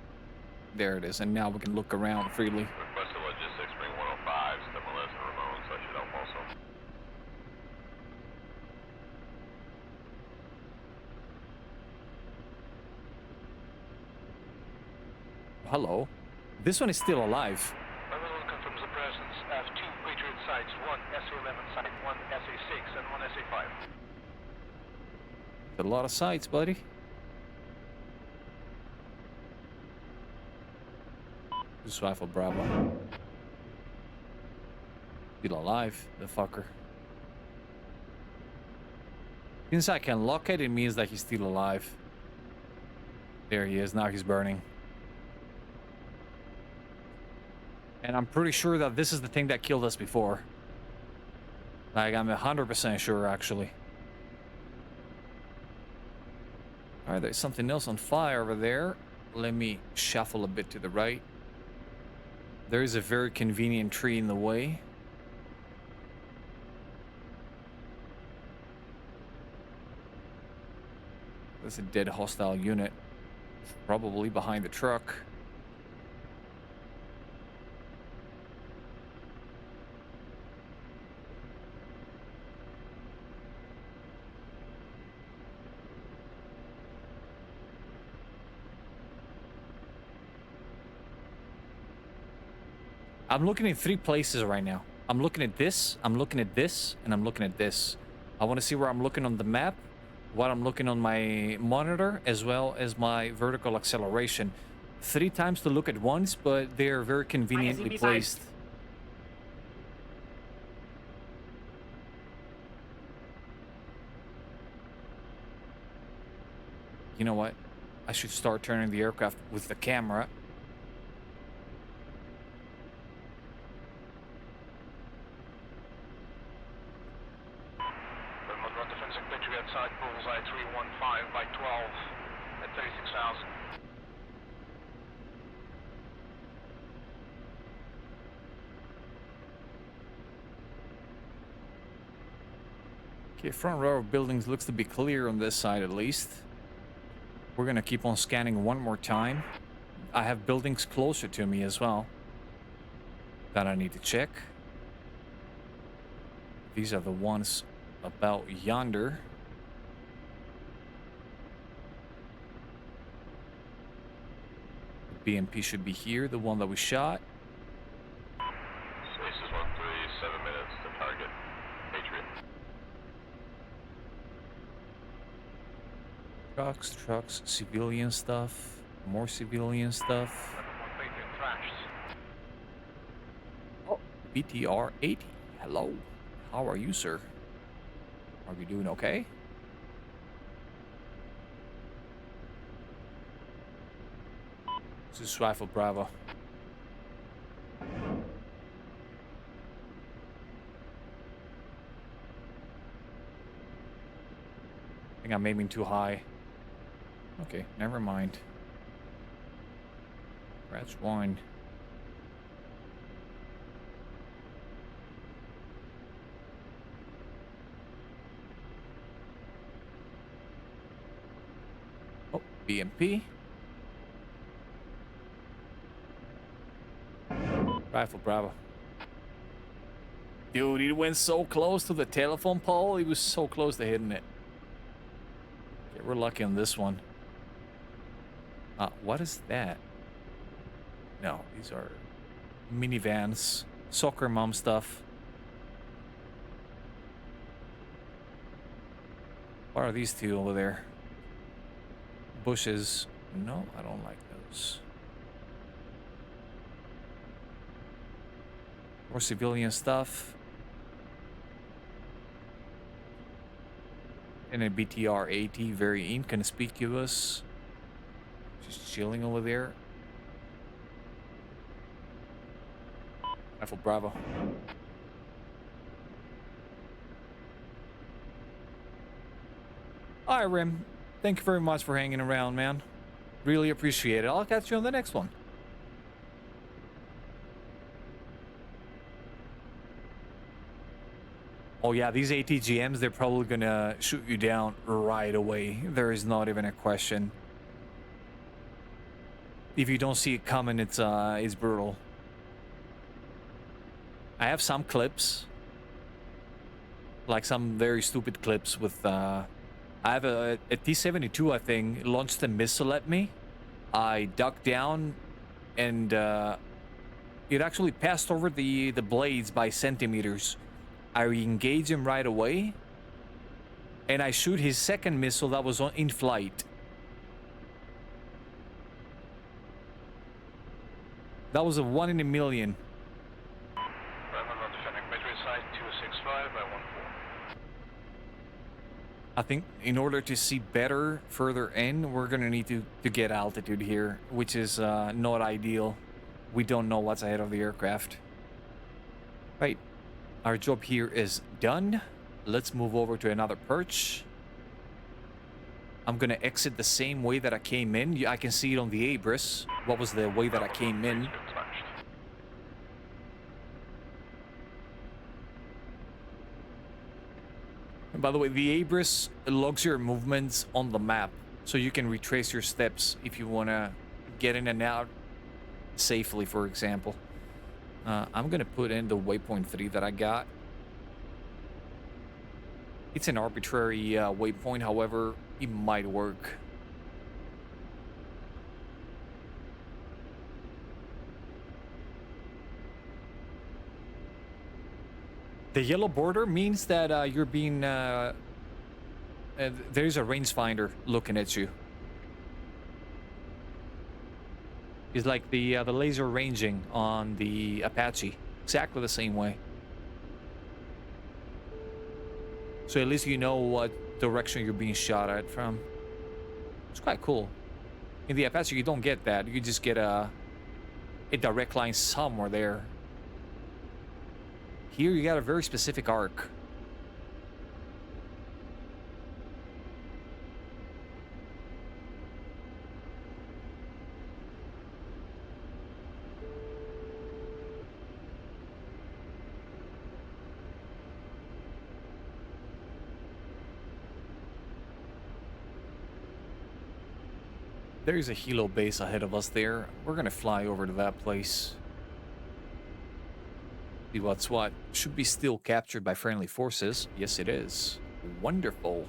Speaker 1: There it is. And now we can look around freely.
Speaker 3: Request logistics, bring 105, stimulus and Ramon, so I should help also.
Speaker 1: Hello. This one is still alive.
Speaker 3: Ramon confirms the presence of 2 Patriot sites, 1 SA-11 site, 1 SA-6, and 1 SA-5.
Speaker 1: A lot of sites, buddy. Just rifle Bravo. Still alive, the fucker. Since I can lock it, it means that he's still alive. There he is, now he's burning. And I'm pretty sure that this is the thing that killed us before. Like, I'm 100% sure, actually. Alright, there's something else on fire over there. Let me shuffle a bit to the right. There is a very convenient tree in the way. There's a dead hostile unit. Probably behind the truck. I'm looking at 3 places right now. I'm looking at this, I'm looking at this, and I'm looking at this. I want to see where I'm looking on the map, what I'm looking on my monitor, as well as my vertical acceleration. 3 times to look at once, but they are very conveniently placed. You know what? I should start turning the aircraft with the camera.
Speaker 3: Defensive Patriot site, bullseye 315 by 12 at 36,000.
Speaker 1: Okay, front row of buildings looks to be clear on this side at least. We're gonna keep on scanning one more time. I have buildings closer to me as well that I need to check. These are the ones about yonder. The BMP should be here, the one that we shot.
Speaker 3: Spaces 13, 7 minutes to target. Patriot.
Speaker 1: Trucks, civilian stuff, more civilian stuff.
Speaker 3: Patriot crashed.
Speaker 1: Oh, BTR 80. Hello. How are you, sir? Are you doing okay? This is Rifle Bravo. I think I'm aiming too high. Okay, never mind. That's one. Oh, BMP. Rifle Bravo. Dude, he went so close to the telephone pole. He was so close to hitting it. Okay, we're lucky on this one. What is that? No, these are minivans. Soccer mom stuff. What are these two over there? Bushes. No, I don't like those. More civilian stuff. And a BTR 80, very inconspicuous. Just chilling over there. Rifle Bravo. Alright, Rim. Thank you very much for hanging around, man. Really appreciate it. I'll catch you on the next one. Oh yeah, these ATGMs, they're probably gonna shoot you down right away. There is not even a question. If you don't see it coming, it's brutal. I have some clips. Like some very stupid clips with, I have a T-72, I think, launched a missile at me. I ducked down and it actually passed over the blades by centimeters. I engage him right away, and I shoot his second missile that was in flight. That was a 1 in a million. I think in order to see better further in, we're gonna need to get altitude here, which is not ideal. We don't know what's ahead of the aircraft. Right. Our job here is done. Let's move over to another perch. I'm gonna exit the same way that I came in. I can see it on the Abris. What was the way that I came in? And by the way, the Abris logs your movements on the map, so you can retrace your steps if you wanna get in and out safely, for example. I'm gonna put in the waypoint 3 that I got. It's an arbitrary waypoint, however, it might work. The yellow border means that you're being... there's a rangefinder looking at you. Is like the laser ranging on the Apache, exactly the same way. So at least you know what direction you're being shot at from. It's quite cool. In the Apache, you don't get that. You just get a direct line somewhere there. Here, you got a very specific arc. There's a helo base ahead of us there. We're gonna fly over to that place. See what's what. Should be still captured by friendly forces. Yes, it is. Wonderful.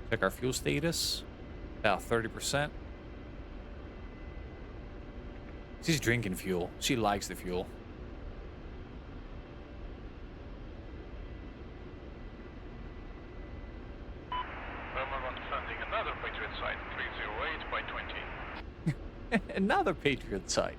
Speaker 1: Check our fuel status. About 30%. She's drinking fuel. She likes the fuel.
Speaker 3: Defending another Patriot site, 308 by 20.
Speaker 1: Another Patriot site.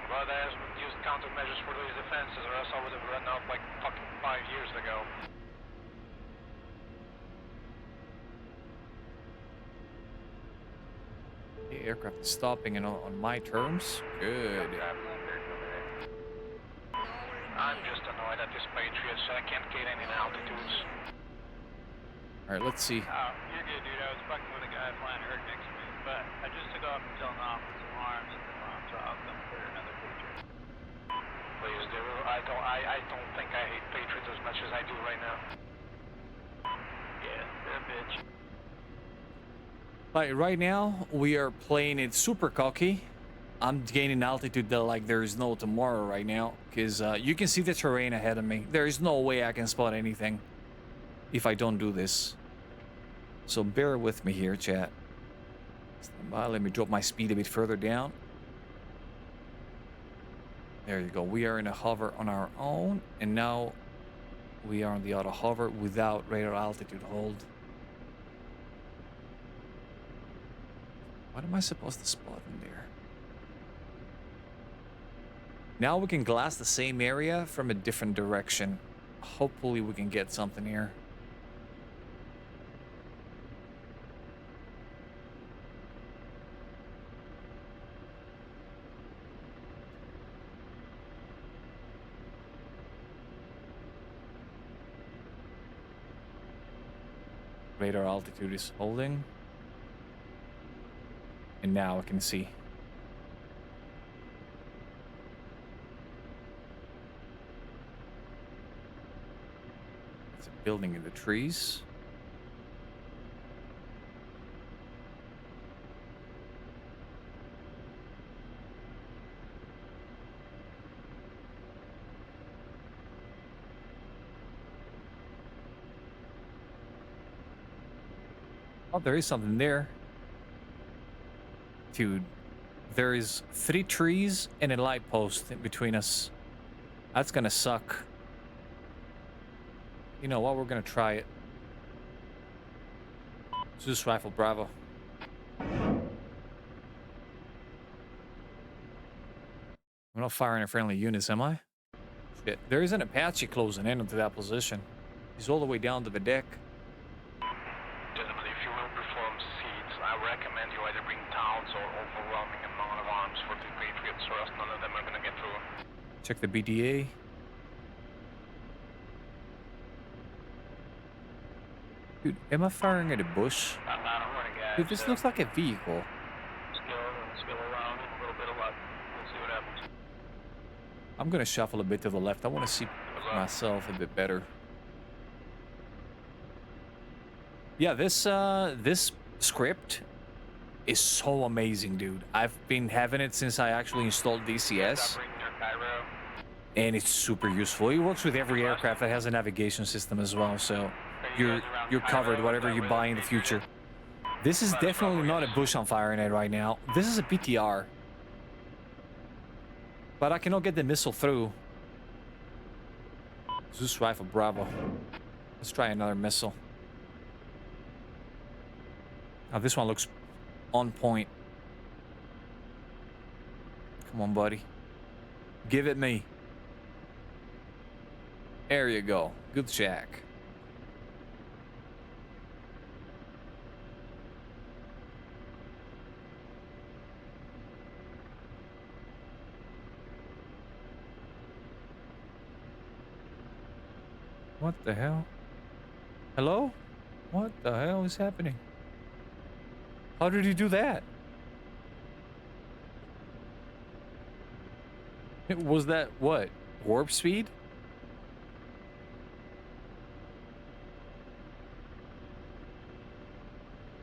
Speaker 3: But I haven't used countermeasures for these defenses, or else I would have run out like fucking 5 years ago.
Speaker 1: The aircraft is stopping and on my terms. Good.
Speaker 3: Patriots. I can't gain any altitudes.
Speaker 1: All right, let's see.
Speaker 4: Oh, you're good, dude. I was fucking with a guy flying herd next to me, but I just took off until an off with some alarms and so I'll come clear another Patriot.
Speaker 3: Please do. I don't think I hate Patriots as much as I do right now.
Speaker 4: Yeah, they're a bitch.
Speaker 1: Right now, we are playing it super cocky. I'm gaining altitude that like there is no tomorrow right now, because you can see the terrain ahead of me. There is no way I can spot anything if I don't do this. So bear with me here, chat. Stand by. Let me drop my speed a bit further down. There you go. We are in a hover on our own, and now we are on the auto hover without radar altitude hold. What am I supposed to spot in there? Now we can glass the same area from a different direction. Hopefully we can get something here. Radar altitude is holding. And now I can see. It's a building in the trees. Oh, there is something there. Dude, there is 3 trees and a light post in between us. That's gonna suck. You know what? We're gonna try it. Zeus Rifle Bravo. I'm not firing at friendly units, am I? Shit. There is an Apache closing in onto that position. He's all the way down to the deck.
Speaker 3: Gentlemen, if you will perform seeds, I recommend you either bring towns or overwhelming amount of arms for the Patriots, or else none of them are gonna get through.
Speaker 1: Check the BDA. Dude, am I firing at a bush?
Speaker 4: I'm not a running guy.
Speaker 1: Dude, this looks like a vehicle.
Speaker 4: Skill around and a little bit of luck. We'll see what happens.
Speaker 1: I'm gonna shuffle a bit to the left. I want to see myself a bit better. Yeah, this script is so amazing, dude. I've been having it since I actually installed DCS, and it's super useful. It works with every aircraft that has a navigation system as well, so you're covered whatever you buy in the future. This is definitely not a bush I'm firing at right now. This is a PTR. But I cannot get the missile through. Zeus Rifle Bravo. Let's try another missile. Now this one looks on point. Come on, buddy. Give it me. There you go. Good shack. What the hell? Hello? What the hell is happening? How did he do that? Was that what? Warp speed?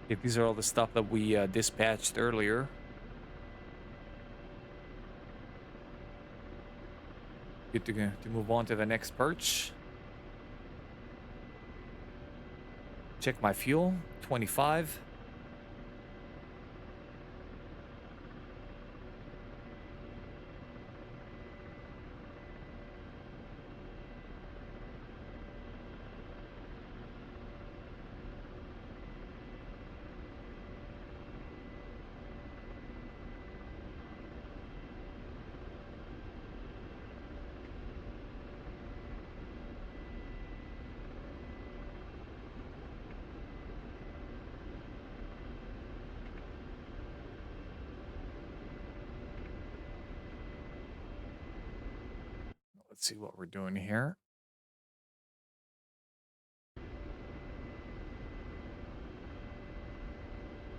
Speaker 1: Okay, these are all the stuff that we dispatched earlier. Good to move on to the next perch. Check my fuel, 25. Let's see what we're doing here.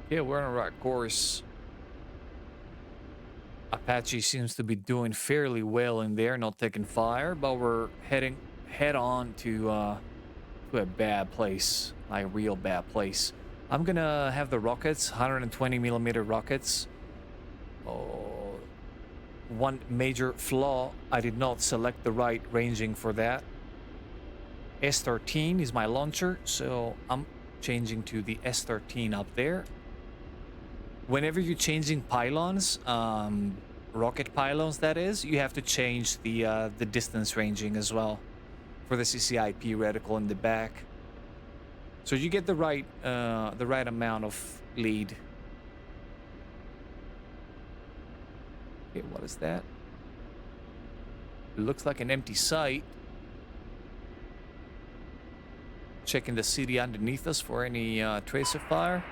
Speaker 1: Yeah, we're on the right course. Apache seems to be doing fairly well in there, not taking fire, but we're heading head on to a bad place, like a real bad place. I'm gonna have the rockets, 120 millimeter rockets. Oh, one major flaw, I did not select the right ranging for that. S13 is my launcher, so I'm changing to the S13 up there. Whenever you're changing pylons, rocket pylons that is, you have to change the distance ranging as well for the CCIP reticle in the back. So you get the right amount of lead. Okay, what is that? It looks like an empty site. Checking the city underneath us for any trace of fire.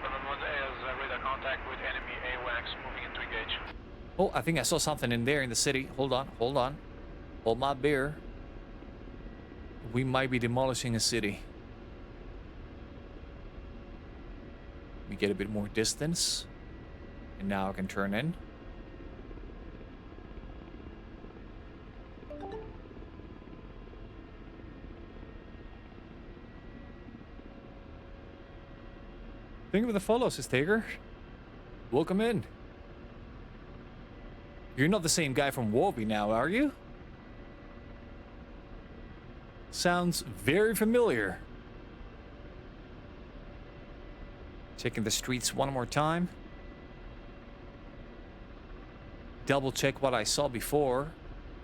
Speaker 3: Radar contact with enemy AWACS moving into engage.
Speaker 1: Oh, I think I saw something in there in the city. Hold on, hold on. Hold my beer. We might be demolishing a city. We get a bit more distance. And now I can turn in. Think of the follow, Sis Taker. Welcome in. You're not the same guy from Warby now, are you? Sounds very familiar. Checking the streets one more time. Double check what I saw before.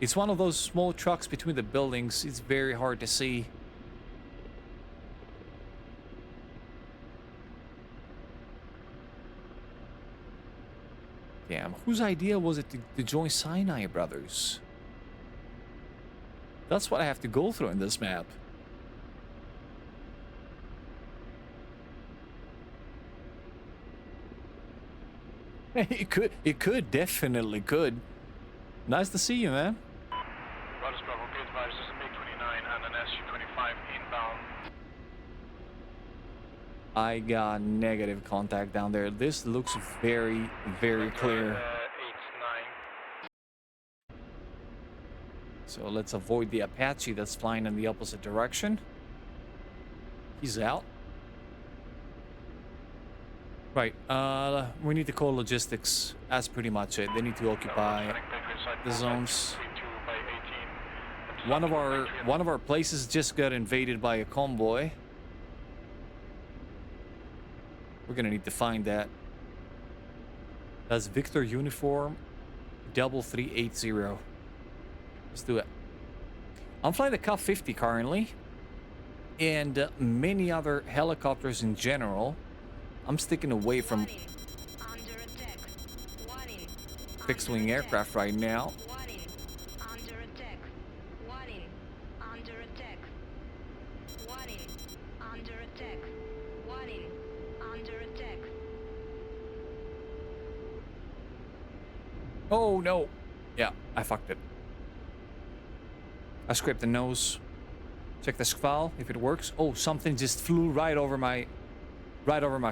Speaker 1: It's one of those small trucks between the buildings. It's very hard to see. Damn, whose idea was it to join Sinai Brothers? That's what I have to go through in this map. It could, definitely could. Nice to see you, man.
Speaker 3: Brothers Bravo, be advised, there's a MiG-29 and an SU-25 inbound.
Speaker 1: I got negative contact down there. This looks very, very clear.
Speaker 3: 8-9.
Speaker 1: So let's avoid the Apache that's flying in the opposite direction. He's out. Right, we need to call logistics. That's pretty much it. They need to occupy the zones. One of our places just got invaded by a convoy. We're gonna need to find that. That's Victor Uniform 3380. Let's do it. I'm flying the Cup 50 currently, and many other helicopters in general. I'm sticking away from fixed-wing aircraft right now. Oh no! Yeah, I fucked it. I scraped the nose. Check the SCVAL if it works. Oh, something just flew right over my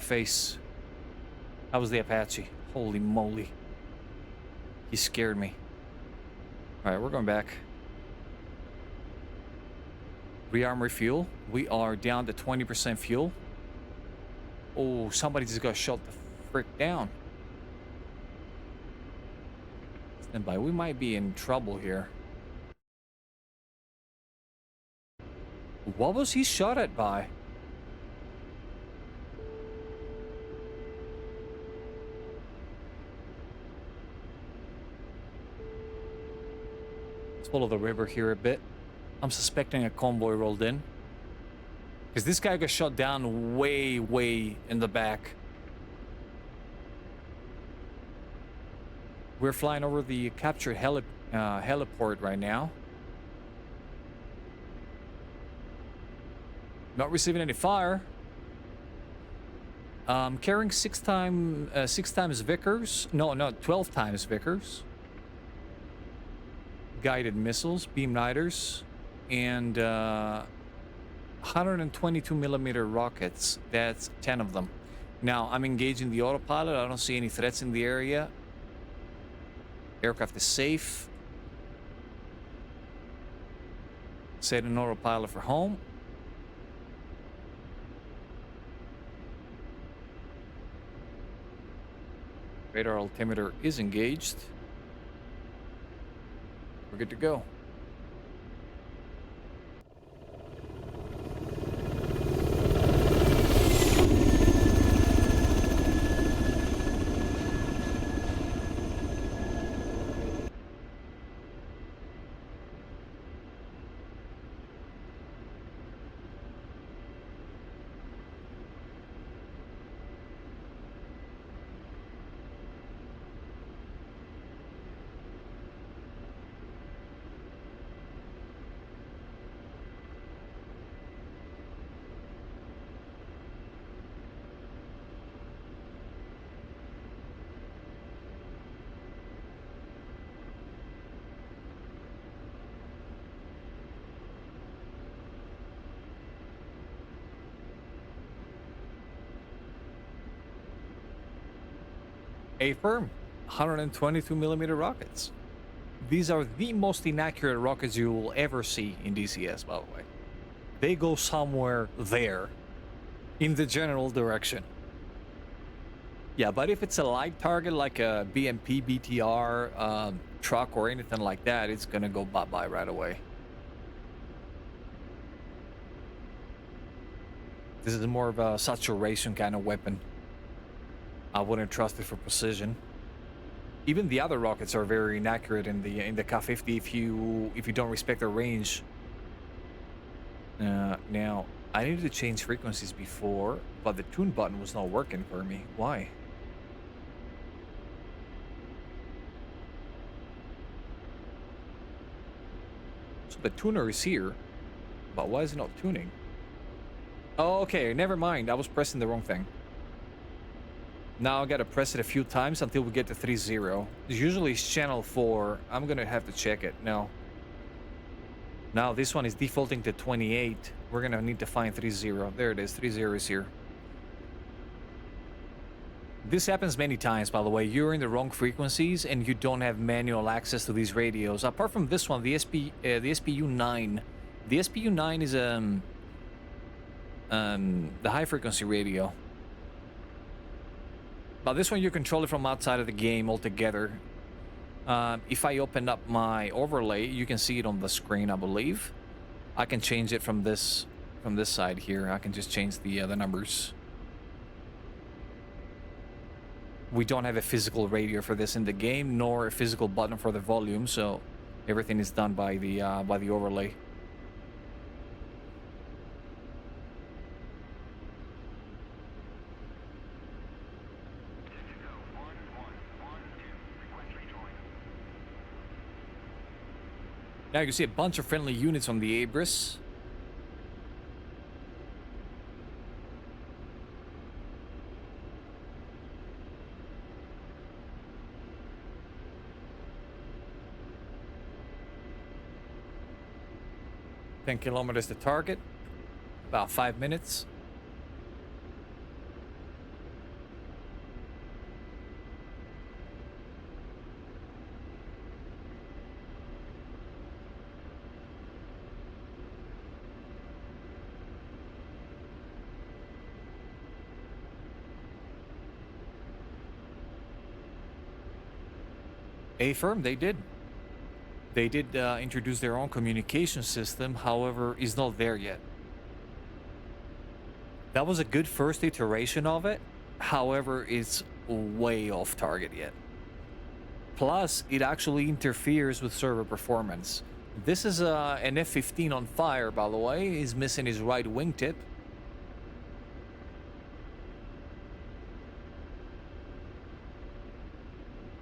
Speaker 1: face. That was the Apache. Holy moly. He scared me. Alright, we're going back. Rearm refuel. We are down to 20% fuel. Oh, somebody just got shot the frick down. Stand by. We might be in trouble here. What was he shot at by? Let's follow the river here a bit. I'm suspecting a convoy rolled in. Because this guy got shot down way, way in the back. We're flying over the captured heliport right now. Not receiving any fire. Carrying 6 times Vickers. No, 12 times Vickers. Guided missiles, beam riders, and 122 millimeter rockets. That's 10 of them. Now, I'm engaging the autopilot. I don't see any threats in the area. Aircraft is safe. Setting autopilot for home. Radar altimeter is engaged. We're good to go. Affirm. 122 millimeter rockets. These are the most inaccurate rockets you will ever see in DCS, by the way. They go somewhere there, in the general direction. Yeah, but if it's a light target like a BMP, BTR, truck or anything like that, it's gonna go bye-bye right away. This is more of a saturation kind of weapon. I wouldn't trust it for precision. Even the other rockets are very inaccurate in the K-50 if you don't respect their range. Now I needed to change frequencies before, but the tune button was not working for me. Why? So the tuner is here, but why is it not tuning? Oh, okay, never mind. I was pressing the wrong thing. Now I gotta press it a few times until we get to 3-0. Usually it's channel 4. I'm gonna have to check it. No. Now this one is defaulting to 28. We're gonna need to find 3-0. There it is. 3-0 is here. This happens many times, by the way. You're in the wrong frequencies and you don't have manual access to these radios. Apart from this one, the SPU-9. The SPU-9 is the high frequency radio. But this one you control it from outside of the game altogether. If I open up my overlay, you can see it on the screen, I believe. I can change it from this side here. I can just change the numbers. We don't have a physical radio for this in the game, nor a physical button for the volume, so everything is done by the overlay. Now you can see a bunch of friendly units on the Abris. "10 kilometers to target, about 5 minutes." Affirm, they did. They did introduce their own communication system, however, is not there yet. That was a good first iteration of it, however, it's way off target yet. Plus, it actually interferes with server performance. This is an F-15 on fire, by the way. He's missing his right wingtip.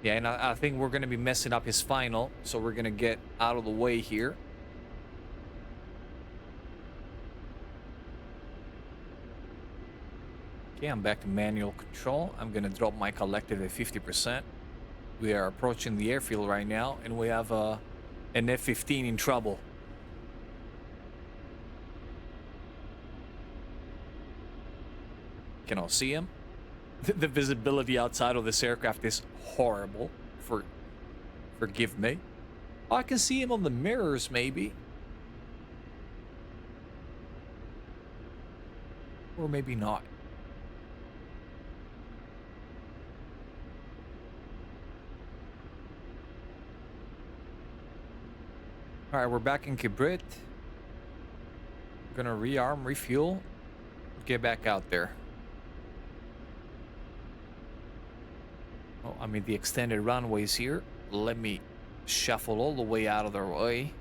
Speaker 1: Yeah, and I think we're going to be messing up his final, so we're going to get out of the way here. Okay, I'm back to manual control. I'm going to drop my collective at 50%. We are approaching the airfield right now, and we have an F-15 in trouble. Cannot see him. The visibility outside of this aircraft is horrible. Forgive me. Oh, I can see him on the mirrors, maybe. Or maybe not. All right, we're back in Kibrit. We're gonna rearm, refuel, get back out there. Oh, I mean the extended runways here. Let me shuffle all the way out of their way.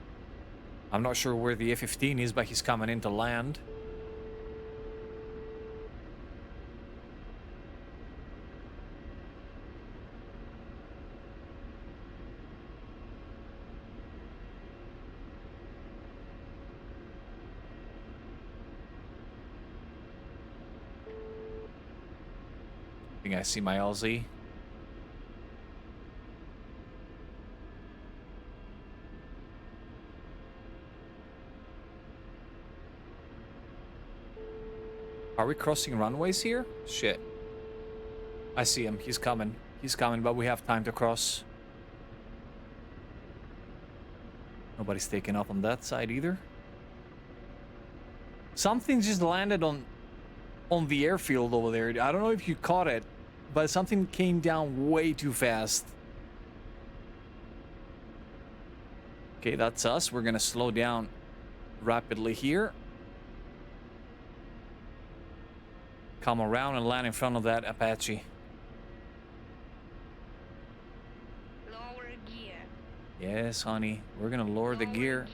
Speaker 1: I'm not sure where the F-15 is, but he's coming in to land. I think I see my LZ. Are we crossing runways here? Shit. I see him. He's coming. He's coming, but we have time to cross. Nobody's taking off on that side either. Something just landed on the airfield over there. I don't know if you caught it, but something came down way too fast. Okay, that's us. We're gonna slow down rapidly here. Come around and land in front of that Apache.
Speaker 8: Lower gear.
Speaker 1: Yes, honey. We're gonna lower the
Speaker 8: Lower
Speaker 1: gear.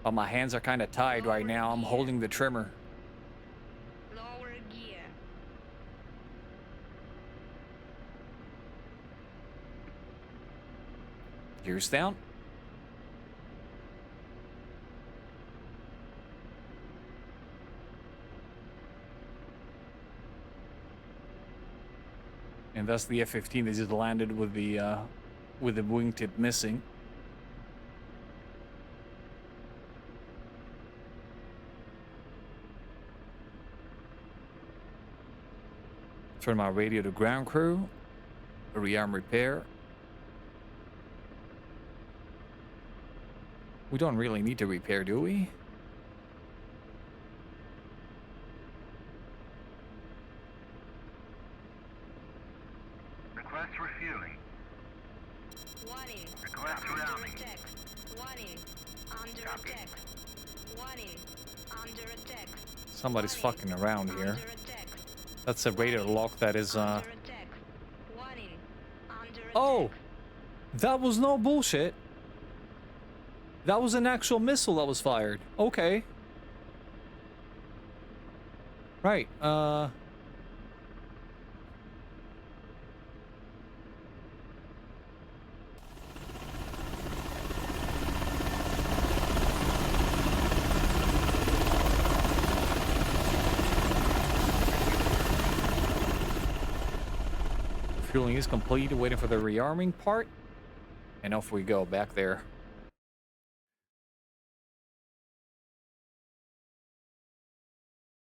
Speaker 1: But my hands are kind of tied right now. I'm holding the trimmer.
Speaker 8: Lower gear.
Speaker 1: Gears down. And that's the F-15 that just landed with the wingtip missing. Turn my radio to ground crew. Rearm repair. We don't really need to repair, do we?
Speaker 7: Request refueling.
Speaker 8: Warning.
Speaker 7: Request
Speaker 8: Under
Speaker 7: rearming.
Speaker 8: attack. Warning. Under
Speaker 7: Copy.
Speaker 8: attack. Warning. Under attack.
Speaker 1: Somebody's
Speaker 8: Warning.
Speaker 1: fucking around here.
Speaker 8: Under attack.
Speaker 1: That's a radar lock that is,
Speaker 8: Under attack. Warning. Under attack.
Speaker 1: Oh! That was no bullshit. That was an actual missile that was fired. Okay. Right, fueling is complete, waiting for the rearming part. And off we go back there.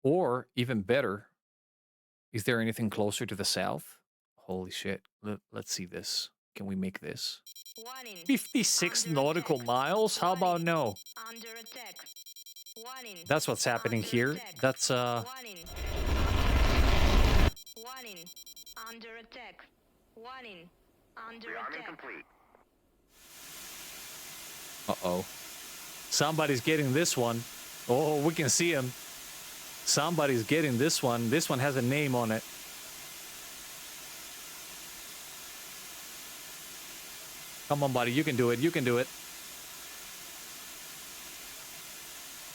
Speaker 1: Or, even better, is there anything closer to the south? Holy shit. Let's see this. Can we make this?
Speaker 8: Warning.
Speaker 1: 56
Speaker 8: Under
Speaker 1: nautical
Speaker 8: attack.
Speaker 1: miles? How about
Speaker 8: Warning.
Speaker 1: no?
Speaker 8: Under attack. Warning.
Speaker 1: That's what's happening
Speaker 8: Under
Speaker 1: here.
Speaker 8: attack.
Speaker 1: That's,
Speaker 8: Warning. Warning. Under attack. Warning. Under
Speaker 7: Rearming
Speaker 8: attack.
Speaker 7: complete.
Speaker 1: uh-oh. Somebody's getting this one. Oh, we can see him. Somebody's getting this one. This one has a name on it. Come on, buddy. You can do it. You can do it.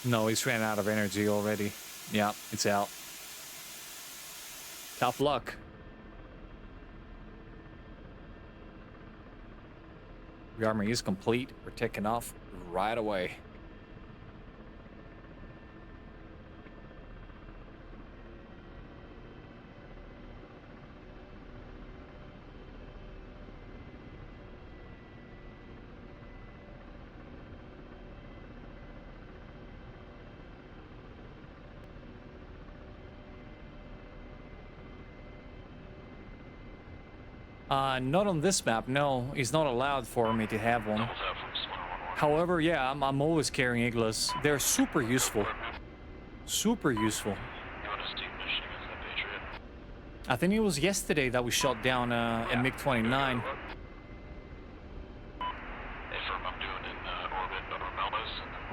Speaker 1: No, he's ran out of energy already. Yeah, it's out. Tough luck. Rearming is complete. We're taking off right away. Not on this map, no. It's not allowed for me to have one. However, yeah, I'm always carrying iglas. They're super useful. Super useful. I think it was yesterday that we shot down a MiG-29.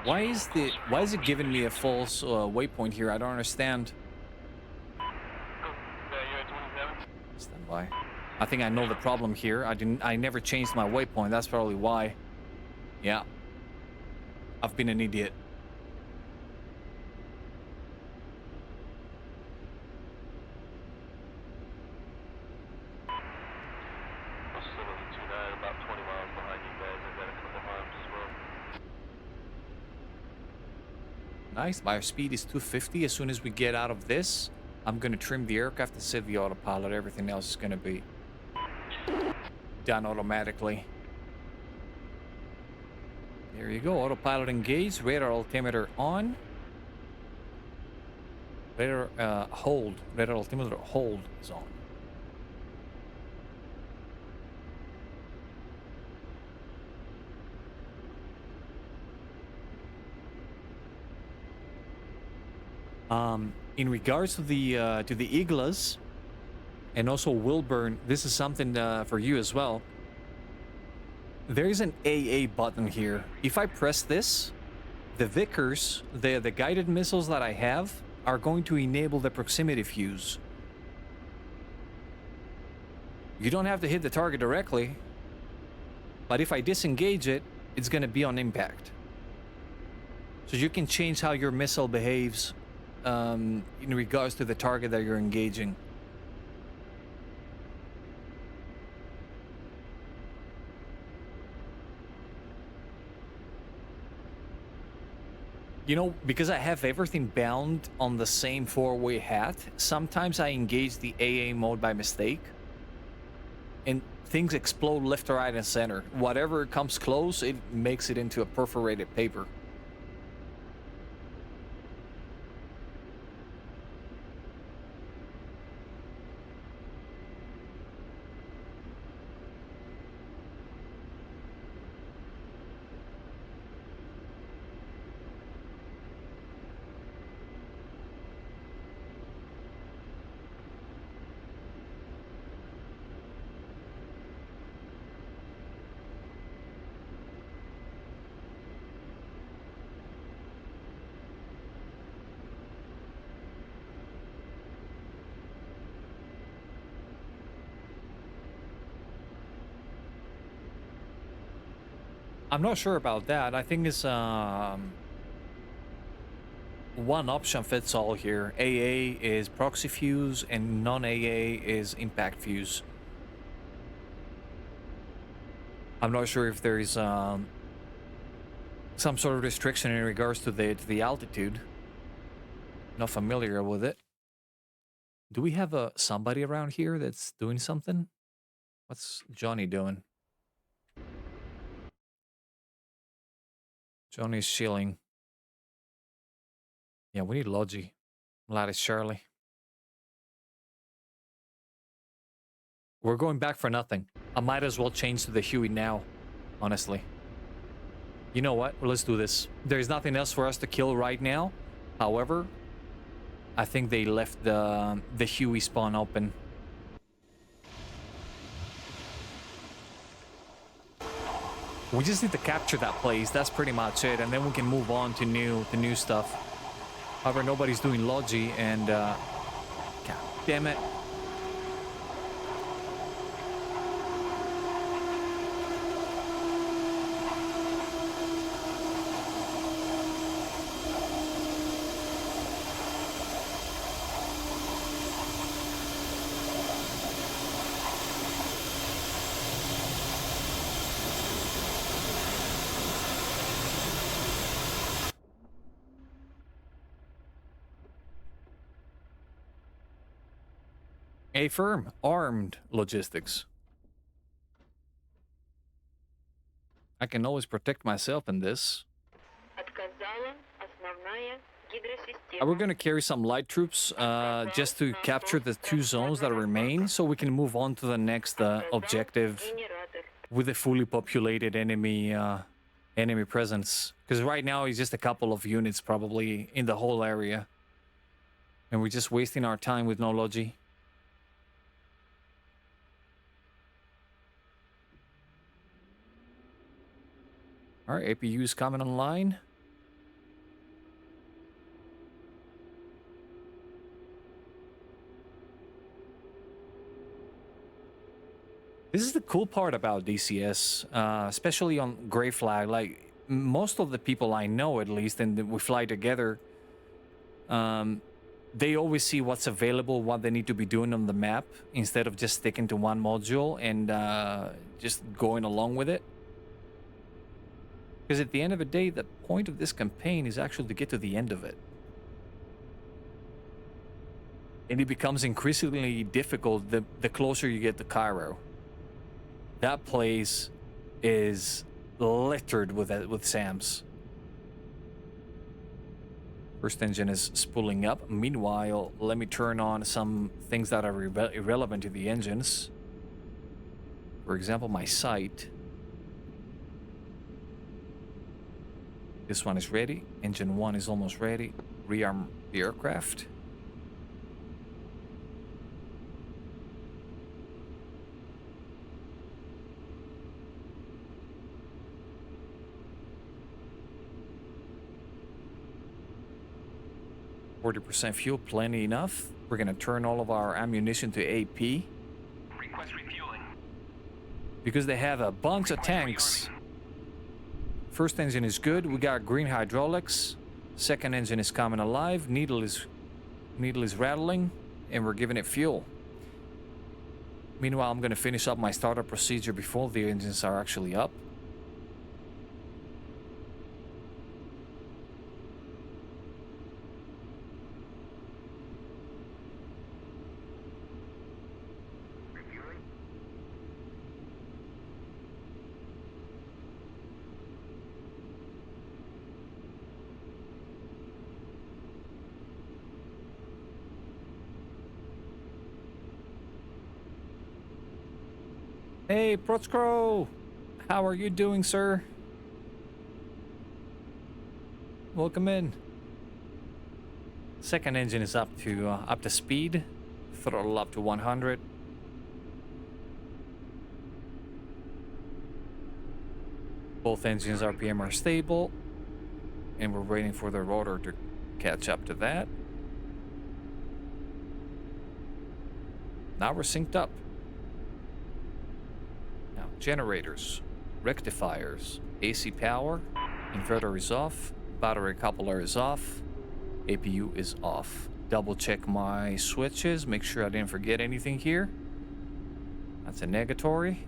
Speaker 1: Why is it giving me a false waypoint here? I don't understand. Stand by. I think I know the problem here. I never changed my waypoint. That's probably why. Yeah. I've been an idiot. Nice. My speed is 250. As soon as we get out of this, I'm going to trim the aircraft and set the autopilot. Everything else is going to be done automatically. There you go. Autopilot engaged. Radar altimeter on. Radar hold. Radar altimeter hold is on. In regards to the iglas and also Wilburn, this is something for you as well. There is an AA button here. If I press this, the Vickers, the guided missiles that I have, are going to enable the proximity fuse. You don't have to hit the target directly, but if I disengage it, it's going to be on impact. So you can change how your missile behaves in regards to the target that you're engaging. You know, because I have everything bound on the same four-way hat, sometimes I engage the AA mode by mistake, and things explode left, right, and center. Whatever comes close, it makes it into a perforated paper. I'm not sure about that. I think it's one option fits all here. AA is proxy fuse and non-AA is impact fuse. I'm not sure if there is some sort of restriction in regards to the altitude. Not familiar with it. Do we have somebody around here that's doing something? What's Johnny doing? Johnny's chilling. Yeah, we need Logi. Lattice Charlie. We're going back for nothing. I might as well change to the Huey now, honestly. You know what? Well, let's do this. There's nothing else for us to kill right now. However, I think they left the Huey spawn open. We just need to capture that place. That's pretty much it, and then we can move on to new stuff. However, nobody's doing Logi, and god damn it. A firm, armed logistics. I can always protect myself in this.
Speaker 2: Отказала основная гидросистема.
Speaker 1: We're gonna carry some light troops just to capture the 2 zones that remain, so we can move on to the next objective with a fully populated enemy presence. Because right now it's just a couple of units probably in the whole area, and we're just wasting our time with no logi. All right, APU is coming online. This is the cool part about DCS, especially on Grey Flag. Like, most of the people I know, at least, and we fly together, they always see what's available, what they need to be doing on the map, instead of just sticking to one module and just going along with it. Because at the end of the day, the point of this campaign is actually to get to the end of it. And it becomes increasingly difficult the closer you get to Cairo. That place is littered with SAMs. First engine is spooling up. Meanwhile, let me turn on some things that are irrelevant to the engines. For example, my sight. This one is ready. Engine 1 is almost ready. Rearm the aircraft. %, fuel, plenty enough. We're gonna turn all of our ammunition to AP.
Speaker 3: Request refueling.
Speaker 1: Because they have a bunch of tanks. First engine is good. We got green hydraulics. Second engine is coming alive. Needle is rattling, and we're giving it fuel. Meanwhile, I'm gonna finish up my startup procedure before the engines are actually up. Hey, Protscrow! How are you doing, sir? Welcome in. Second engine is up to speed. Throttle up to 100. Both engines RPM are stable, and we're waiting for the rotor to catch up to that. Now we're synced up. Generators, rectifiers, AC power, inverter is off, battery coupler is off, APU is off. Double check my switches, make sure I didn't forget anything here. That's a negatory.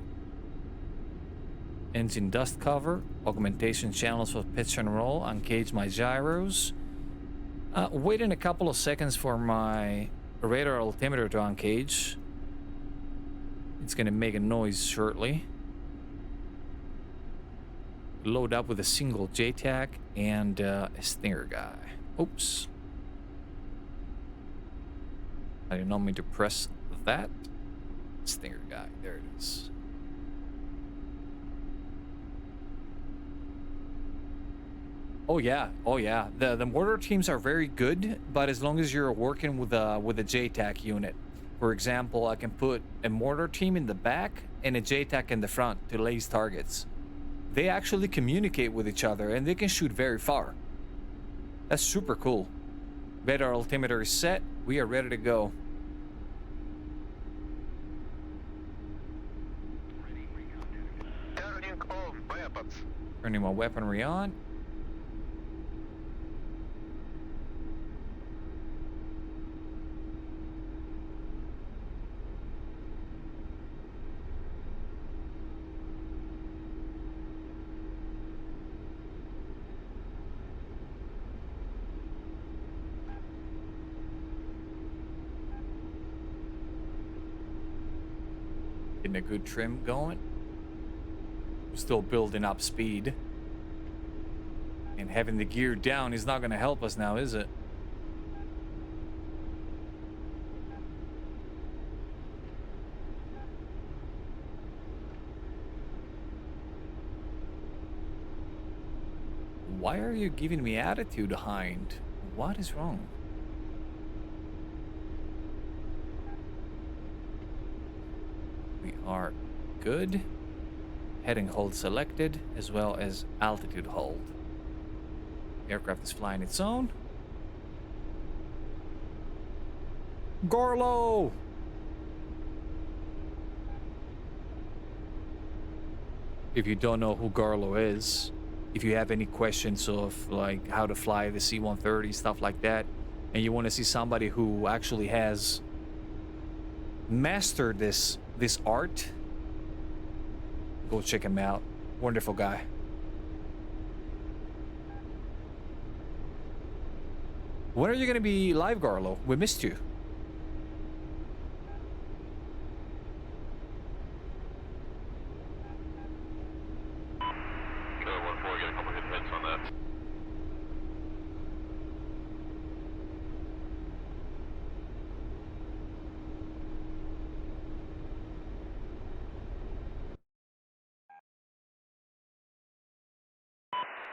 Speaker 1: Engine dust cover, augmentation channels for pitch and roll, uncage my gyros. Waiting a couple of seconds for my radar altimeter to uncage. It's gonna make a noise shortly. Load up with a single JTAC and a Stinger guy. Oops. I did not mean to press that. Stinger guy, there it is. Oh yeah, oh yeah. The mortar teams are very good, but as long as you're working with a JTAC unit. For example, I can put a mortar team in the back and a JTAC in the front to lace targets. They actually communicate with each other and they can shoot very far. That's super cool. Radar altimeter is set. We are ready to go.
Speaker 3: Turning off weapons.
Speaker 1: Turning my weaponry on. Getting a good trim going. Still building up speed. And having the gear down is not going to help us now, is it? Why are you giving me attitude, Hind? What is wrong? We are good. Heading hold selected, as well as altitude hold. Aircraft is flying its own. Garlo! If you don't know who Garlo is, if you have any questions of like how to fly the C-130, stuff like that, and you want to see somebody who actually has mastered this art, go check him out. Wonderful guy. When are you going to be live, Garlo? We missed you.
Speaker 3: Killer 1-4, get a couple hit hits on that.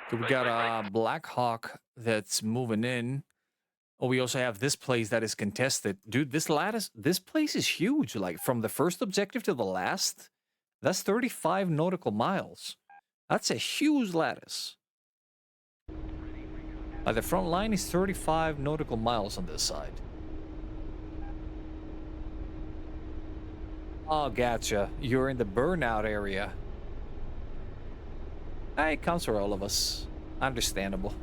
Speaker 1: So we got a Black Hawk that's moving in. Oh, we also have this place that is contested. Dude, this lattice, this place is huge. Like from the first objective to the last, that's 35 nautical miles. That's a huge lattice. Like the front line is 35 nautical miles on this side. Oh, gotcha. You're in the burnout area. It counts for all of us. Understandable.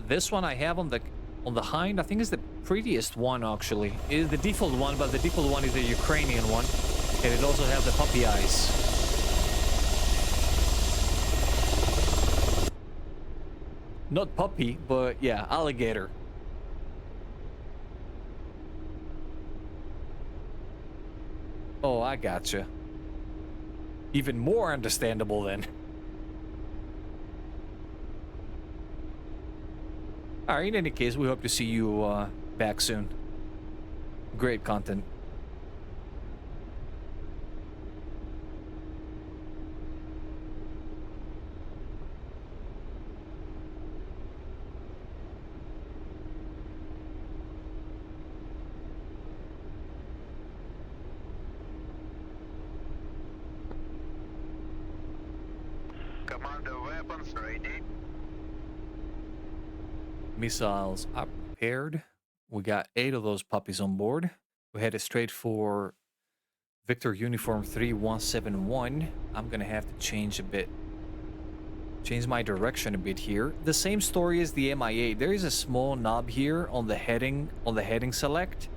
Speaker 1: This one I have on the Hind, I think is the prettiest one actually. It is the default one, but the default one is the Ukrainian one. And it also has the puppy eyes. Not puppy, but yeah, alligator. Oh, I gotcha. Even more understandable then. Alright, in any case, we hope to see you back soon. Great content.
Speaker 7: Commander, weapons ready.
Speaker 1: Missiles are prepared. We got 8 of those puppies on board. We headed straight for Victor Uniform 3171. I'm gonna have to change my direction a bit here. The same story as the MI8. There is a small knob here on the heading select,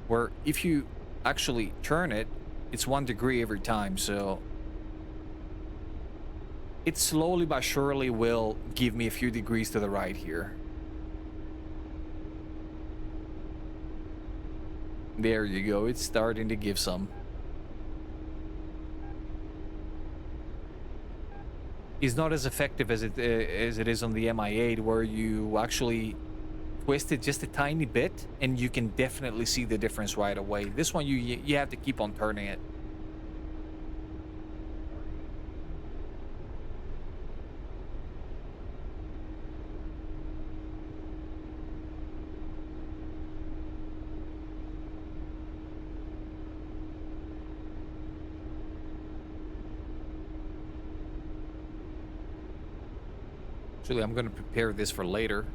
Speaker 1: where if you actually turn it, it's 1 degree every time. So it slowly but surely will give me a few degrees to the right here. There you go. It's starting to give some. It's not as effective as it is on the MI8, where you actually twist it just a tiny bit, and you can definitely see the difference right away. This one, you have to keep on turning it. Actually, I'm going to prepare this for later.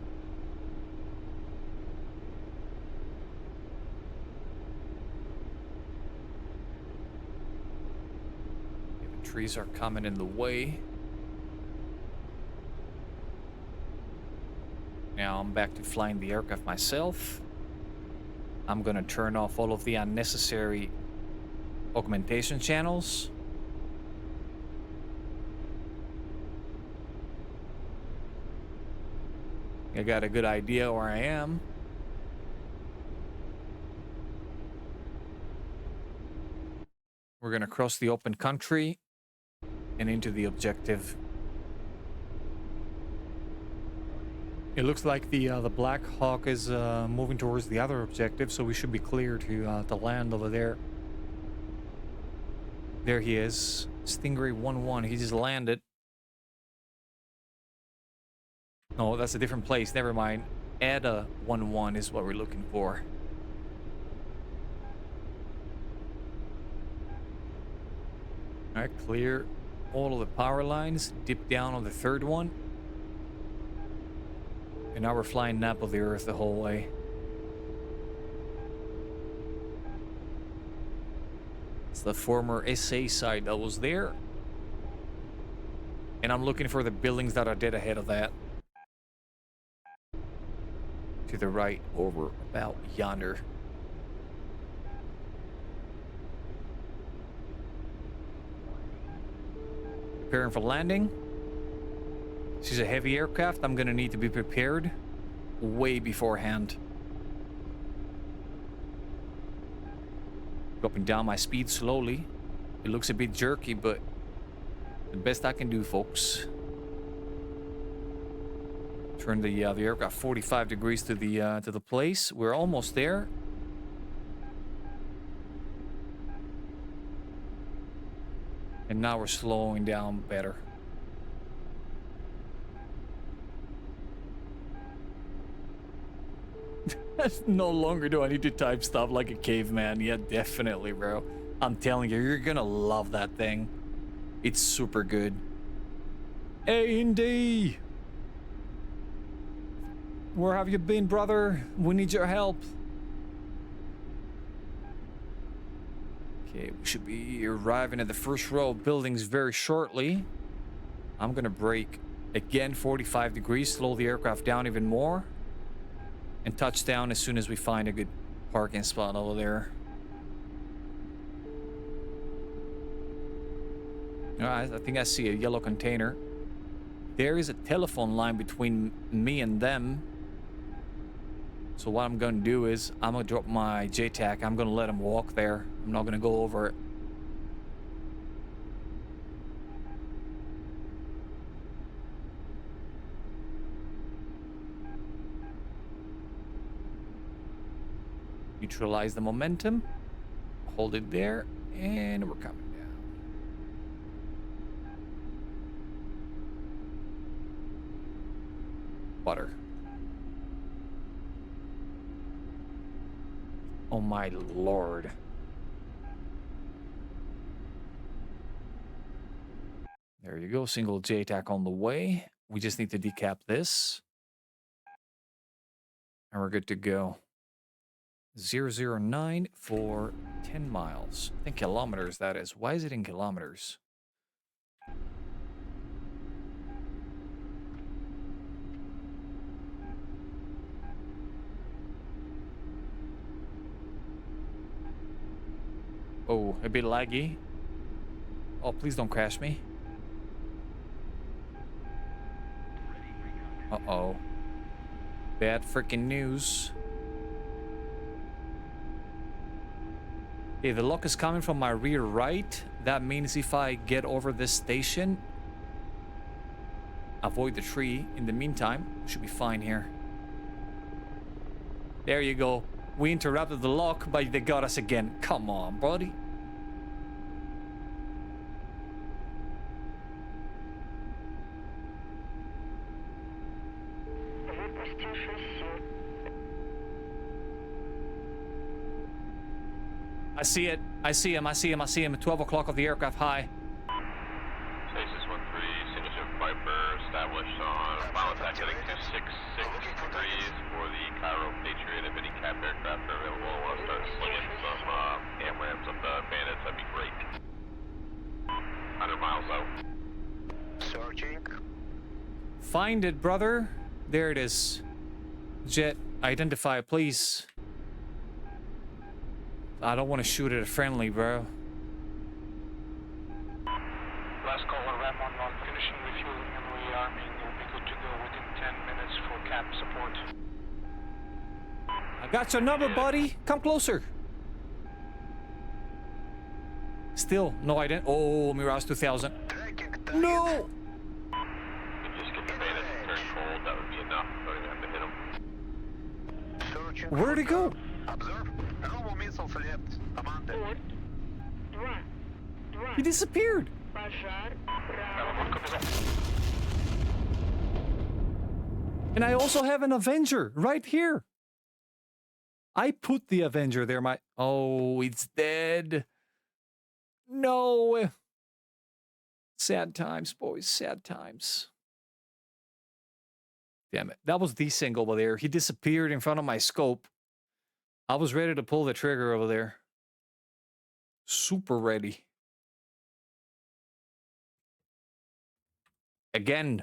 Speaker 1: Okay, the trees are coming in the way. Now I'm back to flying the aircraft myself. I'm going to turn off all of the unnecessary augmentation channels. I got a good idea where I am. We're gonna cross the open country and into the objective. It looks like the Black Hawk is moving towards the other objective, so we should be clear to land over there. There he is. Stingray 1-1. He just landed. No, that's a different place. Never mind. Ada 1-1 is what we're looking for. All right, clear all of the power lines. Dip down on the third one. And now we're flying nap of the Earth the whole way. It's the former SA site that was there. And I'm looking for the buildings that are dead ahead of that. To the right, over about yonder. Preparing for landing. This is a heavy aircraft. I'm gonna need to be prepared way beforehand. Dropping down my speed slowly. It looks a bit jerky, but the best I can do, folks. Turn the aircraft 45 degrees to the place. We're almost there. And now we're slowing down better. No longer do I need to type stuff like a caveman. Yeah, definitely, bro. I'm telling you, you're gonna love that thing. It's super good. A&D! Where have you been, brother? We need your help. Okay, we should be arriving at the first row of buildings very shortly. I'm gonna brake again 45 degrees, slow the aircraft down even more. And touch down as soon as we find a good parking spot over there. Alright, I think I see a yellow container. There is a telephone line between me and them. So what I'm gonna do is I'm gonna drop my JTAC. I'm gonna let them walk there. I'm not gonna go over it. Neutralize the momentum. Hold it there, and we're coming down. Water. Oh my lord. There you go, single JTAC on the way. We just need to decap this. And we're good to go. 009 for 10 miles. I think kilometers, that is. Why is it in kilometers? Oh, a bit laggy. Oh, please don't crash me. Uh-oh. Bad freaking news. Okay, the lock is coming from my rear right. That means if I get over this station, avoid the tree. In the meantime, we should be fine here. There you go. We interrupted the lock, but they got us again. Come on, buddy. I see it. I see him. I see him. I see him. 12 o'clock of the aircraft high.
Speaker 3: Basis 13, signature Viper established on final attack heading 266 degrees for the Cairo Patriot. If any cap aircraft are available, I'll start slinging some AMRAAMs of the bandits. That'd be great. 100 miles out.
Speaker 7: Searching.
Speaker 1: Find it, brother. There it is. Jet, identify, please. I don't want to shoot at a friendly, bro.
Speaker 3: Last call on Ram 11, finishing refueling and rearming. We'll be good to go within 10 minutes for cap support.
Speaker 1: I got your number, buddy. Come closer. Still, no ident. Oh, Mirage 2000.
Speaker 7: Tracking target.
Speaker 1: No!
Speaker 3: Just get the bandits very cold, that would be enough. Don't even have to hit them.
Speaker 7: Searching.
Speaker 1: Where'd it go?
Speaker 7: Observe. No more missiles left. Commander.
Speaker 2: Port. Два.
Speaker 1: He disappeared.
Speaker 2: Пожар.
Speaker 4: Bravo
Speaker 2: Браво.
Speaker 4: 1, copy that.
Speaker 1: And I also have an Avenger right here. I put the Avenger there. Oh, it's dead. No. Sad times, boys. Sad times. Damn it. That was the single over there. He disappeared in front of my scope. I was ready to pull the trigger over there. Super ready. Again.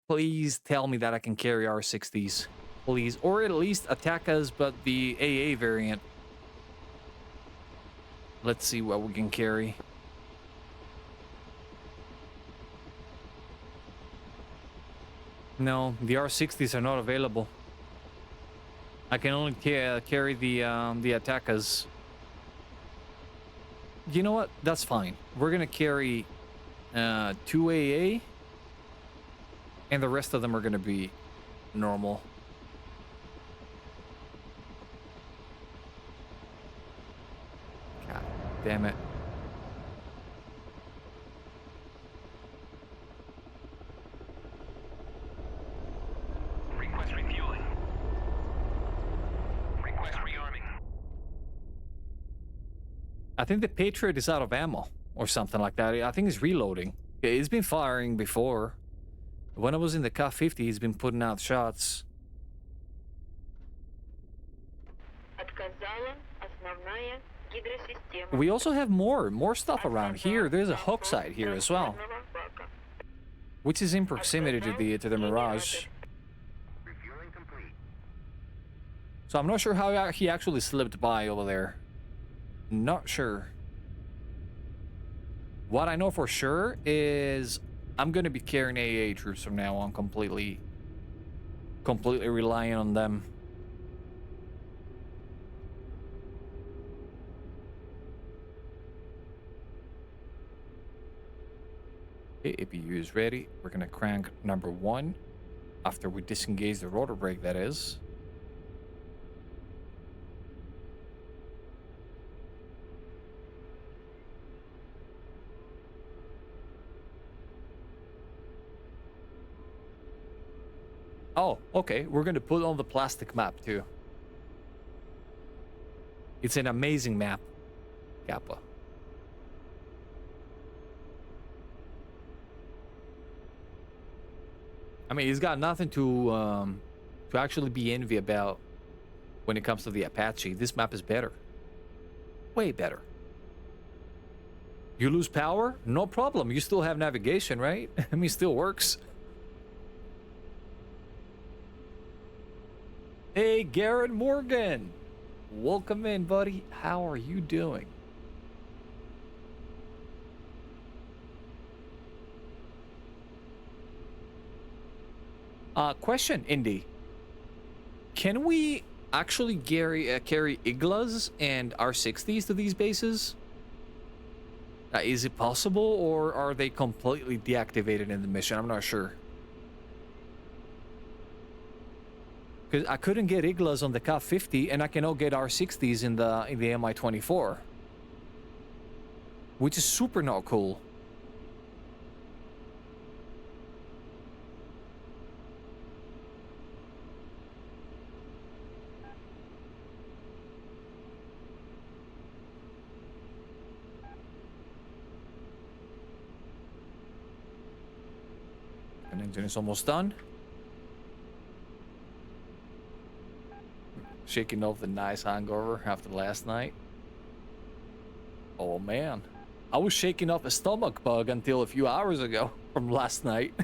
Speaker 1: Please tell me that I can carry R60s. Please. Or at least attack us, but the AA variant. Let's see what we can carry. No, the R60s are not available. I can only carry the attackers. You know what? That's fine. We're gonna carry 2 AA, and the rest of them are gonna be normal. God damn it.
Speaker 3: Request refueling. Request rearming.
Speaker 1: I think the Patriot is out of ammo or something like that. I think he's reloading. He's been firing before. When I was in the K-50, he's been putting out shots.
Speaker 2: Отказала основная гидросистема.
Speaker 1: We also have more stuff around here. There's a hook site here as well,
Speaker 2: Транспортного бака.
Speaker 1: which is in proximity to the Mirage.
Speaker 7: Refueling complete.
Speaker 1: So I'm not sure how he actually slipped by over there. Not sure. What I know for sure is I'm gonna be carrying AA troops from now on, completely relying on them. Okay, APU is ready. We're gonna crank number 1 after we disengage the rotor brake, that is. Oh, okay. We're going to put on the plastic map too. It's an amazing map, Kappa. I mean, he's got nothing to actually be envy about when it comes to the Apache. This map is better. Way better. You lose power? No problem. You still have navigation, right? I mean, it still works. Hey, Garrett Morgan. Welcome in, buddy. How are you doing? Question, Indy. Can we actually carry Iglas and R60s to these bases? Is it possible, or are they completely deactivated in the mission? I'm not sure. Because I couldn't get Iglas on the K-50, and I cannot get R60s in the Mi-24, which is super not cool. And engine is almost done. Shaking off the nice hangover after last night. Oh man, I was shaking off a stomach bug until a few hours ago from last night.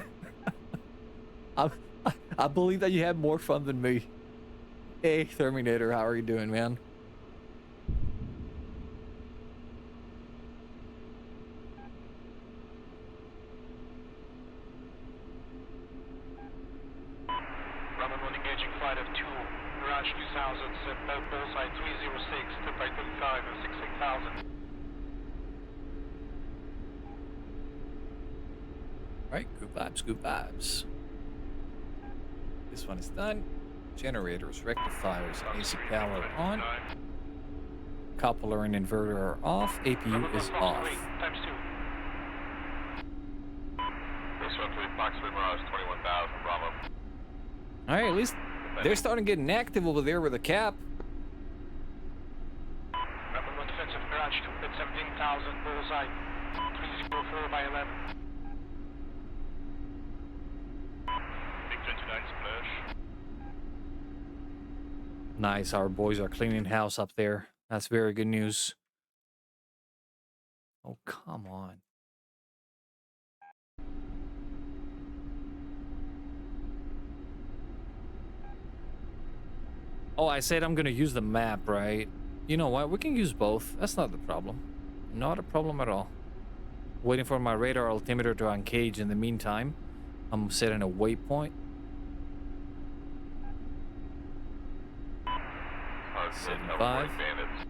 Speaker 1: I believe that you had more fun than me. Hey Terminator, how are you doing, man?
Speaker 3: Running on engaging flight of 2, Mirage 2000, bullseye 306, 2 by 35 and 68,000.
Speaker 1: Right, good vibes, good vibes. This one is done. Generators, rectifiers, and AC power on. Coupler and inverter are off. APU is off.
Speaker 4: Times 2.
Speaker 3: Base 13, Foxtrot Mirage 21,000, Bravo.
Speaker 1: All right, at least they're starting getting active over there with the cap.
Speaker 4: Number 1 defensive Mirage 2 at 17,000, bullseye. 304 by 11.
Speaker 3: Big 29 splash.
Speaker 1: Nice, our boys are cleaning house up there. That's very good news. Oh, come on. Oh, I said I'm gonna use the map, right? You know what? We can use both. That's not the problem. Not a problem at all. Waiting for my radar altimeter to uncage in the meantime. I'm setting a waypoint.
Speaker 3: Hard
Speaker 1: 75.
Speaker 3: Bandits.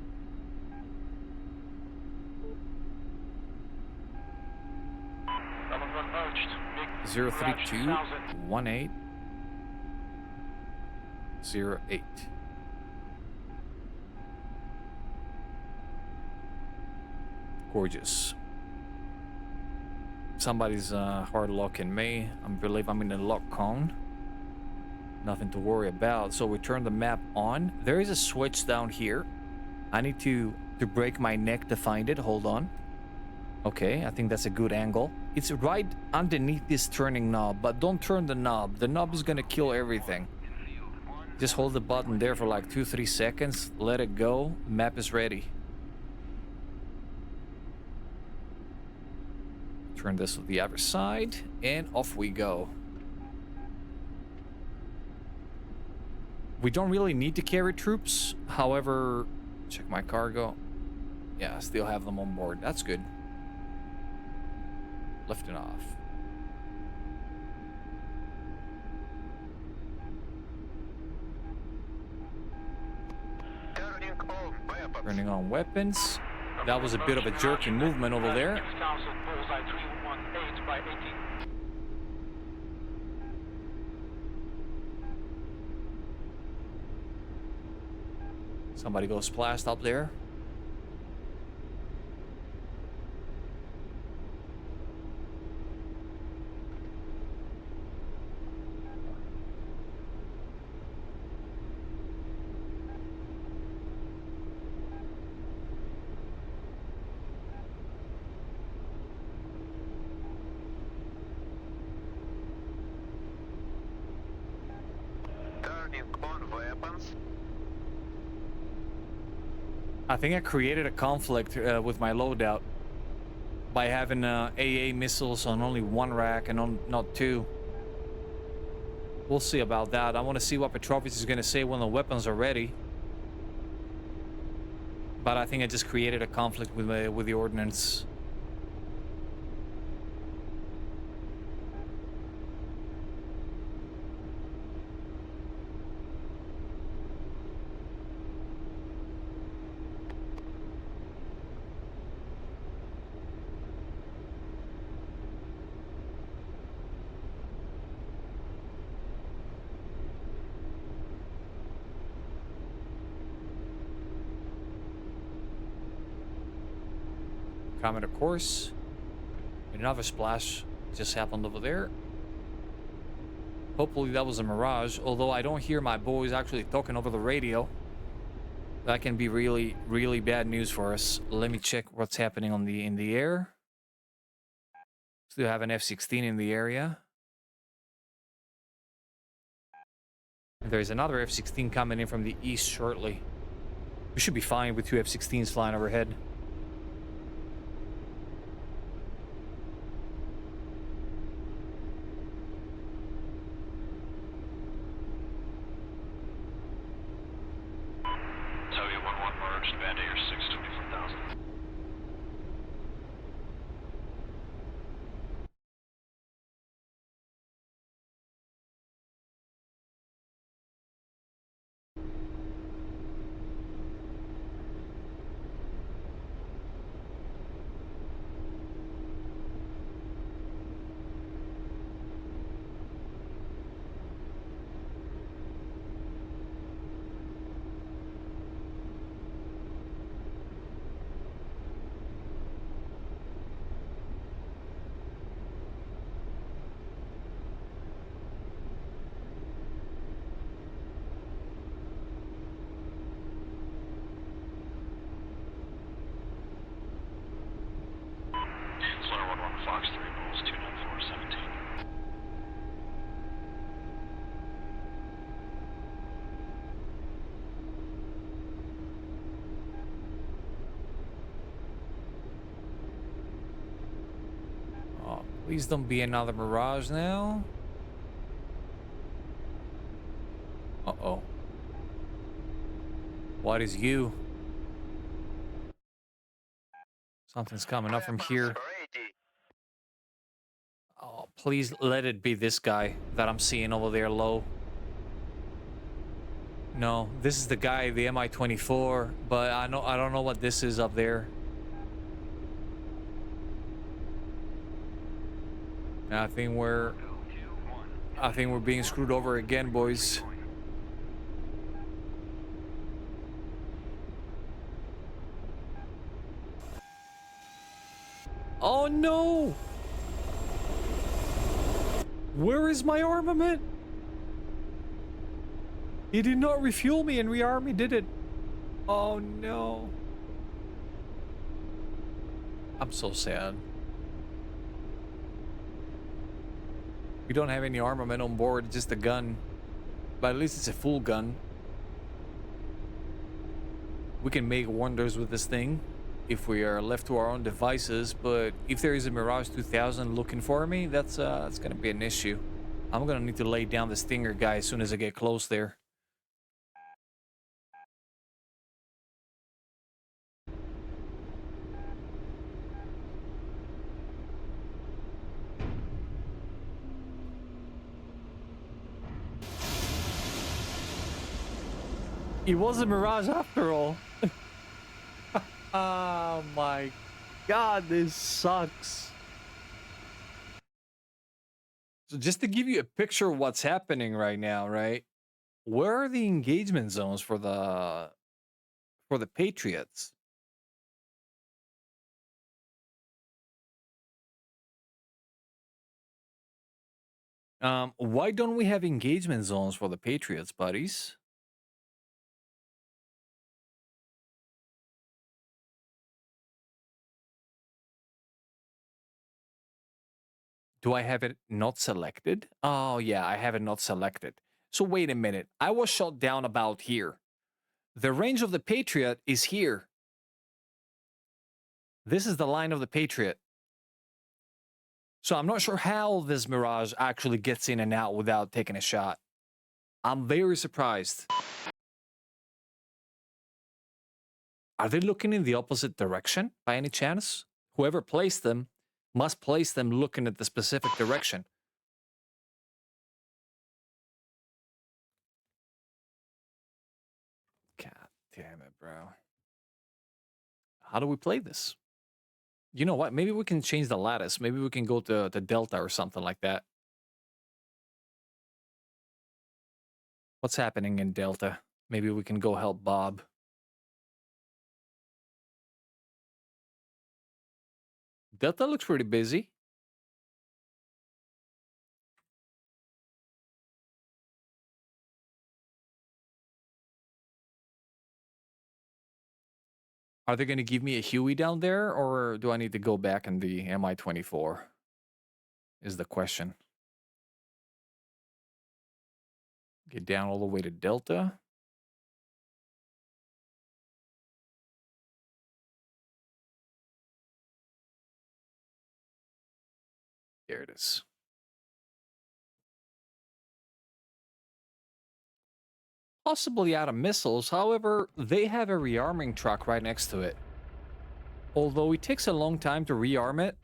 Speaker 4: Number 1 merged. Big
Speaker 1: 032 18 08. Gorgeous. Somebody's hard locking me. I believe I'm in a lock cone. Nothing to worry about. So we turn the map on. There is a switch down here. I need to break my neck to find it. Hold on. Okay, I think that's a good angle. It's right underneath this turning knob, but don't turn the knob. The knob is gonna kill everything. Just hold the button there for like 2-3 seconds. Let it go. Map is ready. Turn this to the other side, and off we go. We don't really need to carry troops. However, check my cargo. Yeah, I still have them on board. That's good. Lifting off. Turning on weapons. That was a bit of a jerky movement over there.
Speaker 4: 6,000, bullseye 318 by 18.
Speaker 1: Somebody goes splashed up there. I think I created a conflict with my loadout by having AA missiles on only one rack and on not two. We'll see about that. I want to see what Petrovich is going to say when the weapons are ready. But I think I just created a conflict with the ordnance. Common, of course. Another splash just happened over there. Hopefully that was a mirage, although I don't hear my boys actually talking over the radio. That can be really, really bad news for us. Let me check what's happening on in the air. Still have an F-16 in the area. There's another F-16 coming in from the east shortly. We should be fine with two F-16s flying overhead. Please don't be another Mirage now. Uh-oh. What is you? Something's coming up from here. Oh, please let it be this guy that I'm seeing over there low. No, this is the guy, the Mi-24, but I don't know what this is up there. I think we're being screwed over again, boys. Oh no! Where is my armament? He did not refuel me and rearm me, did it? Oh no. I'm so sad. We don't have any armament on board, just a gun. But at least it's a full gun. We can make wonders with this thing if we are left to our own devices, but if there is a Mirage 2000 looking for me, that's gonna be an issue. I'm gonna need to lay down the Stinger guy as soon as I get close there. It was a Mirage after all. Oh my god, this sucks. So just to give you a picture of what's happening right now, right? Where are the engagement zones for the Patriots? Why don't we have engagement zones for the Patriots, buddies? Do I have it not selected? Oh, yeah, I have it not selected. So wait a minute. I was shot down about here. The range of the Patriot is here. This is the line of the Patriot. So I'm not sure how this Mirage actually gets in and out without taking a shot. I'm very surprised. Are they looking in the opposite direction by any chance? Whoever placed them must place them looking at the specific direction. God damn it, bro. How do we play this? You know what? Maybe we can change the lattice. Maybe we can go to Delta or something like that. What's happening in Delta? Maybe we can go help Bob. Delta looks pretty busy. Are they going to give me a Huey down there, or do I need to go back in the Mi-24? Is the question. Get down all the way to Delta. There it is. Possibly out of missiles, however, they have a rearming truck right next to it. Although it takes a long time to rearm it.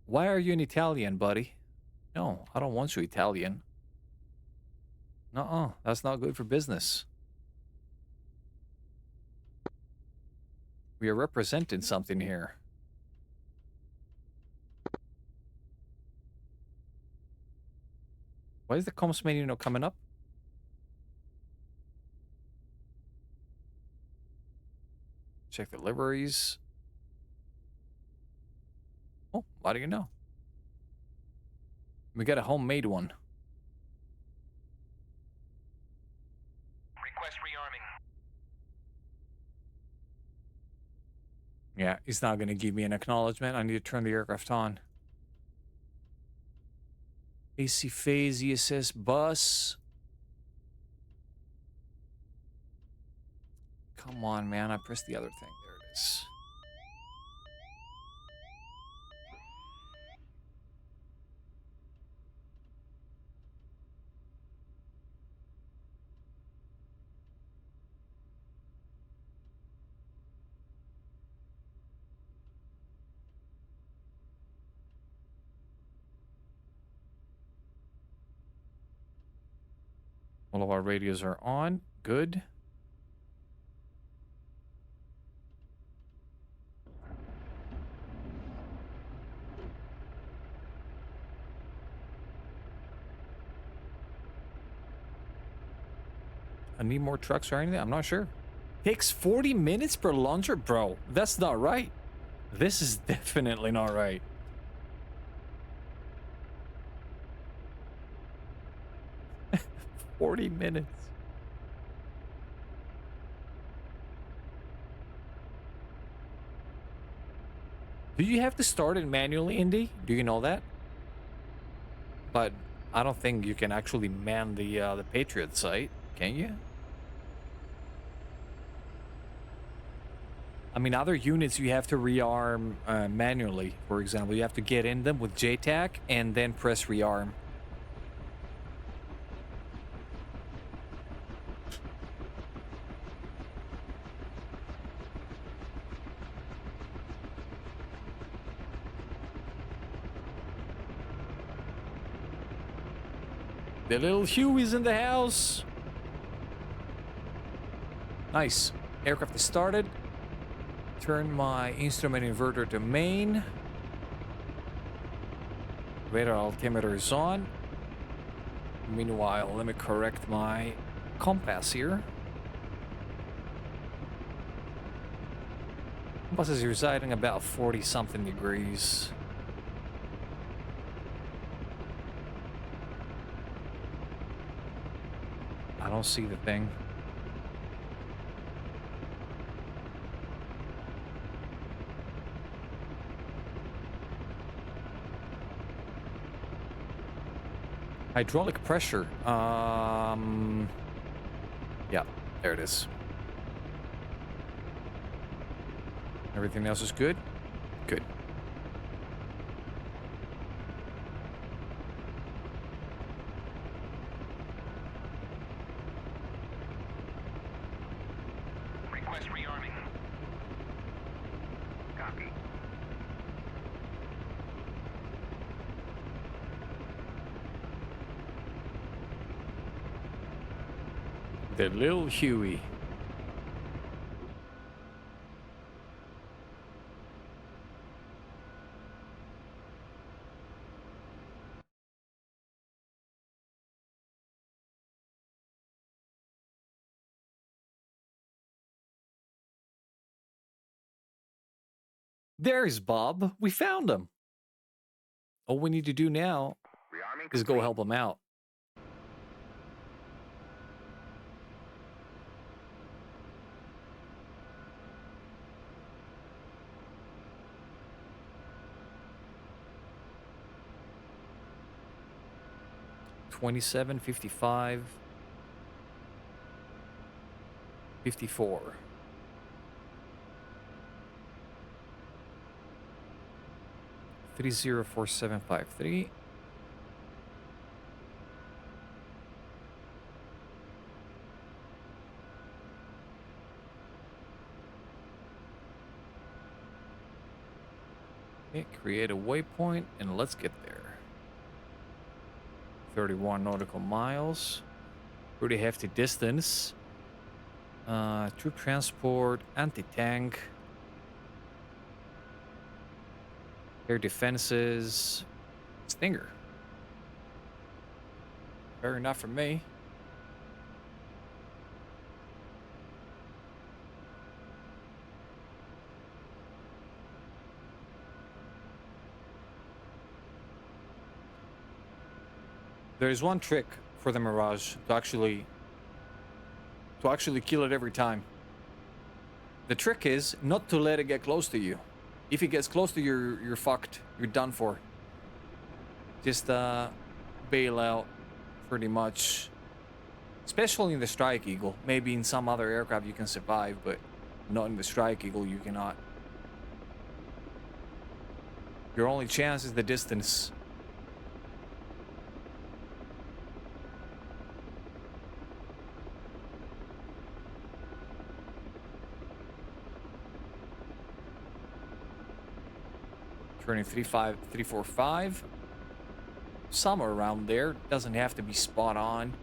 Speaker 1: Why are you an Italian, buddy? No, I don't want you Italian. Nuh-uh, that's not good for business. We are representing something here. Why is the comms menu not coming up? Check the liveries. Oh, how do you know? We got a homemade one.
Speaker 6: Request rearming.
Speaker 1: Yeah, he's not going to give me an acknowledgement. I need to turn the aircraft on. AC phase, ESS bus. Come on, man. I pressed the other thing. There it is. All of our radios are on. Good. I need more trucks or anything. I'm not sure. Takes 40 minutes per launcher? Bro, that's not right. This is definitely not right. Forty minutes. Do you have to start it manually, Indy? Do you know that? But I don't think you can actually man the Patriot site, can you? I mean, other units you have to rearm manually. For example, you have to get in them with JTAC and then press rearm. The little Huey's in the house. Nice. Aircraft is started. Turn my instrument inverter to main. Radar altimeter is on. Meanwhile, let me correct my compass here. Compass is residing about 40-something degrees. I don't see the thing. Hydraulic pressure. Yeah, there it is. Everything else is good? Good.
Speaker 7: Request rearming. Copy.
Speaker 1: The little Huey. There's Bob. We found him. All we need to do now
Speaker 7: Rearming
Speaker 1: is go
Speaker 7: complete.
Speaker 1: help him out. $27, $55, $54. $304753. Okay, create a waypoint and let's get there. 31 nautical miles. Pretty hefty distance. Troop transport, anti-tank. Air defenses. Stinger. Fair enough for me. There's one trick for the Mirage to actually kill it every time. The trick is not to let it get close to you. If it gets close to you, you're fucked. You're done for. Just bail out pretty much. Especially in the Strike Eagle. Maybe in some other aircraft you can survive, but not in the Strike Eagle you cannot. Your only chance is the distance. Turning 345. Somewhere around there. Doesn't have to be spot on.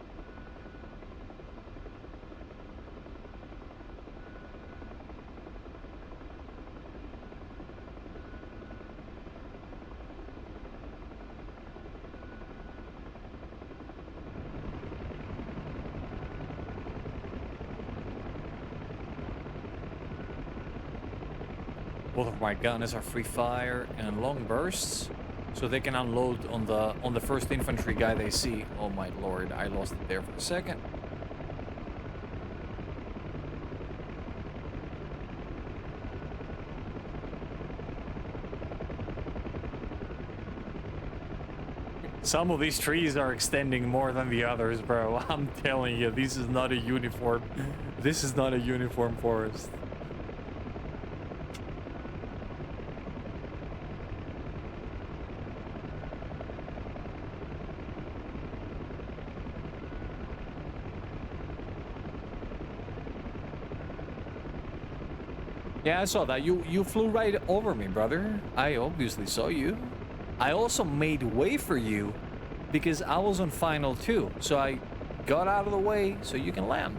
Speaker 1: Both of my gunners are free fire and long bursts, so they can unload on the first infantry guy they see. Oh my lord, I lost it there for a second. Some of these trees are extending more than the others, bro. I'm telling you, this is not a uniform. This is not a uniform forest. Yeah, I saw that. You flew right over me, brother. I obviously saw you. I also made way for you because I was on final 2. So I got out of the way so you can land.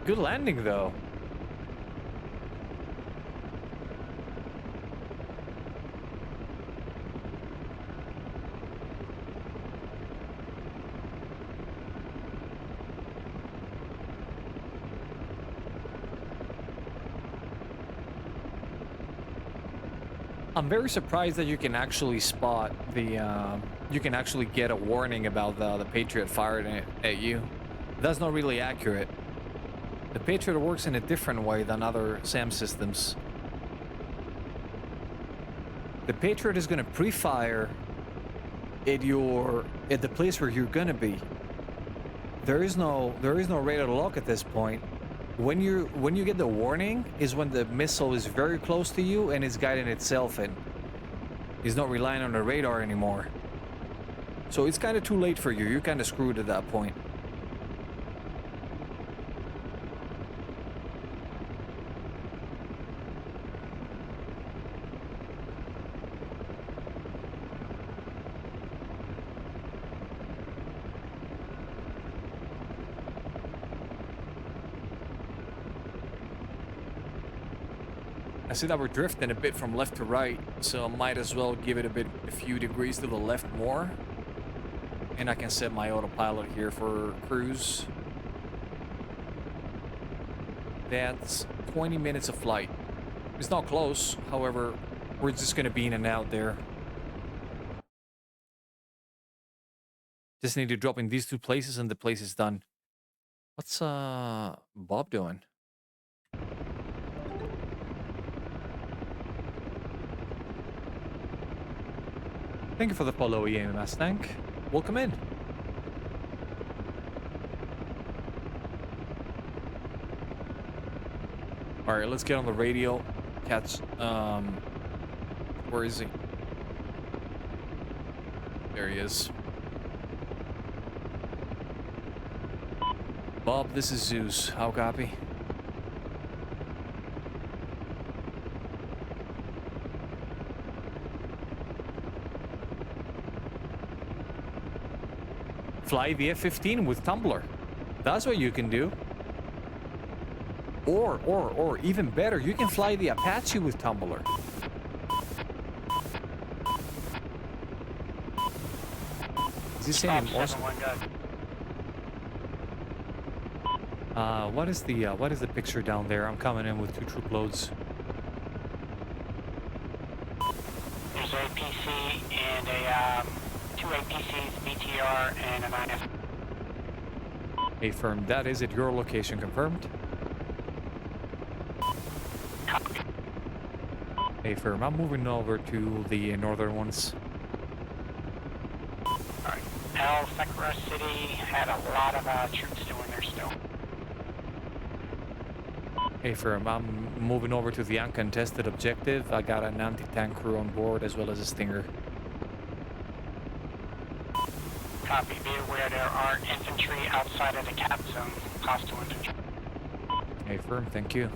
Speaker 1: Good landing, though. I'm very surprised that you can actually spot the, you can actually get a warning about the Patriot firing at you. That's not really accurate. The Patriot works in a different way than other SAM systems. The Patriot is going to pre-fire at the place where you're going to be. There is no radar lock at this point. When you get the warning is when the missile is very close to you and it's guiding itself in. It's not relying on the radar anymore. So it's kind of too late for you. You're kind of screwed at that point. I see that we're drifting a bit from left to right, so I might as well give it a few degrees to the left more. And I can set my autopilot here for cruise. That's 20 minutes of flight. It's not close, however, we're just gonna be in and out there. Just need to drop in these 2 places and the place is done. What's Bob doing? Thank you for the follow, EMS Tank. Welcome in. All right, let's get on the radio. Catch, where is he? There he is. Bob, this is Zeus. How copy? Fly the F-15 with tumbler. That's what you can do. Or even better, you can fly the Apache with tumbler. Is he saying awesome? What is the picture down there? I'm coming in with 2 troop loads.
Speaker 4: There's APC and a 2 APCs, BTR, and an IF.
Speaker 1: Hey, firm, that is at your location, confirmed.
Speaker 4: Copy.
Speaker 1: Hey, firm, I'm moving over to the northern ones.
Speaker 4: Alright. El Sakura City had a lot of troops doing their still.
Speaker 1: Hey, firm, I'm moving over to the uncontested objective. I got an anti-tank crew on board as well as a Stinger.
Speaker 4: Copy. Be aware there are infantry outside of the cap zone. Hostile infantry.
Speaker 1: Hey, firm, thank you.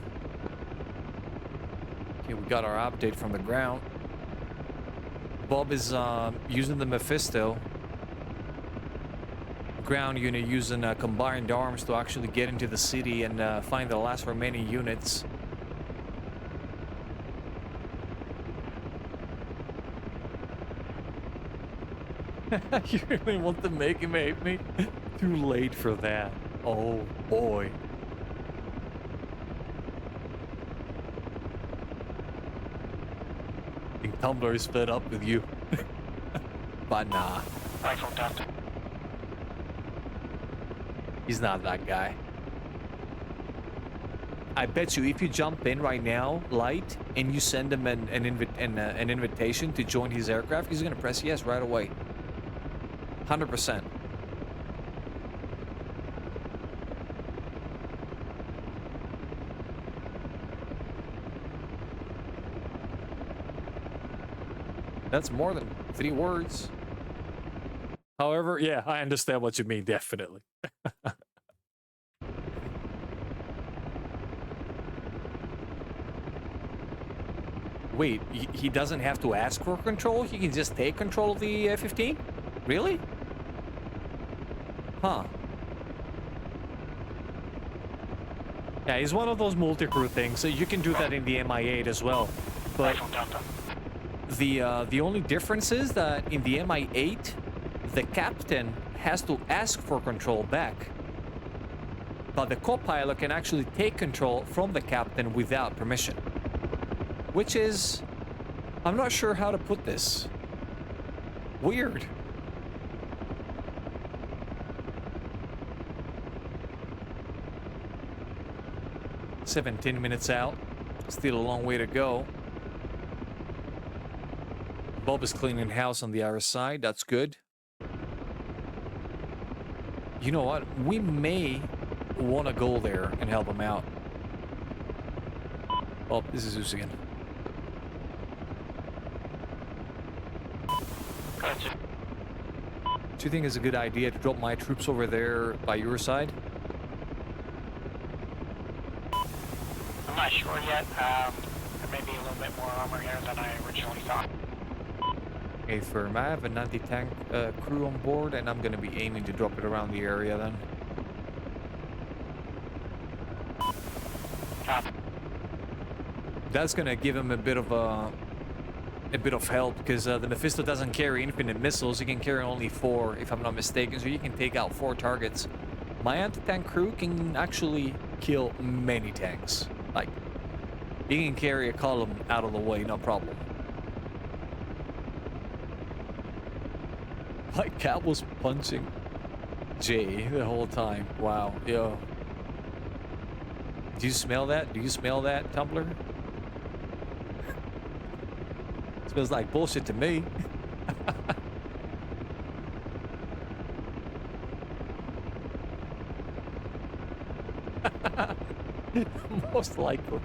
Speaker 1: Okay, we got our update from the ground. Bob is using the Mephisto. Ground unit using combined arms to actually get into the city and find the last remaining units. You really want to make him hate me? Too late for that. Oh boy. I think Tumblr is fed up with you. But nah,
Speaker 4: Rifle Delta.
Speaker 1: he's not that guy. I bet you if you jump in right now, Light, and you send him an invitation to join his aircraft, he's gonna press yes right away. 100%. That's more than 3 words. However, yeah, I understand what you mean, definitely. Wait, he doesn't have to ask for control? He can just take control of the F-15? Really? Huh. Yeah, he's one of those multi-crew things, so you can do that in the Mi-8 as well. But
Speaker 4: Rifle Delta.
Speaker 1: the only difference is that in the Mi-8, the captain has to ask for control back. But the co-pilot can actually take control from the captain without permission. Which is... I'm not sure how to put this. Weird. "17 minutes out. Still a long way to go." Bob is cleaning house on the other side. That's good. You know what? We may want to go there and help him out. Oh, this is Zeus again.
Speaker 4: Gotcha.
Speaker 1: Do you think it's a good idea to drop my troops over there by your side?
Speaker 4: I'm not sure yet. There may be a little bit more armor here than I originally thought.
Speaker 1: Okay, firm. I have an anti-tank crew on board, and I'm going to be aiming to drop it around the area then.
Speaker 4: Copy.
Speaker 1: That's going to give him a bit of help, because the Mephisto doesn't carry infinite missiles. He can carry only 4, if I'm not mistaken, so you can take out 4 targets. My anti-tank crew can actually kill many tanks. Like, he can carry a column out of the way, no problem. My cat was punching Jay the whole time. Wow, yo. Do you smell that? Do you smell that, Tumblr? Smells like bullshit to me. Most likely.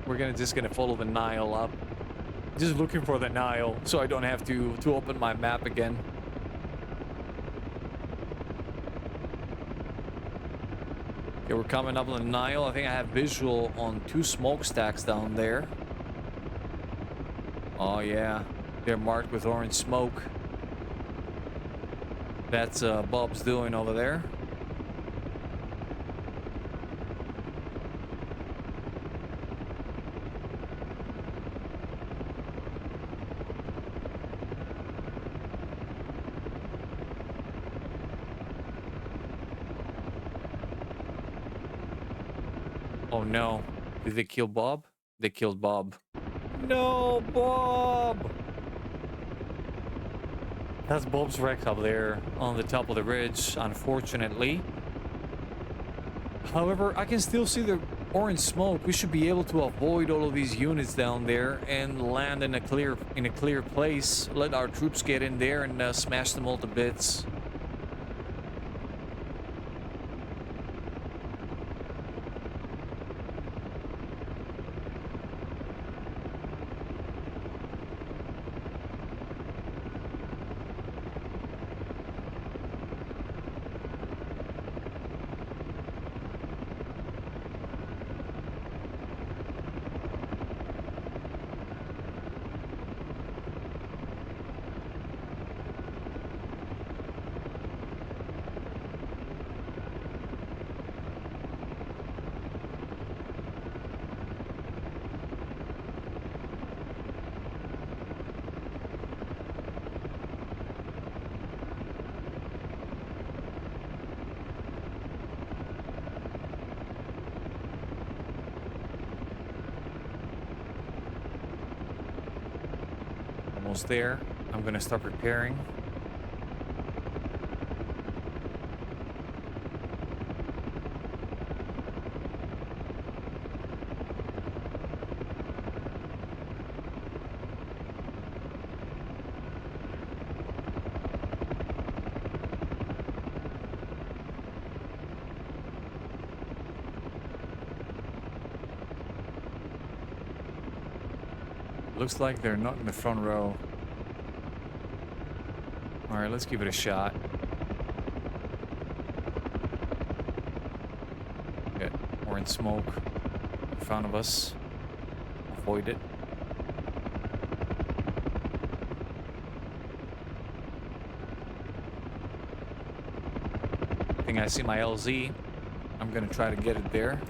Speaker 1: We're just gonna follow the Nile up. Just looking for the Nile, so I don't have to open my map again. Okay, we're coming up on the Nile. I think I have visual on 2 smokestacks down there. Oh yeah, they're marked with orange smoke. That's Bob's doing over there. Oh no. Did they kill Bob? They killed Bob. No, Bob! That's Bob's wreck up there on the top of the ridge, unfortunately. However, I can still see the orange smoke. We should be able to avoid all of these units down there and land in a clear place. Let our troops get in there and smash them all to bits. almost there. I'm gonna start preparing. Looks like they're not in the front row. All right, let's give it a shot. Get orange smoke in front of us. Avoid it. I think I see my LZ. I'm gonna try to get it there.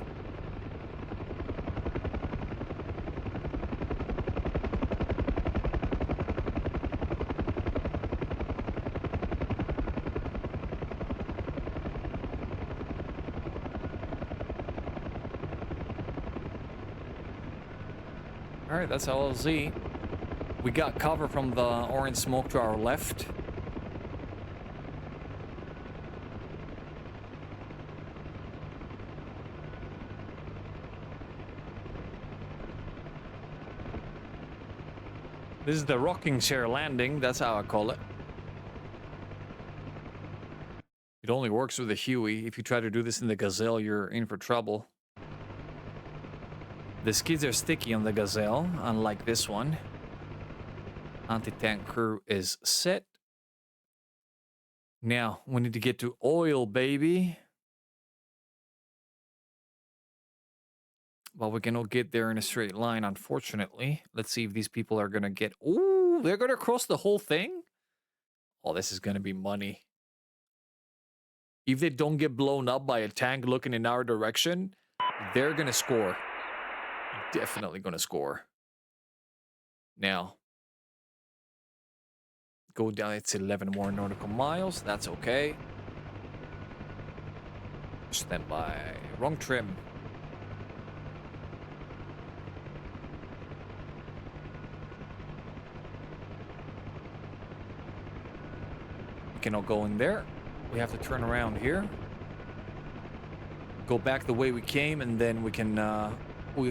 Speaker 1: All right, that's LZ. We got cover from the orange smoke to our left. This is the rocking chair landing. That's how I call it. It only works with the Huey. If you try to do this in the Gazelle, you're in for trouble. The skids are sticky on the Gazelle, unlike this one. Anti-tank crew is set. Now, we need to get to oil, baby. Well, we cannot get there in a straight line, unfortunately. Let's see if these people are going to get... Ooh, they're going to cross the whole thing? Oh, this is going to be money. If they don't get blown up by a tank looking in our direction, they're going to score. Definitely going to score. Now, go down. It's 11 more nautical miles. That's okay. Stand by. Wrong trim. We cannot go in there. We have to turn around here. Go back the way we came, and then we can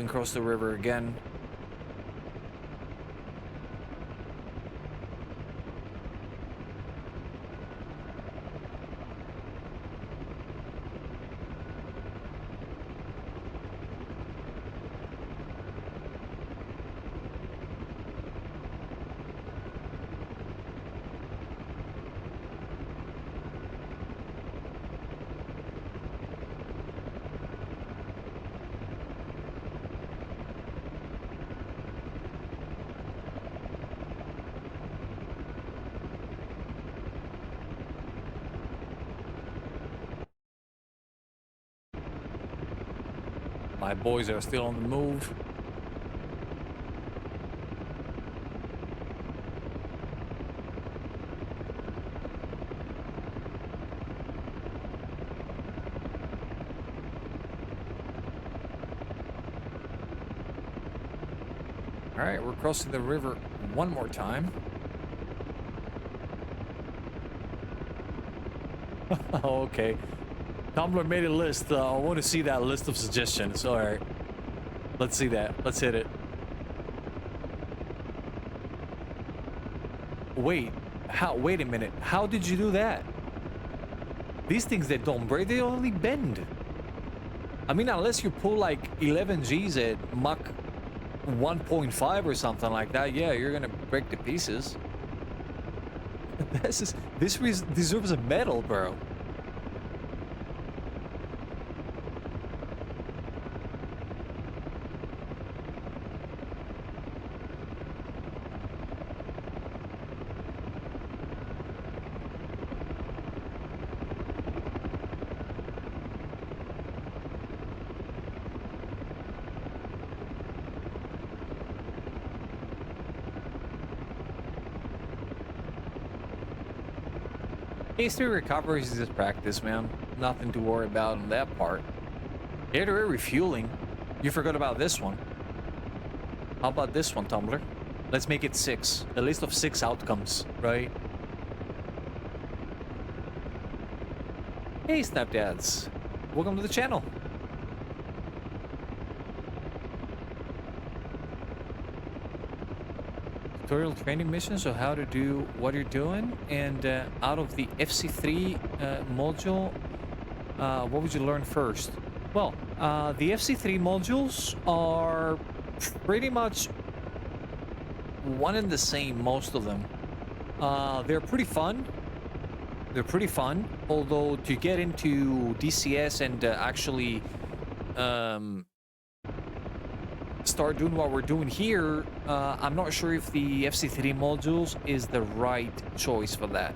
Speaker 1: cross the river again. My boys are still on the move. All right, we're crossing the river one more time. Okay. Tumblr made a list. I want to see that list of suggestions. All right. Let's see that. Let's hit it. Wait. How? Wait a minute. How did you do that? These things, they don't break. They only bend. I mean, unless you pull like 11 Gs at Mach 1.5 or something like that, yeah, you're gonna break to pieces. This deserves a medal, bro. History recoveries is just practice, man. Nothing to worry about on that part. Air-to-air refueling. You forgot about this one. How about this one, Tumblr? Let's make it 6. A list of 6 outcomes, right? Hey, Snapdads. Welcome to the channel. Tutorial training mission, so how to do what you're doing. And out of the FC3 module, what would you learn first? Well, the FC3 modules are pretty much one and the same, most of them. They're pretty fun. They're pretty fun, although to get into DCS and actually start doing what we're doing here, I'm not sure if the FC3 modules is the right choice for that.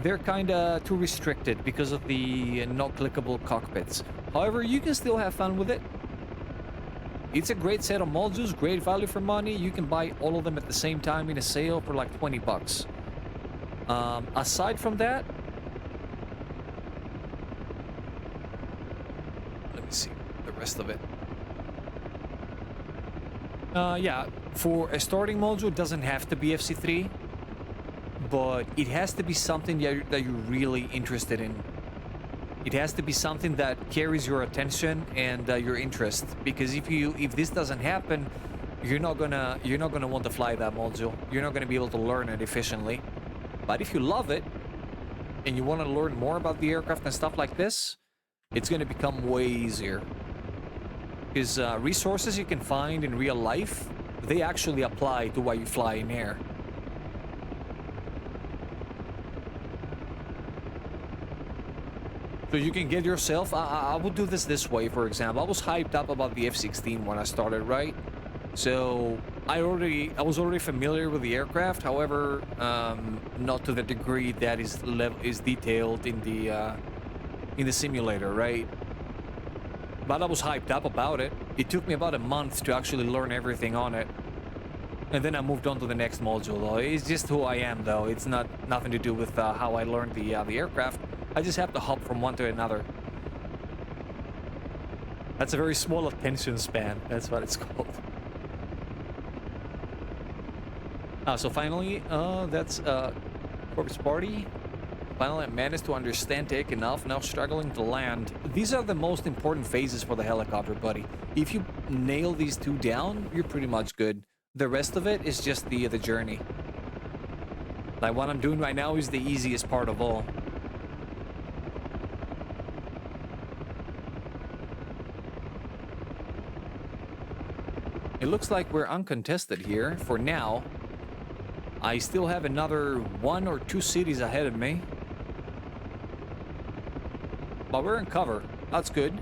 Speaker 1: They're kind of too restricted because of the not clickable cockpits. However, you can still have fun with it. It's a great set of modules, great value for money. You can buy all of them at the same time in a sale for like 20 bucks. Aside from that, let me see the rest of it. Yeah, for a starting module, it doesn't have to be FC3, but it has to be something that you're really interested in. It has to be something that carries your attention and your interest, because if this doesn't happen, you're not gonna want to fly that module. You're not gonna be able to learn it efficiently. But if you love it and you want to learn more about the aircraft and stuff like this, it's gonna become way easier. Because resources you can find in real life, they actually apply to what you fly in air. So you can get yourself, I would do this way, for example. I was hyped up about the F-16 when I started, right? So I was already familiar with the aircraft, however, not to the degree that is detailed in the simulator, right? But I was hyped up about it. It took me about a month to actually learn everything on it. And then I moved on to the next module, though. It's just who I am, though. It's nothing to do with how I learned the aircraft. I just have to hop from one to another. That's a very small attention span. That's what it's called. So finally, that's Corpus Party. Finally, I managed to understand, take enough, now struggling to land. These are the most important phases for the helicopter, buddy. If you nail these two down, you're pretty much good. The rest of it is just the journey. Like what I'm doing right now is the easiest part of all. It looks like we're uncontested here for now. I still have another 1 or 2 cities ahead of me. But we're in cover. That's good.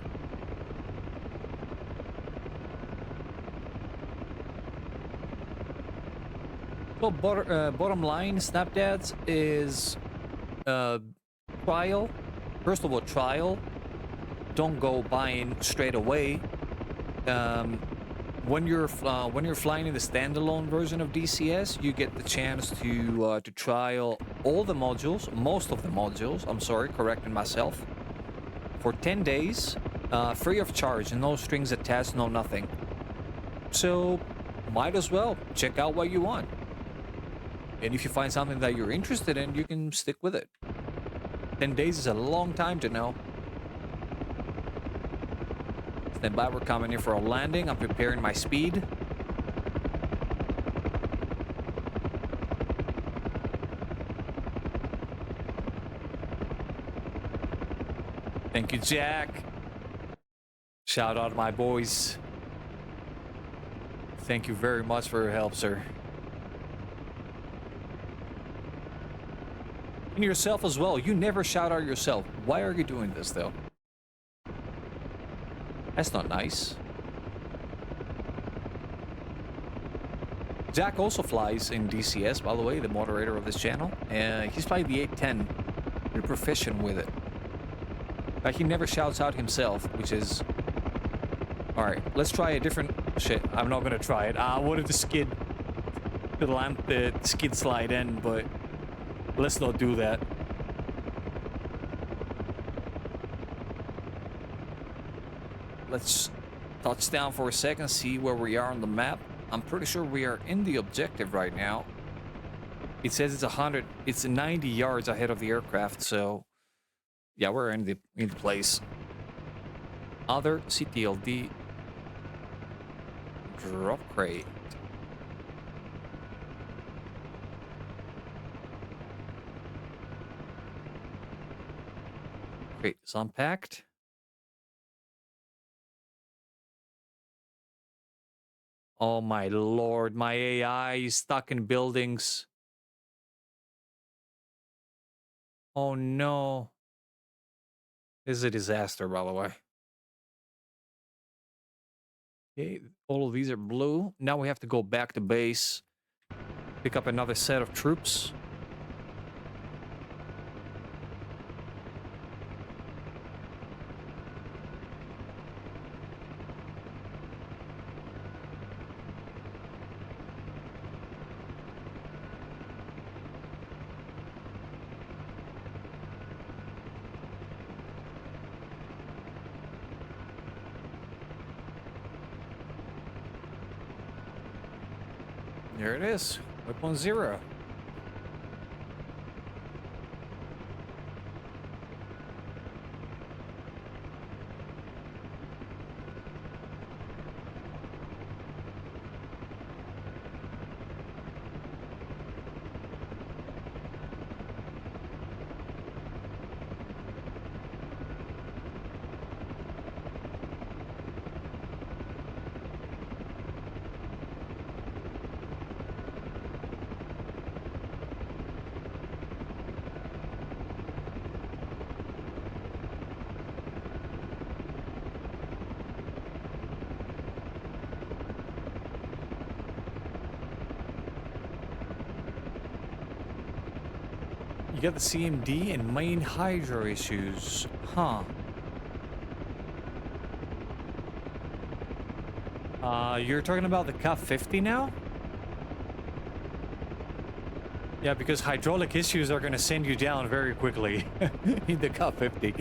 Speaker 1: So bottom line, Snapdads, is trial. First of all, trial. Don't go buying straight away. When you're flying in the standalone version of DCS, you get the chance to trial all the modules, most of the modules. I'm sorry, correcting myself. For 10 days, free of charge, no strings attached, no nothing. So, might as well check out what you want. And if you find something that you're interested in, you can stick with it. 10 days is a long time to know. Stand by, we're coming in for a landing. I'm preparing my speed. Thank you, Jack. Shout out my boys. Thank you very much for your help, sir. And yourself as well. You never shout out yourself. Why are you doing this, though? That's not nice. Jack also flies in DCS, by the way, the moderator of this channel. He's flying the 810. You're proficient with it. But he never shouts out himself, which is... Alright, let's try a different... Shit, I'm not gonna try it. I wanted to skid... the skid slide in, but... Let's not do that. Let's touch down for a second, see where we are on the map. I'm pretty sure we are in the objective right now. It says it's 90 yards ahead of the aircraft, so yeah, we're in the place. Other CTLD drop crate. Crate is unpacked. Oh my lord, my AI is stuck in buildings. Oh no. This is a disaster, by the way. Okay, all of these are blue. Now we have to go back to base. Pick up another set of troops. There it is. Weapon 0. You got the CMD and main hydro issues. Huh. You're talking about the Cup 50 now? Yeah, because hydraulic issues are going to send you down very quickly in the Cup 50.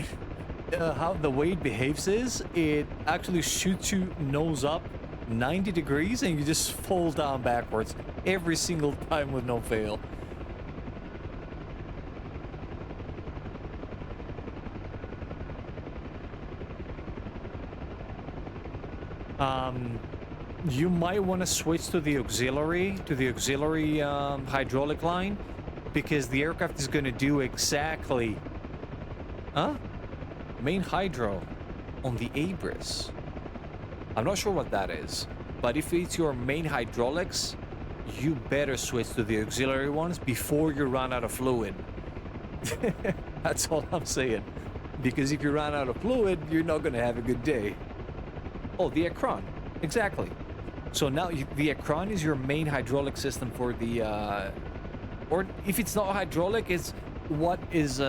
Speaker 1: How the way it behaves is, it actually shoots you nose up 90 degrees and you just fall down backwards every single time with no fail. You might want to switch to the auxiliary, hydraulic line, because the aircraft is going to do exactly... Huh? Main hydro on the Abris. I'm not sure what that is, but if it's your main hydraulics, you better switch to the auxiliary ones before you run out of fluid. That's all I'm saying. Because if you run out of fluid, you're not going to have a good day. Oh, the Ekron. Exactly. So now the Ekron is your main hydraulic system for the... or if it's not hydraulic, it's what is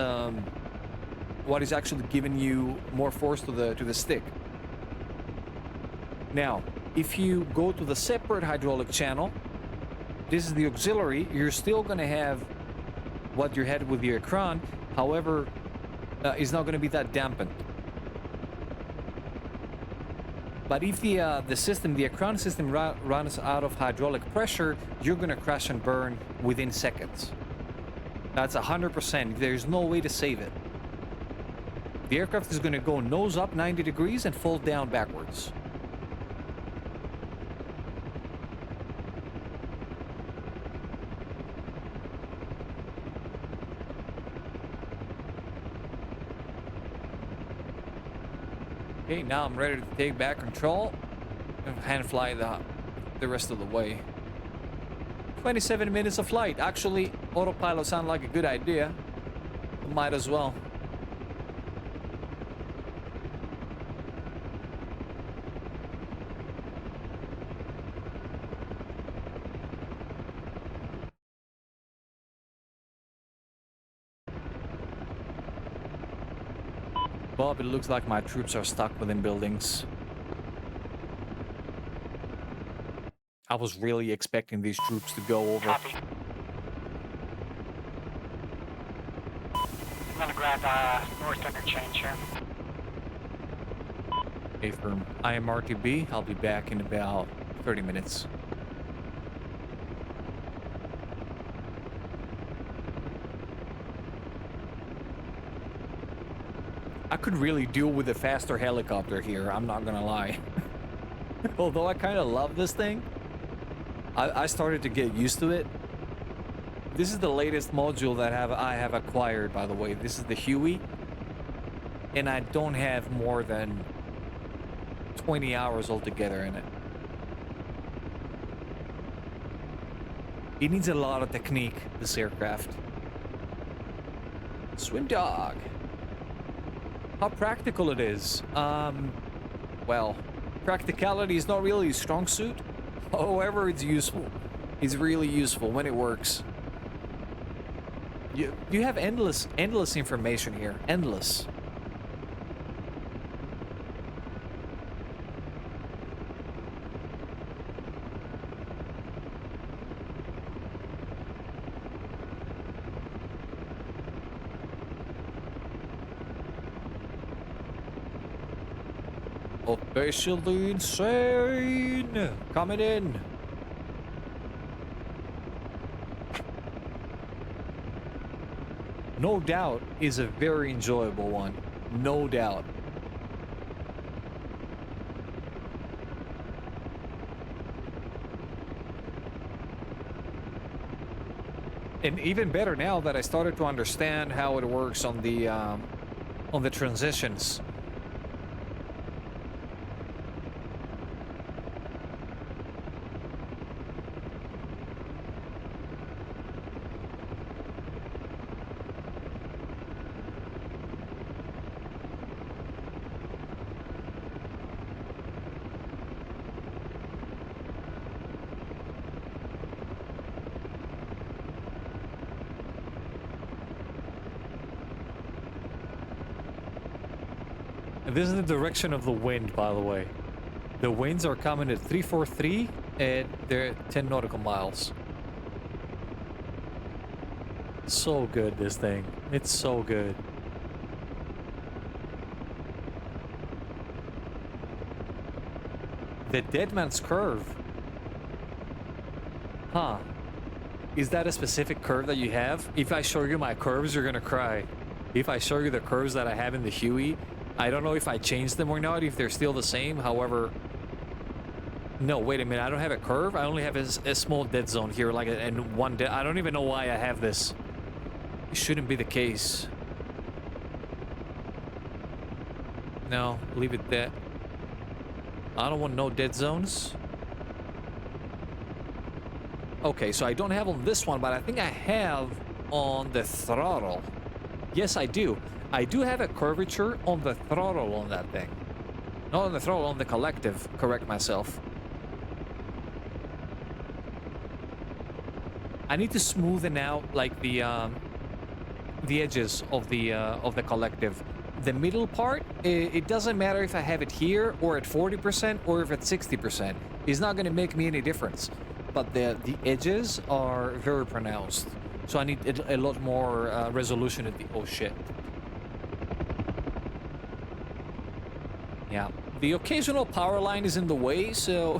Speaker 1: actually giving you more force to the stick. Now, if you go to the separate hydraulic channel, this is the auxiliary, you're still going to have what you had with the Ekron. However, it's not going to be that dampened. But if the Ekron system runs out of hydraulic pressure, you're going to crash and burn within seconds. That's 100%. There's no way to save it. The aircraft is going to go nose up 90 degrees and fall down backwards. Okay, now I'm ready to take back control and hand fly the rest of the way. 27 minutes of flight. Actually, autopilot sounds like a good idea. Might as well. Bob, it looks like my troops are stuck within buildings. I was really expecting these troops to go over.
Speaker 4: Copy. I'm gonna grab north interchange here.
Speaker 1: A firm. I am RTB. I'll be back in about 30 minutes. I could really do with a faster helicopter here, I'm not gonna lie. Although I kind of love this thing, I started to get used to it. This is the latest module that I have acquired, by the way. This is the Huey, and I don't have more than 20 hours altogether in it. It needs a lot of technique, this aircraft. Swim dog. How practical it is. Well, practicality is not really a strong suit. However, it's useful. It's really useful when it works. You have endless information here. Endless. Officially insane! Coming in! No doubt is a very enjoyable one. No doubt. And even better now that I started to understand how it works on the transitions. This is the direction of the wind, by the way. The winds are coming at 343 and they're at 10 nautical miles. So good, this thing. It's so good. The Dead Man's Curve. Huh. Is that a specific curve that you have? If I show you my curves, you're gonna cry. If I show you the curves that I have in the Huey, I don't know if I changed them or not, if they're still the same. However, no, wait a minute. I don't have a curve. I only have a small dead zone here, like and one dead. I don't even know why I have this. It shouldn't be the case. No, leave it there. I don't want no dead zones. Okay, so I don't have on this one, but I think I have on the throttle. Yes, I do. I do have a curvature on the throttle on that thing. Not on the throttle, on the collective. Correct myself. I need to smoothen out like the edges of the collective. The middle part, it doesn't matter if I have it here or at 40% or if it's 60%. It's not going to make me any difference. But the edges are very pronounced. So I need a lot more resolution at the... Oh, shit. Yeah. The occasional power line is in the way, so...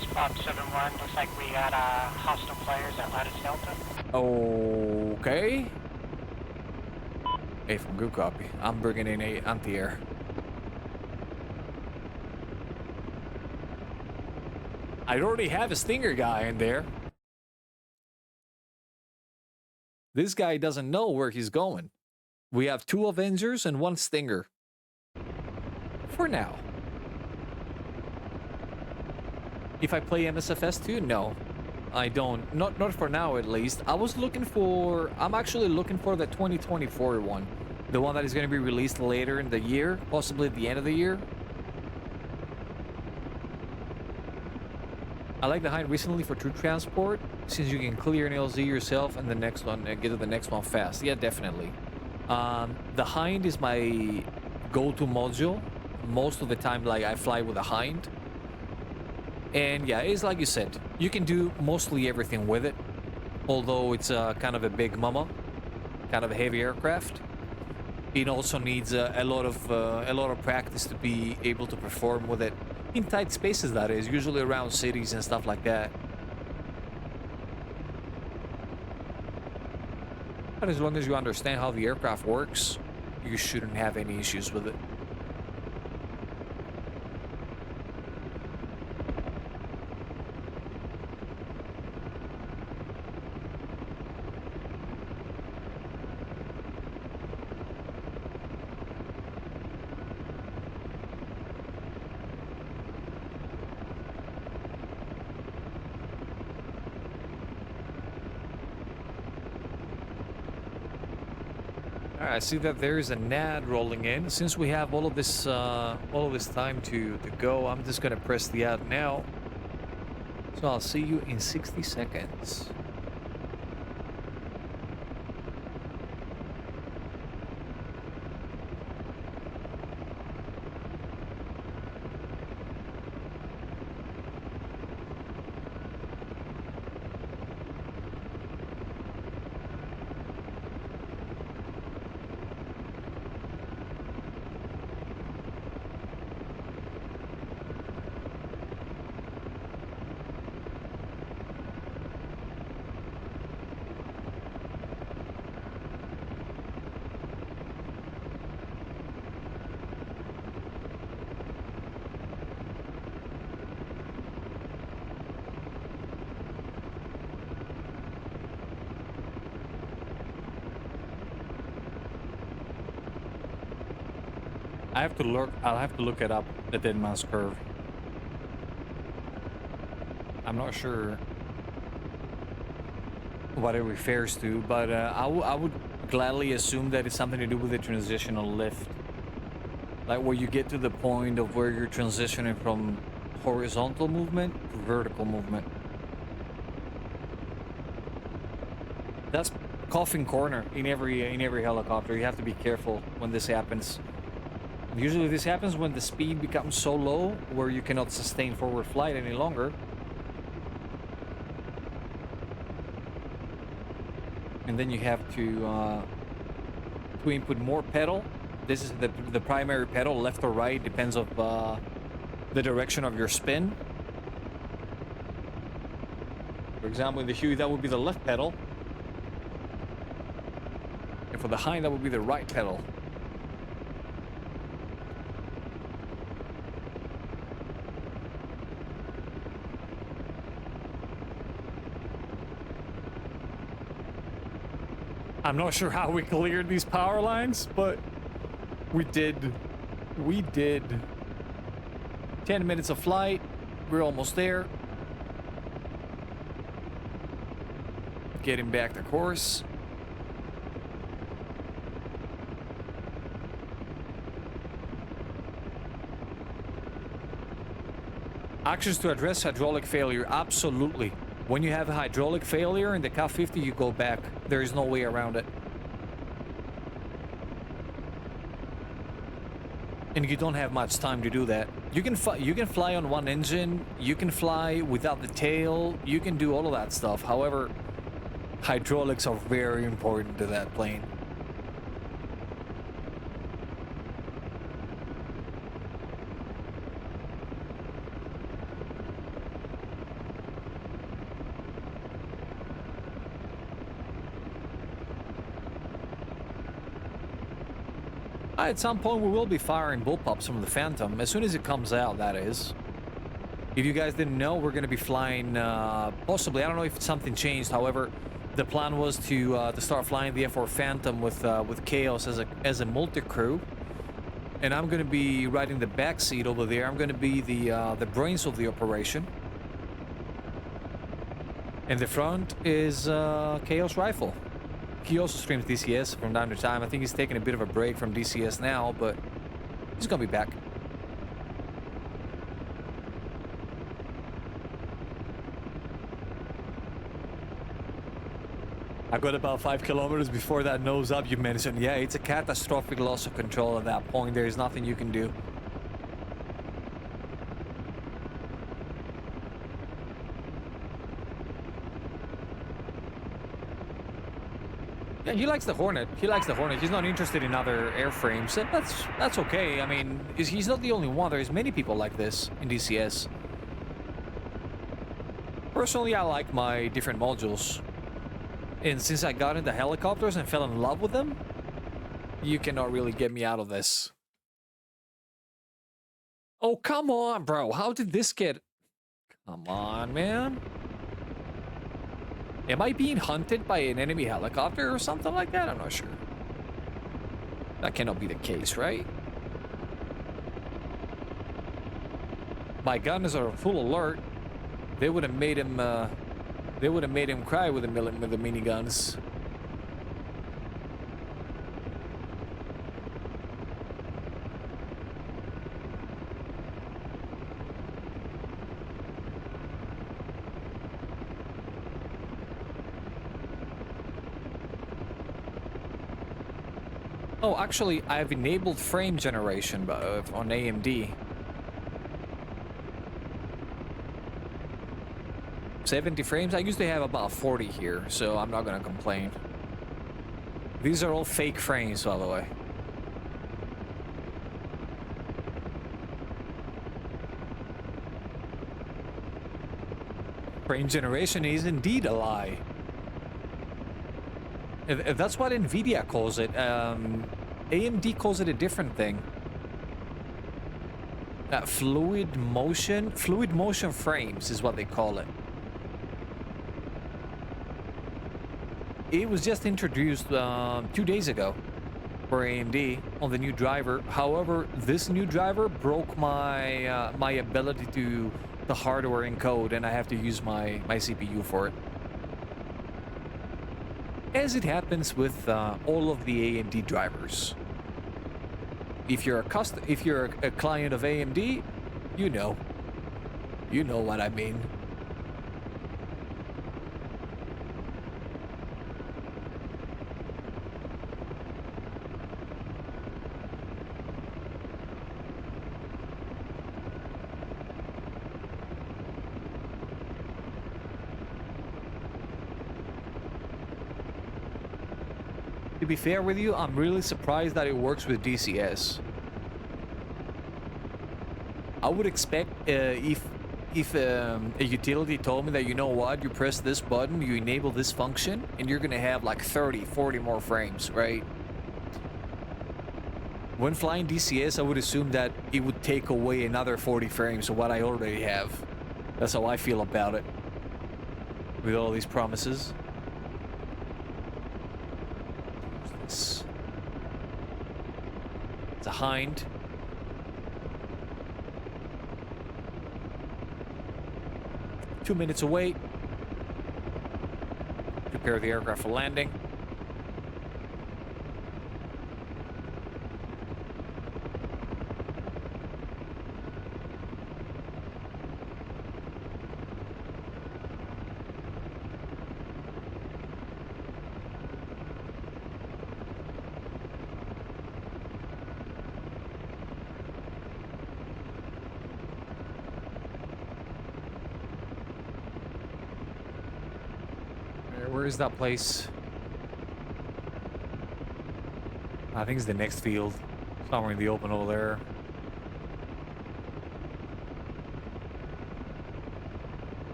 Speaker 4: Spot 7-1, looks like we got hostile players at Lattice Delta.
Speaker 1: Okay. Hey, from good copy. I'm bringing in a anti-air. I already have a Stinger guy in there. This guy doesn't know where he's going. We have 2 Avengers and 1 Stinger. For now. If I play MSFS 2, no. I don't. Not for now, at least. I'm actually looking for the 2024 one. The one that is going to be released later in the year. Possibly at the end of the year. I like the Hind recently for troop transport, since you can clear an LZ yourself and the next one and get to the next one fast. Yeah, definitely. The Hind is my go-to module. Most of the time, like, I fly with a Hind. And yeah, it's like you said, you can do mostly everything with it. Although it's kind of a big mama, kind of a heavy aircraft. It also needs a lot of practice to be able to perform with it. In tight spaces, that is, usually around cities and stuff like that. But as long as you understand how the aircraft works, you shouldn't have any issues with it. I see that there is an ad rolling in. Since we have all of this time to go, I'm just gonna press the ad now. So I'll see you in 60 seconds. I'll have to look it up, the dead mouse curve. I'm not sure what it refers to, but I would gladly assume that it's something to do with the transitional lift. Like where you get to the point of where you're transitioning from horizontal movement to vertical movement. That's coffin corner in every helicopter. You have to be careful when this happens. Usually this happens when the speed becomes so low where you cannot sustain forward flight any longer. And then you have to input more pedal. This is the primary pedal, left or right, depends of the direction of your spin. For example, in the Huey, that would be the left pedal. And for the Hind, that would be the right pedal. I'm not sure how we cleared these power lines, but we did. We did. 10 minutes of flight. We're almost there. Getting back to course. Actions to address hydraulic failure. Absolutely. When you have a hydraulic failure in the Ka 50, you go back. There is no way around it. And you don't have much time to do that. You can fly on one engine, you can fly without the tail, you can do all of that stuff. However, hydraulics are very important to that plane. At some point, we will be firing bullpups from the Phantom, as soon as it comes out, that is. If you guys didn't know, we're going to be flying, possibly, I don't know if something changed, however, the plan was to start flying the F4 Phantom with Chaos as a multi-crew. And I'm going to be riding the back seat over there. I'm going to be the brains of the operation. And the front is Chaos Rifle. He also streams DCS from time to time. I think he's taking a bit of a break from DCS now, but he's gonna be back. I got about 5 kilometers before that nose up you mentioned. Yeah, it's a catastrophic loss of control at that point. There is nothing you can do. Yeah, he likes the Hornet. He likes the Hornet. He's not interested in other airframes. And that's okay. I mean, he's not the only one. There's many people like this in DCS. Personally, I like my different modules. And since I got into helicopters and fell in love with them, You cannot really get me out of this. Oh, come on, bro. How did this get... Come on, man. Am I being hunted by an enemy helicopter or something like that? I'm not sure. That cannot be the case, right? My guns are full alert. They would have made him, they would have made him cry with the miniguns. Oh, actually, I've enabled frame generation on AMD. 70 frames? I usually have about 40 here, so I'm not gonna complain. These are all fake frames, by the way. Frame generation is indeed a lie. That's what NVIDIA calls it. AMD calls it a different thing. Fluid motion frames is what they call it. It was just introduced 2 days ago for AMD on the new driver. However, this new driver broke my my ability to hardware encode, and I have to use my CPU for it. As it happens with all of the AMD drivers. If you're a client of AMD, you know what I mean. To be fair with you, I'm really surprised that it works with DCS. I would expect if a utility told me that, you know what, you press this button, you enable this function, and you're gonna have like 30, 40 more frames, right? When flying DCS, I would assume that it would take away another 40 frames of what I already have. That's how I feel about it. With all these promises. It's a Hind. Two minutes away. Prepare the aircraft for landing. Where is that place? I think it's the next field. Somewhere in the open over there.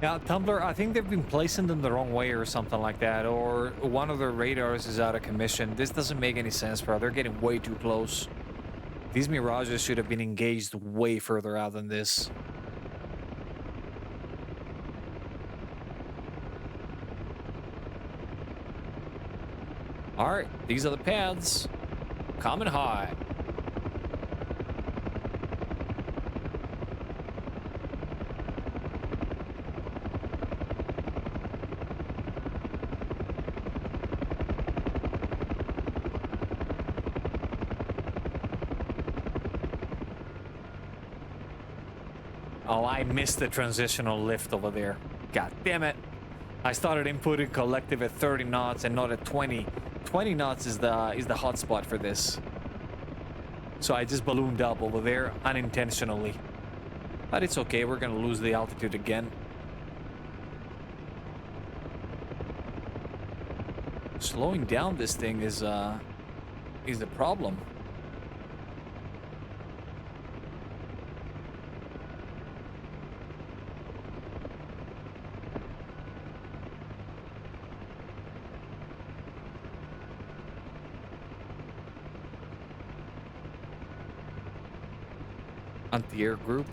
Speaker 1: Yeah, Tumblr, I think they've been placing them the wrong way or something like that. Or one of their radars is out of commission. This doesn't make any sense, bro. They're getting way too close. These Mirages should have been engaged way further out than this. Alright, these are the paths. Coming high. Oh, I missed the transitional lift over there. God damn it. I started inputting collective at 30 knots and not at 20. 20 knots is the hot spot for this. So I just ballooned up over there unintentionally. But it's okay, we're gonna lose the altitude again. Slowing down this thing is the problem. Anti-air group.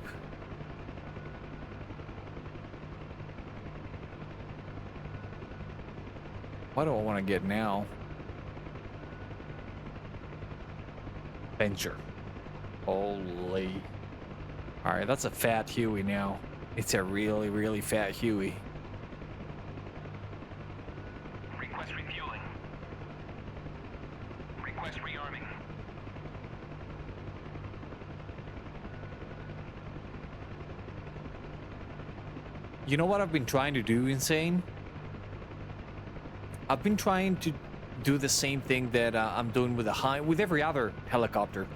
Speaker 1: What do I want to get now? Venture. Holy. Alright, that's a fat Huey now. It's a really, really fat Huey.
Speaker 7: Request refueling. Request rearming.
Speaker 1: You know what I've been trying to do, Insane? I've been trying to do the same thing that I'm doing with every other helicopter.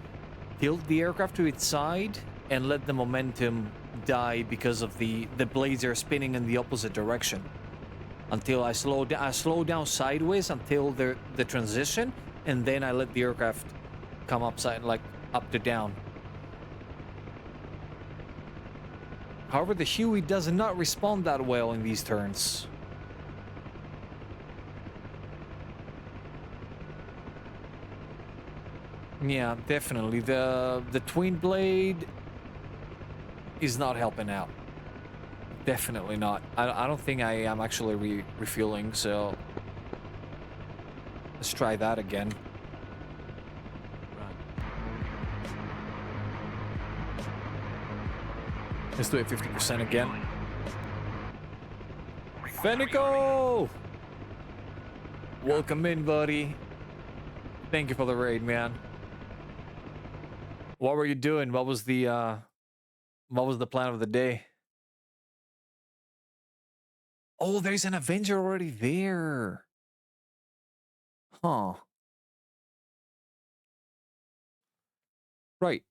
Speaker 1: Tilt the aircraft to its side and let the momentum die because of the blades are spinning in the opposite direction. Until I slow down sideways until the transition, and then I let the aircraft come upside, like up to down. However, the Huey does not respond that well in these turns. Yeah, definitely. The twin blade is not helping out. Definitely not. I don't think I am actually refueling, so let's try that again. Let's do it 50% again. Fenico! Welcome in, buddy. Thank you for the raid, man. What were you doing? What was the plan of the day? Oh, there's an Avenger already there. Huh. Right.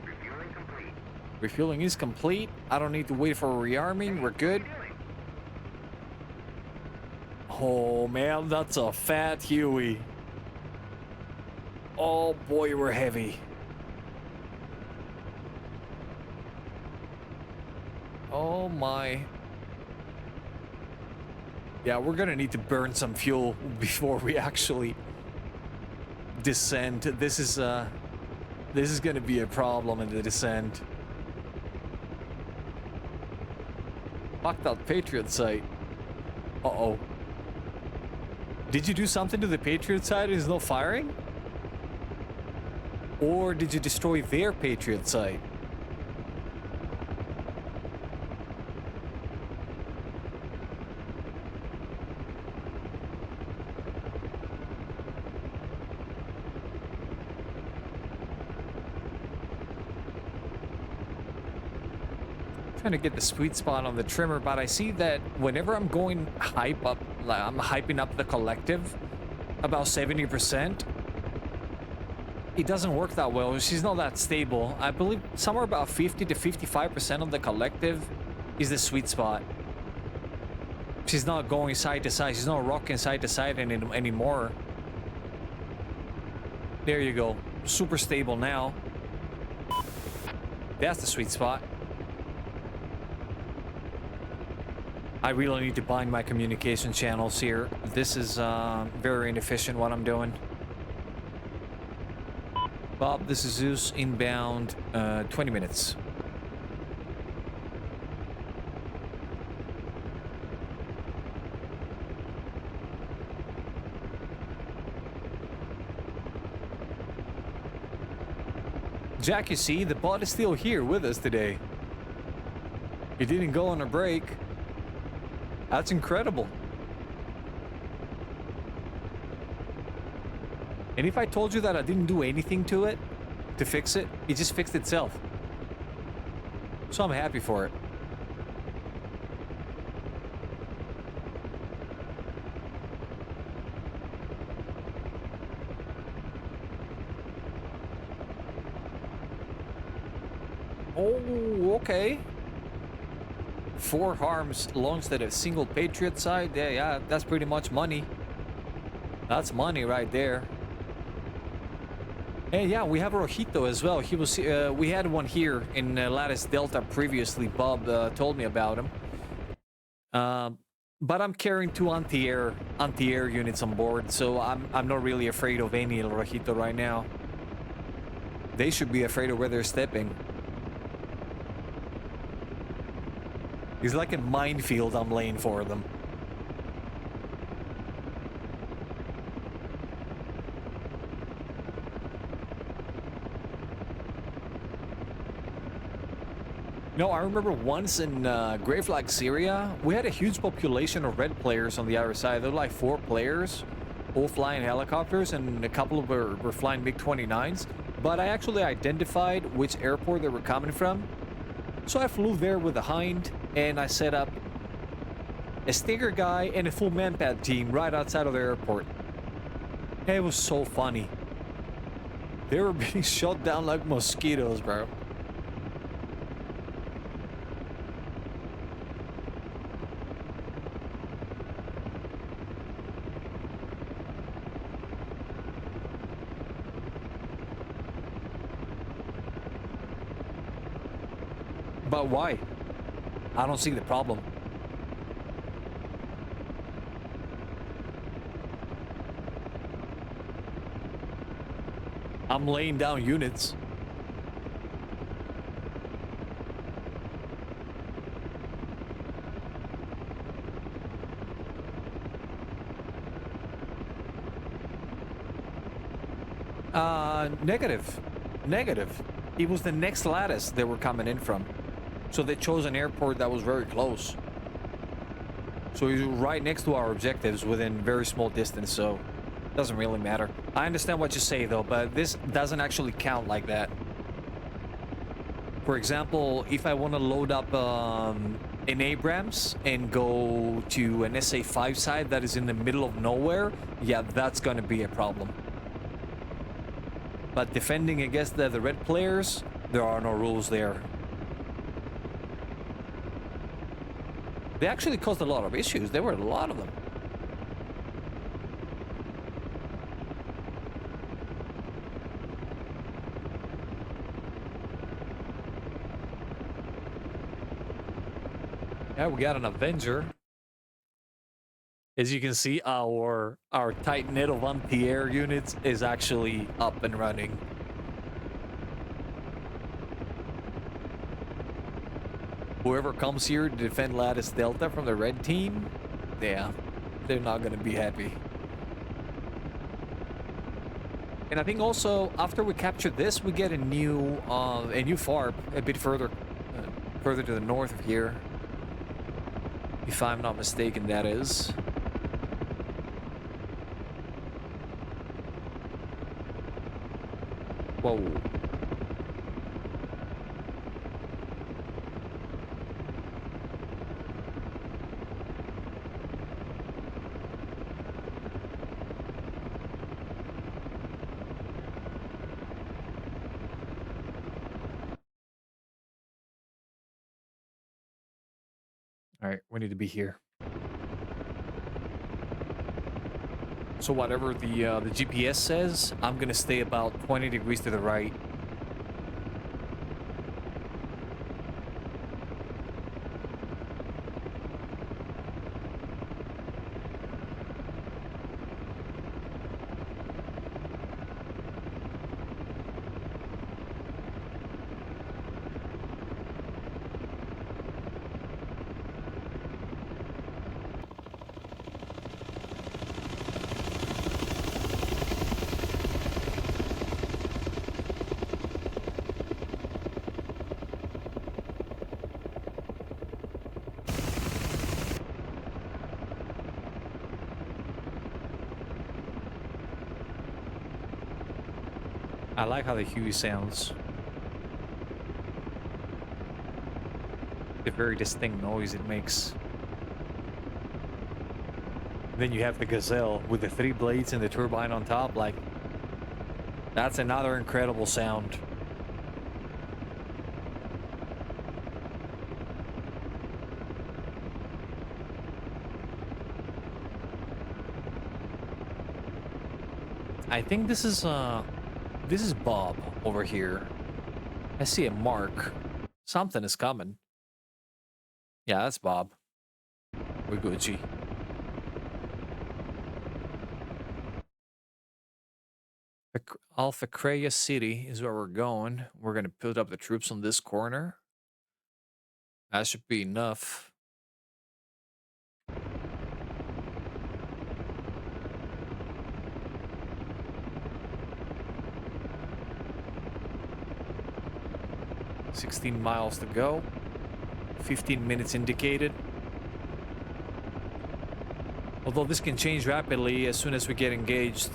Speaker 7: Refueling complete.
Speaker 1: Refueling is complete. I don't need to wait for rearming. We're good. Oh, man, that's a fat Huey. Oh, boy, we're heavy. Oh, my. Yeah, we're gonna need to burn some fuel before we actually descend. This is gonna be a problem in the descent. Fuck that Patriot site. Uh-oh. Did you do something to the Patriot site and is no firing? Or did you destroy their Patriot site? Trying to get the sweet spot on the trimmer, but I see that whenever I'm going hype up, like I'm hyping up the collective about 70%, it doesn't work that well. She's not that stable. I believe somewhere about 50 to 55% of the collective is the sweet spot. She's not going side to side. She's not rocking side to side anymore. There you go. Super stable now. That's the sweet spot. I really need to bind my communication channels here. This is very inefficient what I'm doing. Bob, this is Zeus inbound 20 minutes. Jack, you see, the bot is still here with us today. He didn't go on a break. That's incredible. And if I told you that I didn't do anything to it to fix it, it just fixed itself. So I'm happy for it. Oh, okay. 4 harms launched at a single Patriot side. Yeah, that's pretty much money. That's money right there. And yeah, we have Rojito as well. He was we had one here in Lattice Delta previously. Bob told me about him. But I'm carrying two anti-air units on board, so I'm not really afraid of any El Rojito right now. They should be afraid of where they're stepping. It's like a minefield I'm laying for them. No, I remember once in Grey Flag, Syria, we had a huge population of red players on the other side. There were like 4 players, all flying helicopters, and a couple of were flying MiG-29s. But I actually identified which airport they were coming from. So I flew there with the Hind, and I set up a Stinger guy and a full manpad team right outside of the airport. It was so funny. They were being shot down like mosquitoes, bro. But why? I don't see the problem. I'm laying down units. Negative. Negative. It was the next lattice they were coming in from. So they chose an airport that was very close. So he's right next to our objectives within very small distance, so doesn't really matter. I understand what you say though, but this doesn't actually count like that. For example, if I want to load up an Abrams and go to an SA-5 side that is in the middle of nowhere, yeah, that's gonna be a problem. But defending against the red players, there are no rules there. They actually caused a lot of issues. There were a lot of them. Yeah, we got an Avenger. As you can see, our tight net of anti-air units is actually up and running. Whoever comes here to defend Lattice Delta from the red team, yeah, they're not gonna be happy. And I think also after we capture this, we get a new FARP a bit further to the north of here. If I'm not mistaken, that is. Whoa. All right, we need to be here. So whatever the GPS says, I'm gonna stay about 20 degrees to the right. I like how the Huey sounds. The very distinct noise it makes. Then you have the Gazelle with the 3 blades and the turbine on top, like, that's another incredible sound. I think this is Bob over here. I see a mark. Something is coming. Yeah, that's Bob. We're Gucci. Alpha Creia City is where we're going. We're gonna put up the troops on this corner. That should be enough. $16 miles to go. 15 minutes indicated. Although this can change rapidly as soon as we get engaged.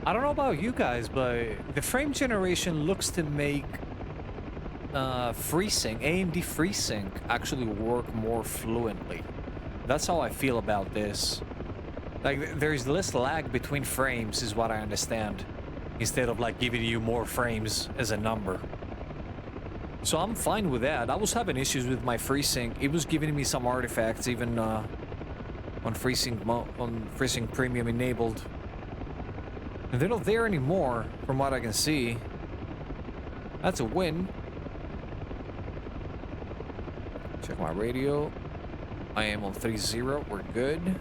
Speaker 1: I don't know about you guys, but the frame generation looks to make FreeSync, AMD FreeSync, actually work more fluently. That's how I feel about this. Like, there's less lag between frames, is what I understand, instead of like giving you more frames as a number. So I'm fine with that. I was having issues with my FreeSync. It was giving me some artifacts, even on FreeSync Premium enabled. And they're not there anymore, from what I can see. That's a win. Check my radio. I am on 3-0. We're good.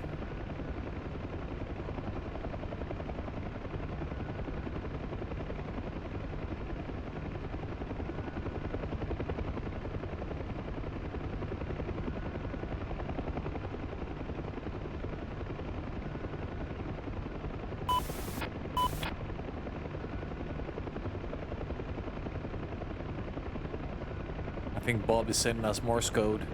Speaker 1: I think Bob is sending us Morse code.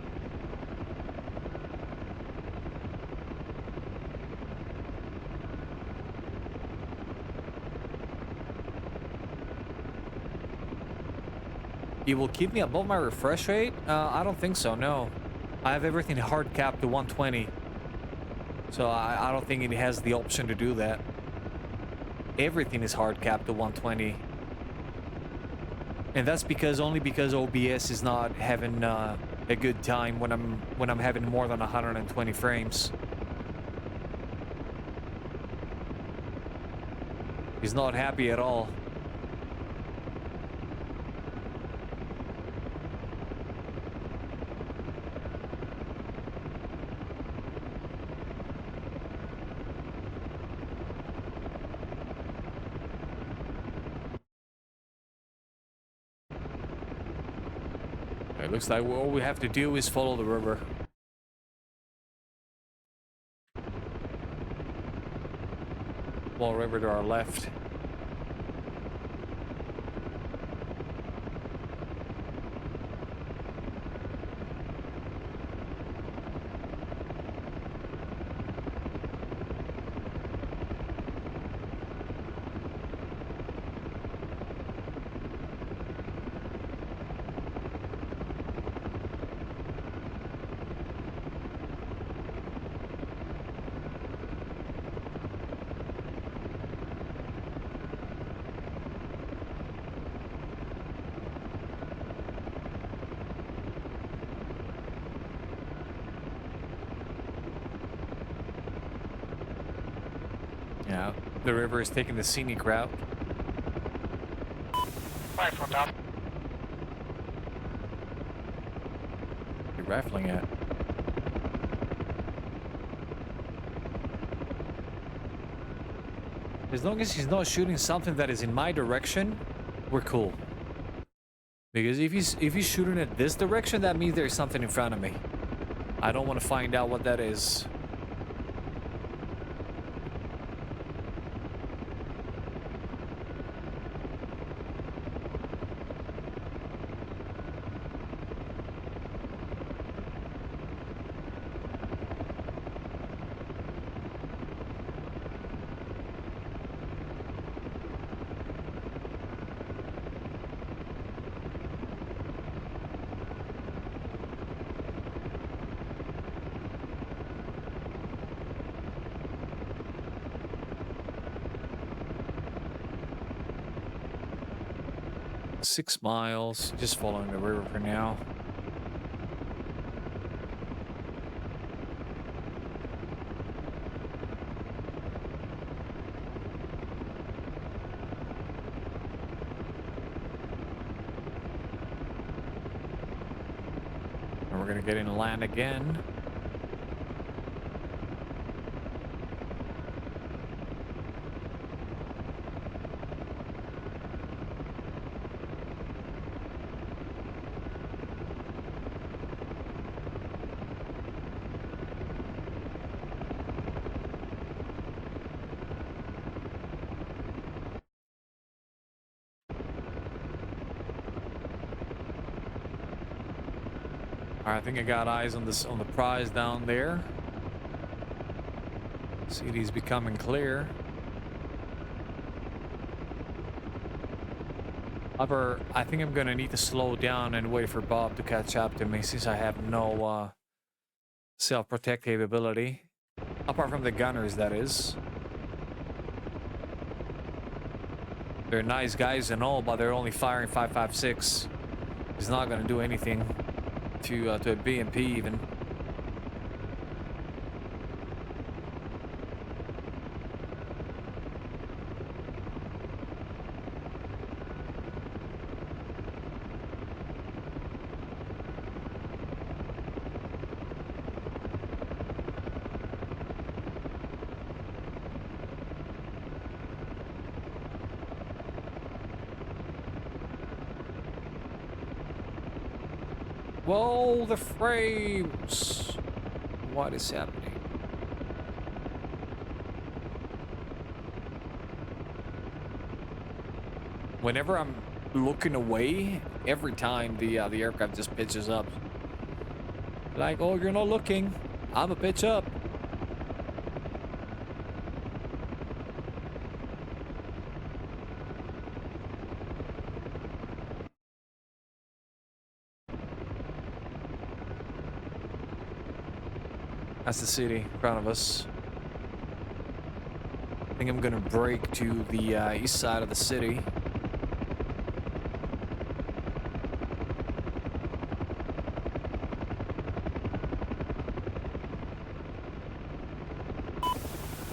Speaker 1: It will keep me above my refresh rate? I don't think so, no. I have everything hard capped to 120. So I don't think it has the option to do that. Everything is hard capped to 120. And that's only because OBS is not having a good time when I'm having more than 120 frames. He's not happy at all. It looks like all we have to do is follow the river. Small river to our left. Yeah, the river is taking the scenic route.
Speaker 4: Right from top.
Speaker 1: You're rifling at. As long as he's not shooting something that is in my direction, we're cool. Because if he's shooting at this direction, that means there's something in front of me. I don't want to find out what that is. 6 miles, just following the river for now. And we're gonna get in land again. I think I got eyes on this on the prize down there. City's becoming clear. However, I think I'm gonna need to slow down and wait for Bob to catch up to me since I have no self-protect capability. Apart from the gunners, that is. They're nice guys and all, but they're only firing 5.56. It's not gonna do anything to a BMP even. Whoa, the frames! What is happening? Whenever I'm looking away, every time the aircraft just pitches up. Like, oh, you're not looking. I'm a pitch up. That's the city in front of us. I think I'm gonna brake to the east side of the city.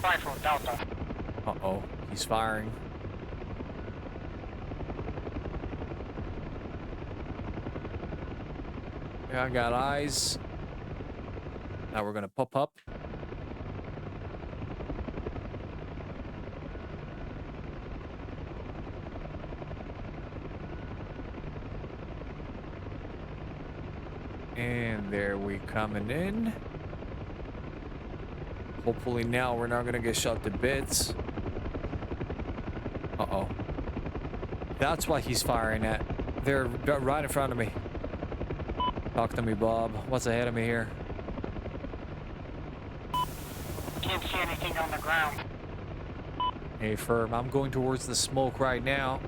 Speaker 4: Rifle Delta.
Speaker 1: Uh-oh, he's firing. Yeah, I got eyes. Now we're gonna pop up. And there we coming in. Hopefully now we're not gonna get shot to bits. Uh-oh. That's what he's firing at. They're right in front of me. Talk to me, Bob. What's ahead of me here?
Speaker 4: Can't see anything on the ground.
Speaker 1: Hey, firm. I'm going towards the smoke right now.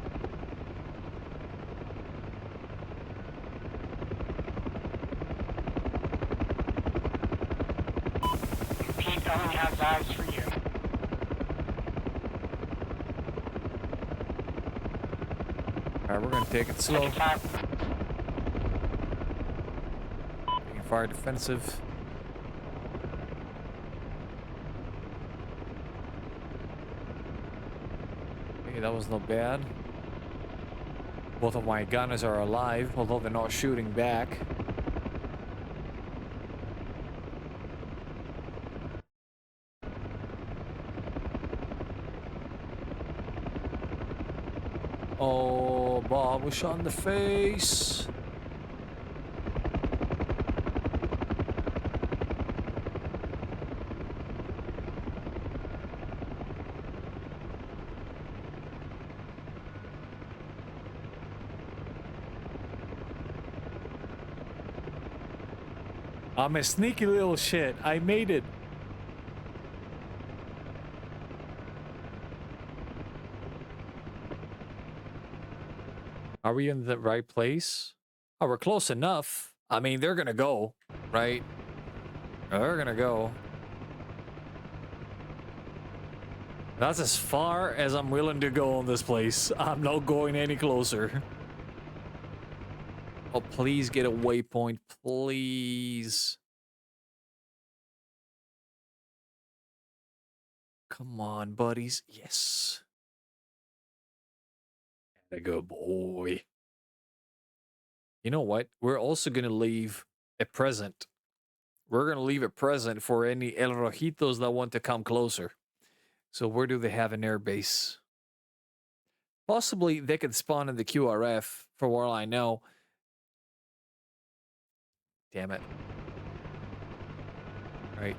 Speaker 4: Pete only has eyes for you.
Speaker 1: Alright, we're gonna take it slow.
Speaker 4: 55.
Speaker 1: Taking fire defensive. Okay, that was not bad. Both of my gunners are alive, although they're not shooting back. Oh, Bob was shot in the face. I'm a sneaky little shit. I made it. Are we in the right place? Oh, we're close enough. I mean, they're gonna go, right? They're gonna go. That's as far as I'm willing to go on this place. I'm not going any closer. Oh, please get a waypoint, please. Come on, buddies. Yes. A good boy. You know what? We're also going to leave a present. We're going to leave a present for any El Rojitos that want to come closer. So where do they have an air base? Possibly they could spawn in the QRF, for all I know. Damn it. All right.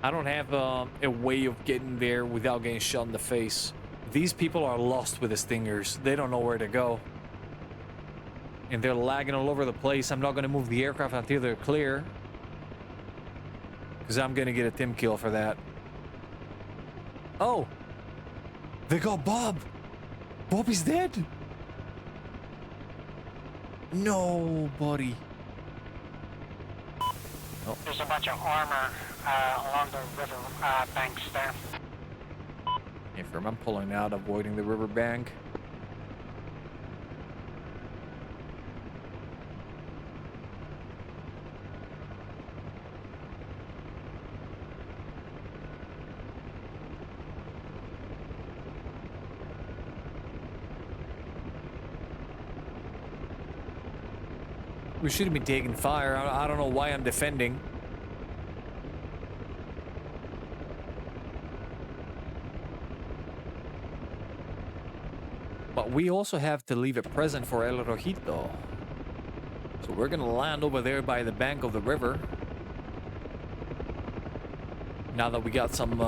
Speaker 1: I don't have a way of getting there without getting shot in the face. These people are lost with the Stingers. They don't know where to go. And they're lagging all over the place. I'm not going to move the aircraft until they're clear. Because I'm going to get a Tim kill for that. Oh! They got Bob! Bob is dead! No, buddy. Oh.
Speaker 4: There's a bunch of armor along the river banks there.
Speaker 1: Affirm, I'm pulling out, avoiding the riverbank. We should have been taking fire. I don't know why I'm defending. But we also have to leave a present for El Rojito. So we're gonna land over there by the bank of the river. Now that we got some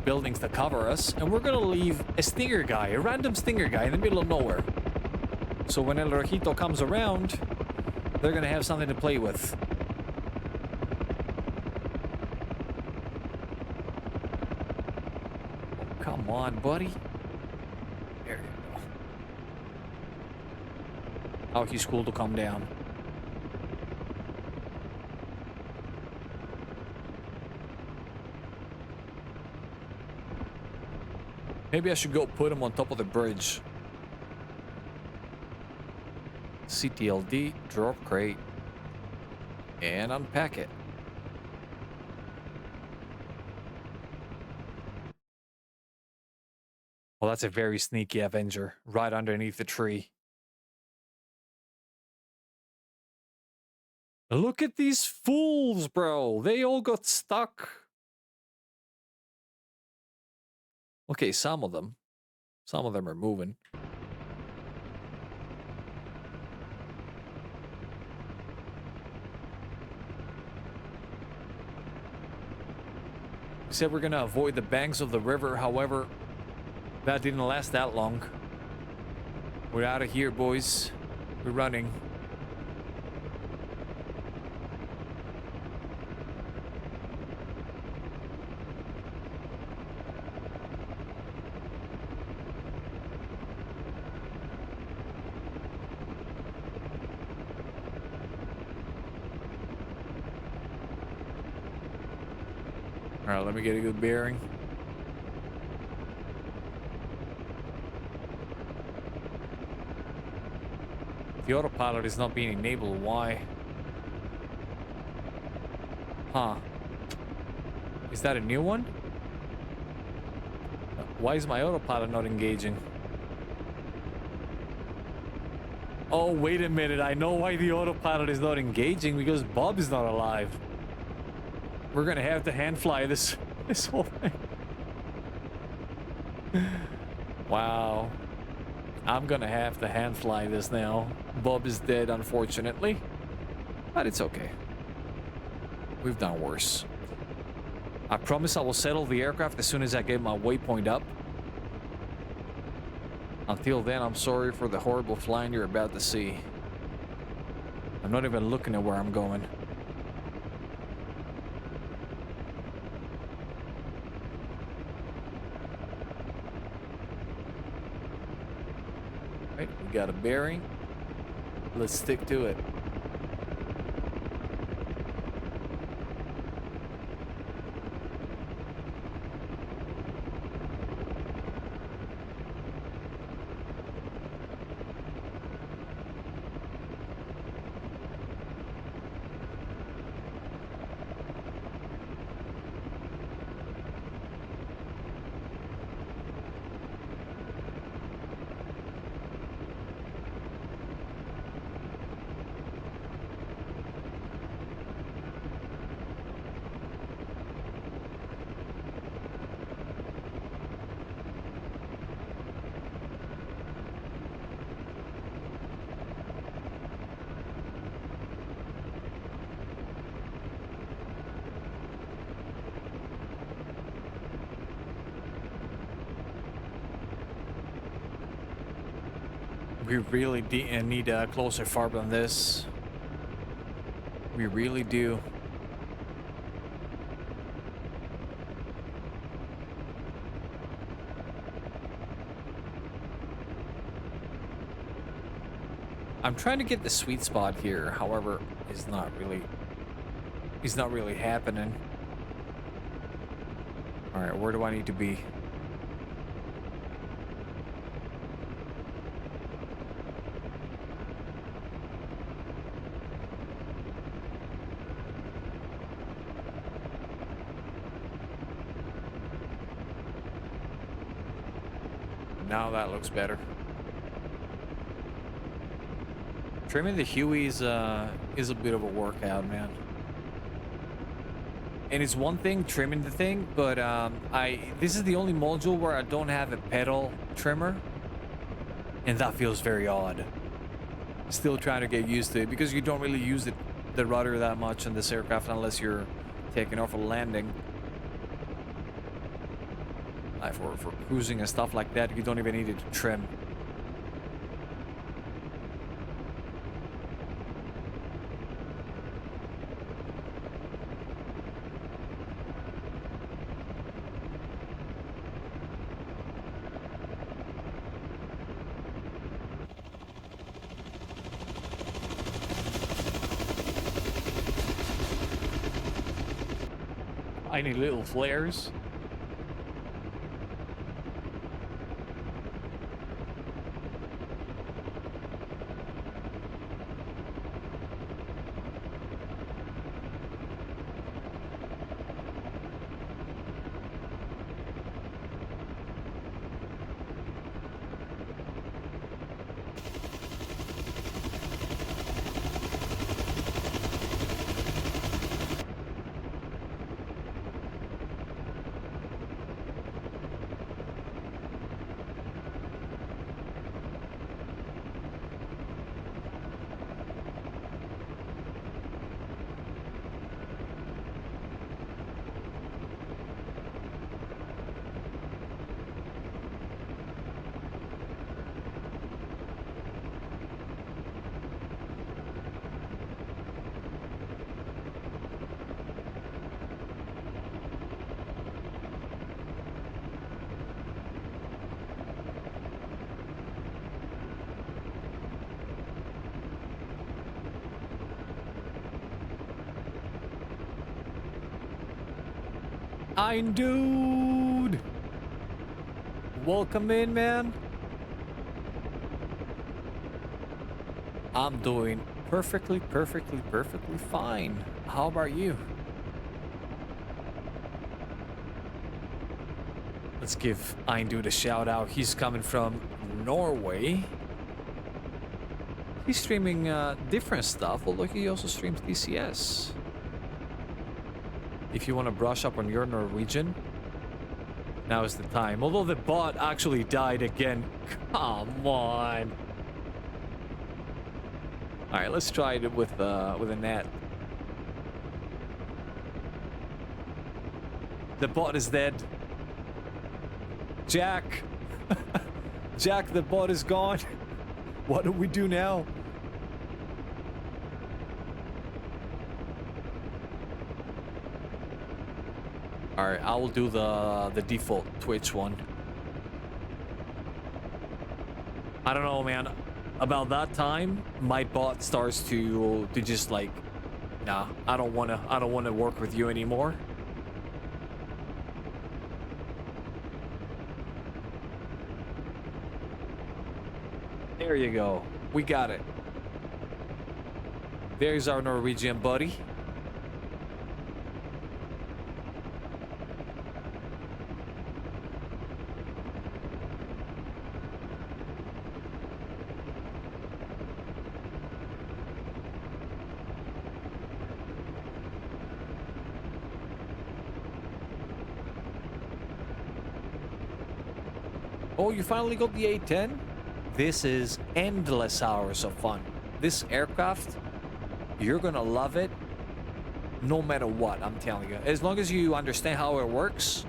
Speaker 1: buildings to cover us. And we're gonna leave a stinger guy, a random stinger guy in the middle of nowhere. So when El Rojito comes around, they're gonna have something to play with. Oh, come on, buddy. There you go. Oh, he's cool to come down. Maybe I should go put him on top of the bridge. CTLD, drop crate, and unpack it. Well, that's a very sneaky Avenger, right underneath the tree. Look at these fools, bro. They all got stuck. Okay, some of them. Some of them are moving. We said we're gonna avoid the banks of the river, however, that didn't last that long. We're out of here, boys. We're running. All right, let me get a good bearing. The autopilot is not being enabled. Why? Huh. Is that a new one? Why is my autopilot not engaging? Oh, wait a minute. I know why the autopilot is not engaging, because Bob is not alive. We're gonna have to hand fly this whole thing. Wow. I'm gonna have to hand fly this now. Bob is dead, unfortunately. But it's okay. We've done worse. I promise I will settle the aircraft as soon as I get my waypoint up. Until then, I'm sorry for the horrible flying you're about to see. I'm not even looking at where I'm going. Right, we got a bearing. Let's stick to it. We really need a closer farb on this. We really do. I'm trying to get the sweet spot here, however, it's not really happening. All right, where do I need to be? Now that looks better. Trimming the Hueys is a bit of a workout, man. And it's one thing trimming the thing, but this is the only module where I don't have a pedal trimmer, and that feels very odd. Still trying to get used to it because you don't really use the rudder that much on this aircraft unless you're taking off a landing. Like for cruising and stuff like that, you don't even need it to trim. Tiny little flares. Ein dude! Welcome in, man. I'm doing perfectly fine. How about you? Let's give Ein dude a shout out. He's coming from Norway. He's streaming different stuff, although he also streams DCS. If you want to brush up on your Norwegian, now is the time. Although the bot actually died again. Come on. All right, let's try it with a net. The bot is dead. Jack. Jack, the bot is gone. What do we do now? Alright, I will do the default Twitch one. I don't know, man. About that time, my bot starts to just like, nah, I don't wanna work with you anymore. There you go. We got it. There's our Norwegian buddy. Oh, you finally got the A10? This is endless hours of fun. This aircraft, you're gonna love it no matter what, I'm telling you. As long as you understand how it works,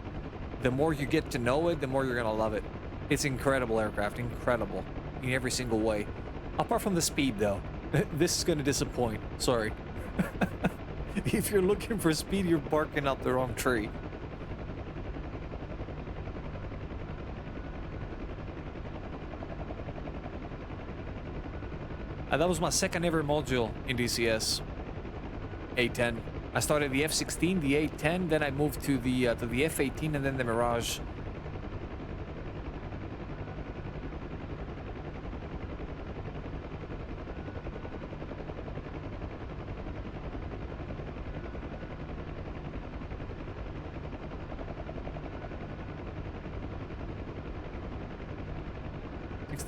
Speaker 1: the more you get to know it, the more you're gonna love it. It's incredible aircraft, incredible. in every single way. Apart from the speed, though. This is gonna disappoint. Sorry. If you're looking for speed, you're barking up the wrong tree. That was my second ever module in DCS. A10. I started the F-16, the A10, then I moved to the F-18, and then the Mirage.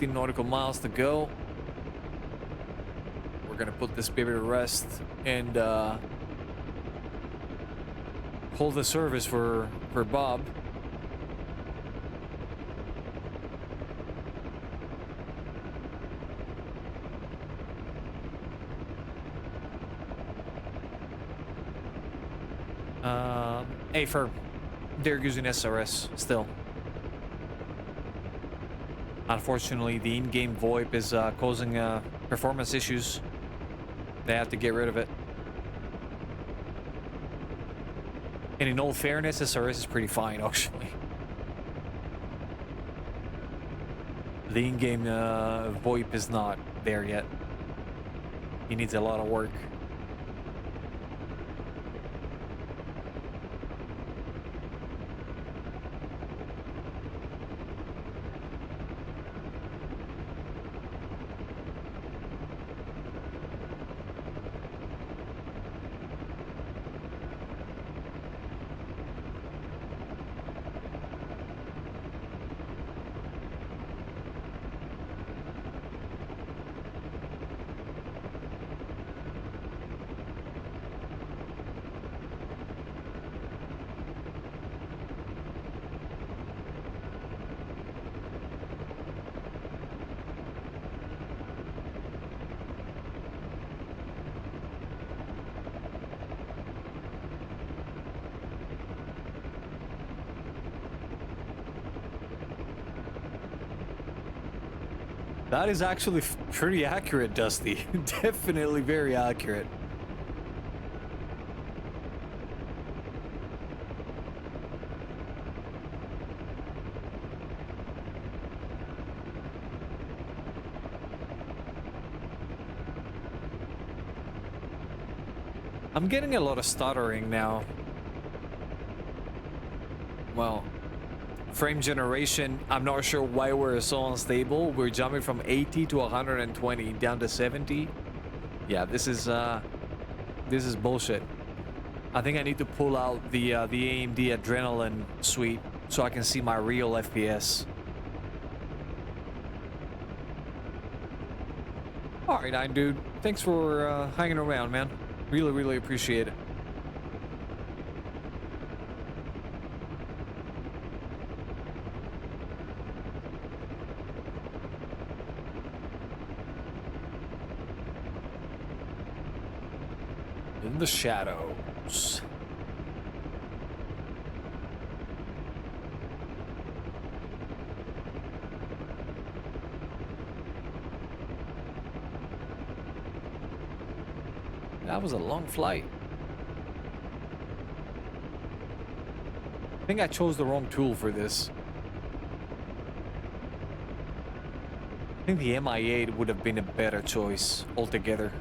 Speaker 1: Nautical miles to go. We're gonna put this baby to rest and hold the service for Bob. AFER, they're using SRS still. Unfortunately, the in-game VoIP is causing performance issues. They have to get rid of it. And in all fairness, SRS is pretty fine, actually. The in-game VoIP is not there yet. It needs a lot of work. That is actually pretty accurate, Dusty. Definitely very accurate. I'm getting a lot of stuttering now. Well, frame generation, I'm not sure why we're so unstable. We're jumping from 80 to 120 down to 70. Yeah, this is bullshit. I think I need to pull out the AMD Adrenaline suite so I can see my real FPS. All right, Nine Dude. Thanks for hanging around, man. Really, really appreciate it. In the shadows. That was a long flight. I think I chose the wrong tool for this. I think the Mi-8 would have been a better choice altogether.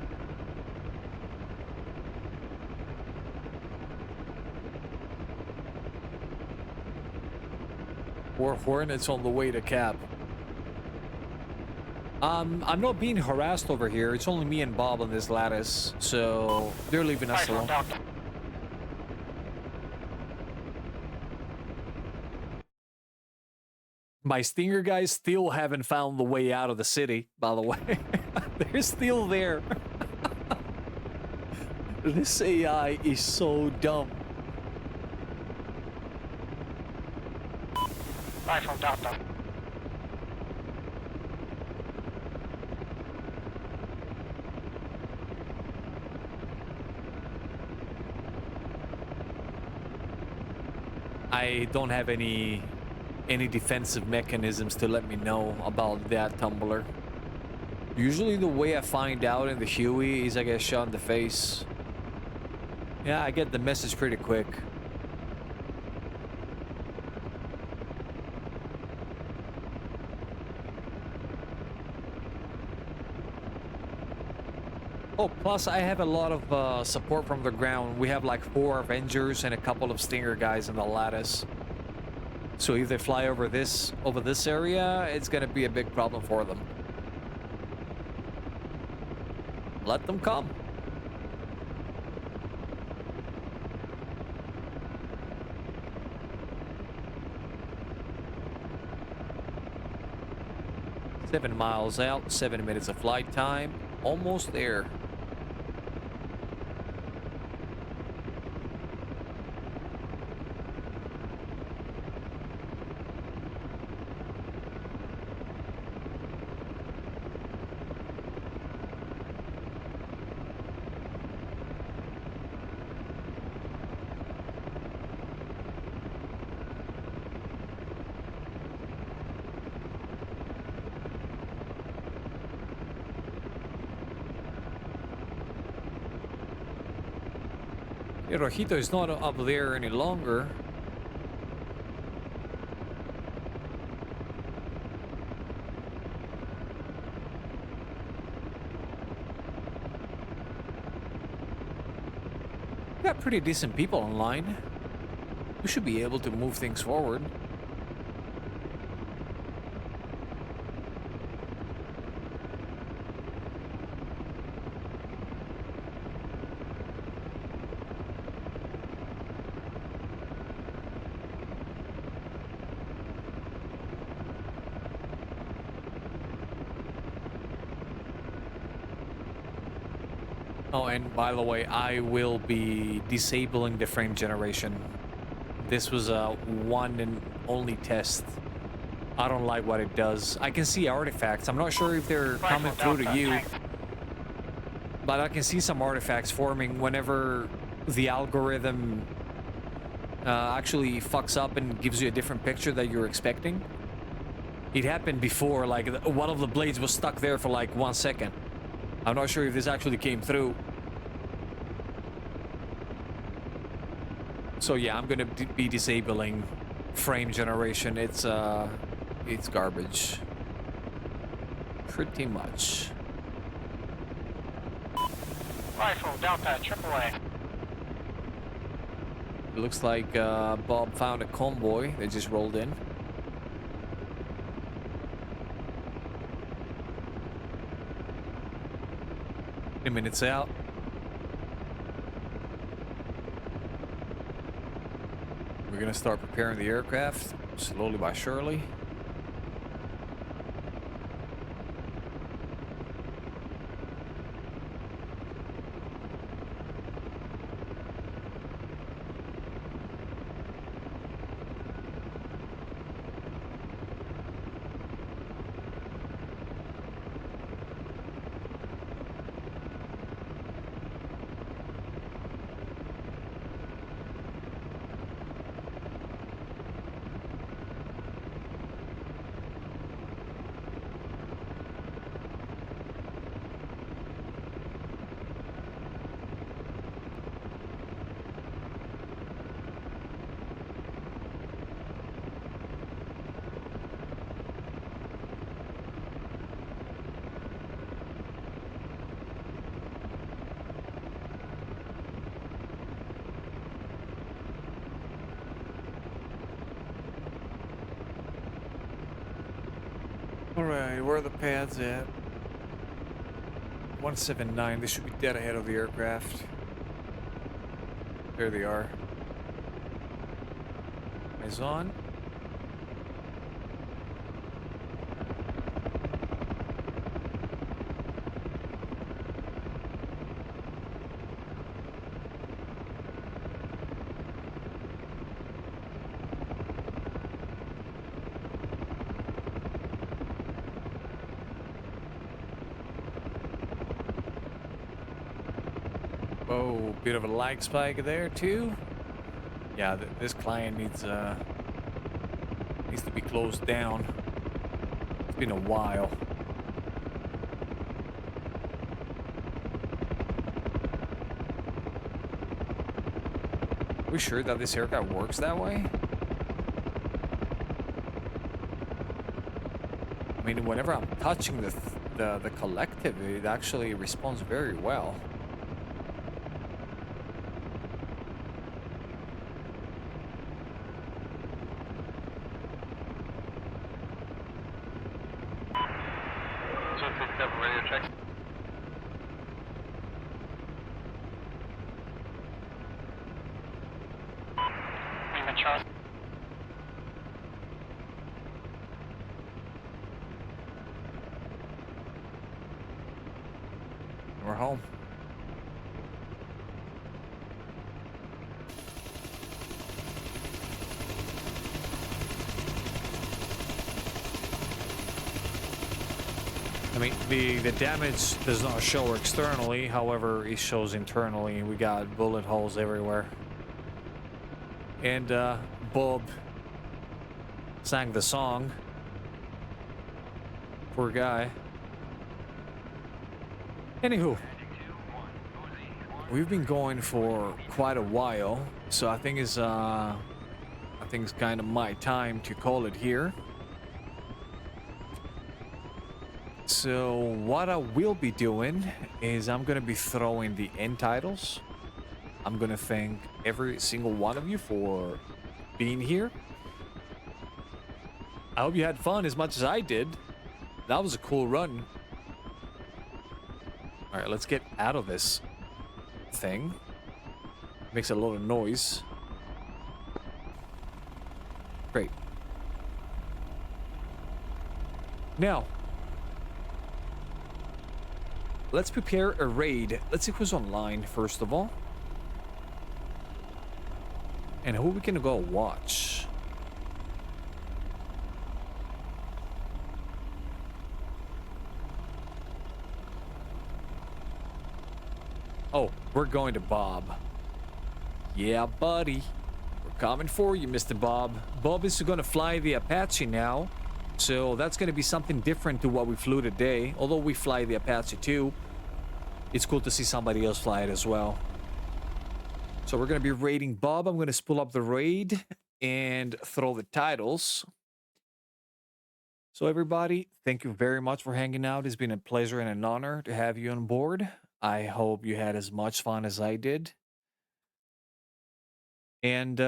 Speaker 1: Or Hornets on the way to Cap. I'm not being harassed over here. It's only me and Bob on this lattice, so they're leaving us alone. My Stinger guys still haven't found the way out of the city, by the way. They're still there. This AI is so dumb.
Speaker 4: Bye from Delta.
Speaker 1: I don't have any defensive mechanisms to let me know about that tumbler. Usually the way I find out in the Huey is I get shot in the face. Yeah, I get the message pretty quick. Oh, plus I have a lot of support from the ground. We have like 4 Avengers and a couple of Stinger guys in the lattice. So if they fly over this area, it's gonna be a big problem for them. Let them come. Seven miles out, 7 minutes of flight time. Almost there. Yeah, Rojito is not up there any longer. We got pretty decent people online. We should be able to move things forward. Oh, and by the way, I will be disabling the frame generation. This was a one and only test. I don't like what it does. I can see artifacts. I'm not sure if they're coming through to you, but I can see some artifacts forming whenever the algorithm actually fucks up and gives you a different picture that you're expecting. It happened before, like one of the blades was stuck there for like 1 second. I'm not sure if this actually came through. So yeah, I'm gonna be disabling frame generation. It's garbage. Pretty much.
Speaker 4: Rifle, Delta, AAA.
Speaker 1: It looks like Bob found a convoy that just rolled in. Minutes out. We're gonna start preparing the aircraft slowly by surely. Alright, where are the pads at? 179, they should be dead ahead of the aircraft. There they are. Eyes on. Oh, bit of a lag spike there too. Yeah, this client needs to be closed down. It's been a while. We sure that this haircut works that way? I mean, whenever I'm touching the collective, it actually responds very well.
Speaker 3: Radio check.
Speaker 4: Lima Charlie.
Speaker 1: We're home. I mean, the damage does not show externally, however, it shows internally. We got bullet holes everywhere. And Bob sang the song. Poor guy. Anywho, we've been going for quite a while, so I think it's kind of my time to call it here. So what I will be doing is I'm gonna be throwing the end titles. I'm gonna thank every single one of you for being here. I hope you had fun as much as I did. That was a cool run. All right, let's get out of this thing. Makes a lot of noise. Great. Now, let's prepare a raid. Let's see who's online, first of all. And who we can go watch. Oh, we're going to Bob. Yeah, buddy. We're coming for you, Mr. Bob. Bob is going to fly the Apache now. So that's going to be something different to what we flew today. Although we fly the Apache too. It's cool to see somebody else fly it as well. So we're going to be raiding Bob. I'm going to spool up the raid and throw the titles. So everybody, thank you very much for hanging out. It's been a pleasure and an honor to have you on board. I hope you had as much fun as I did. And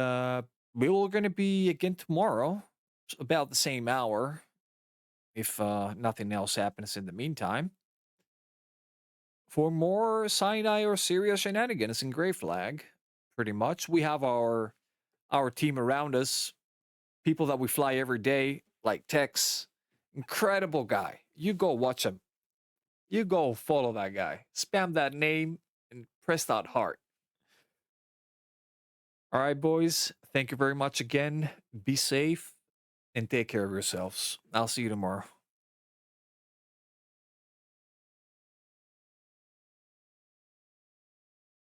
Speaker 1: we will going to be again tomorrow, about the same hour, if nothing else happens in the meantime, for more Sinai or Syria shenanigans in Grey Flag. Pretty much, we have our team around us, people that we fly every day, like Tex, incredible guy. You go watch him. You go follow that guy. Spam that name and press that heart. All right, boys. Thank you very much again. Be safe and take care of yourselves. I'll see you tomorrow.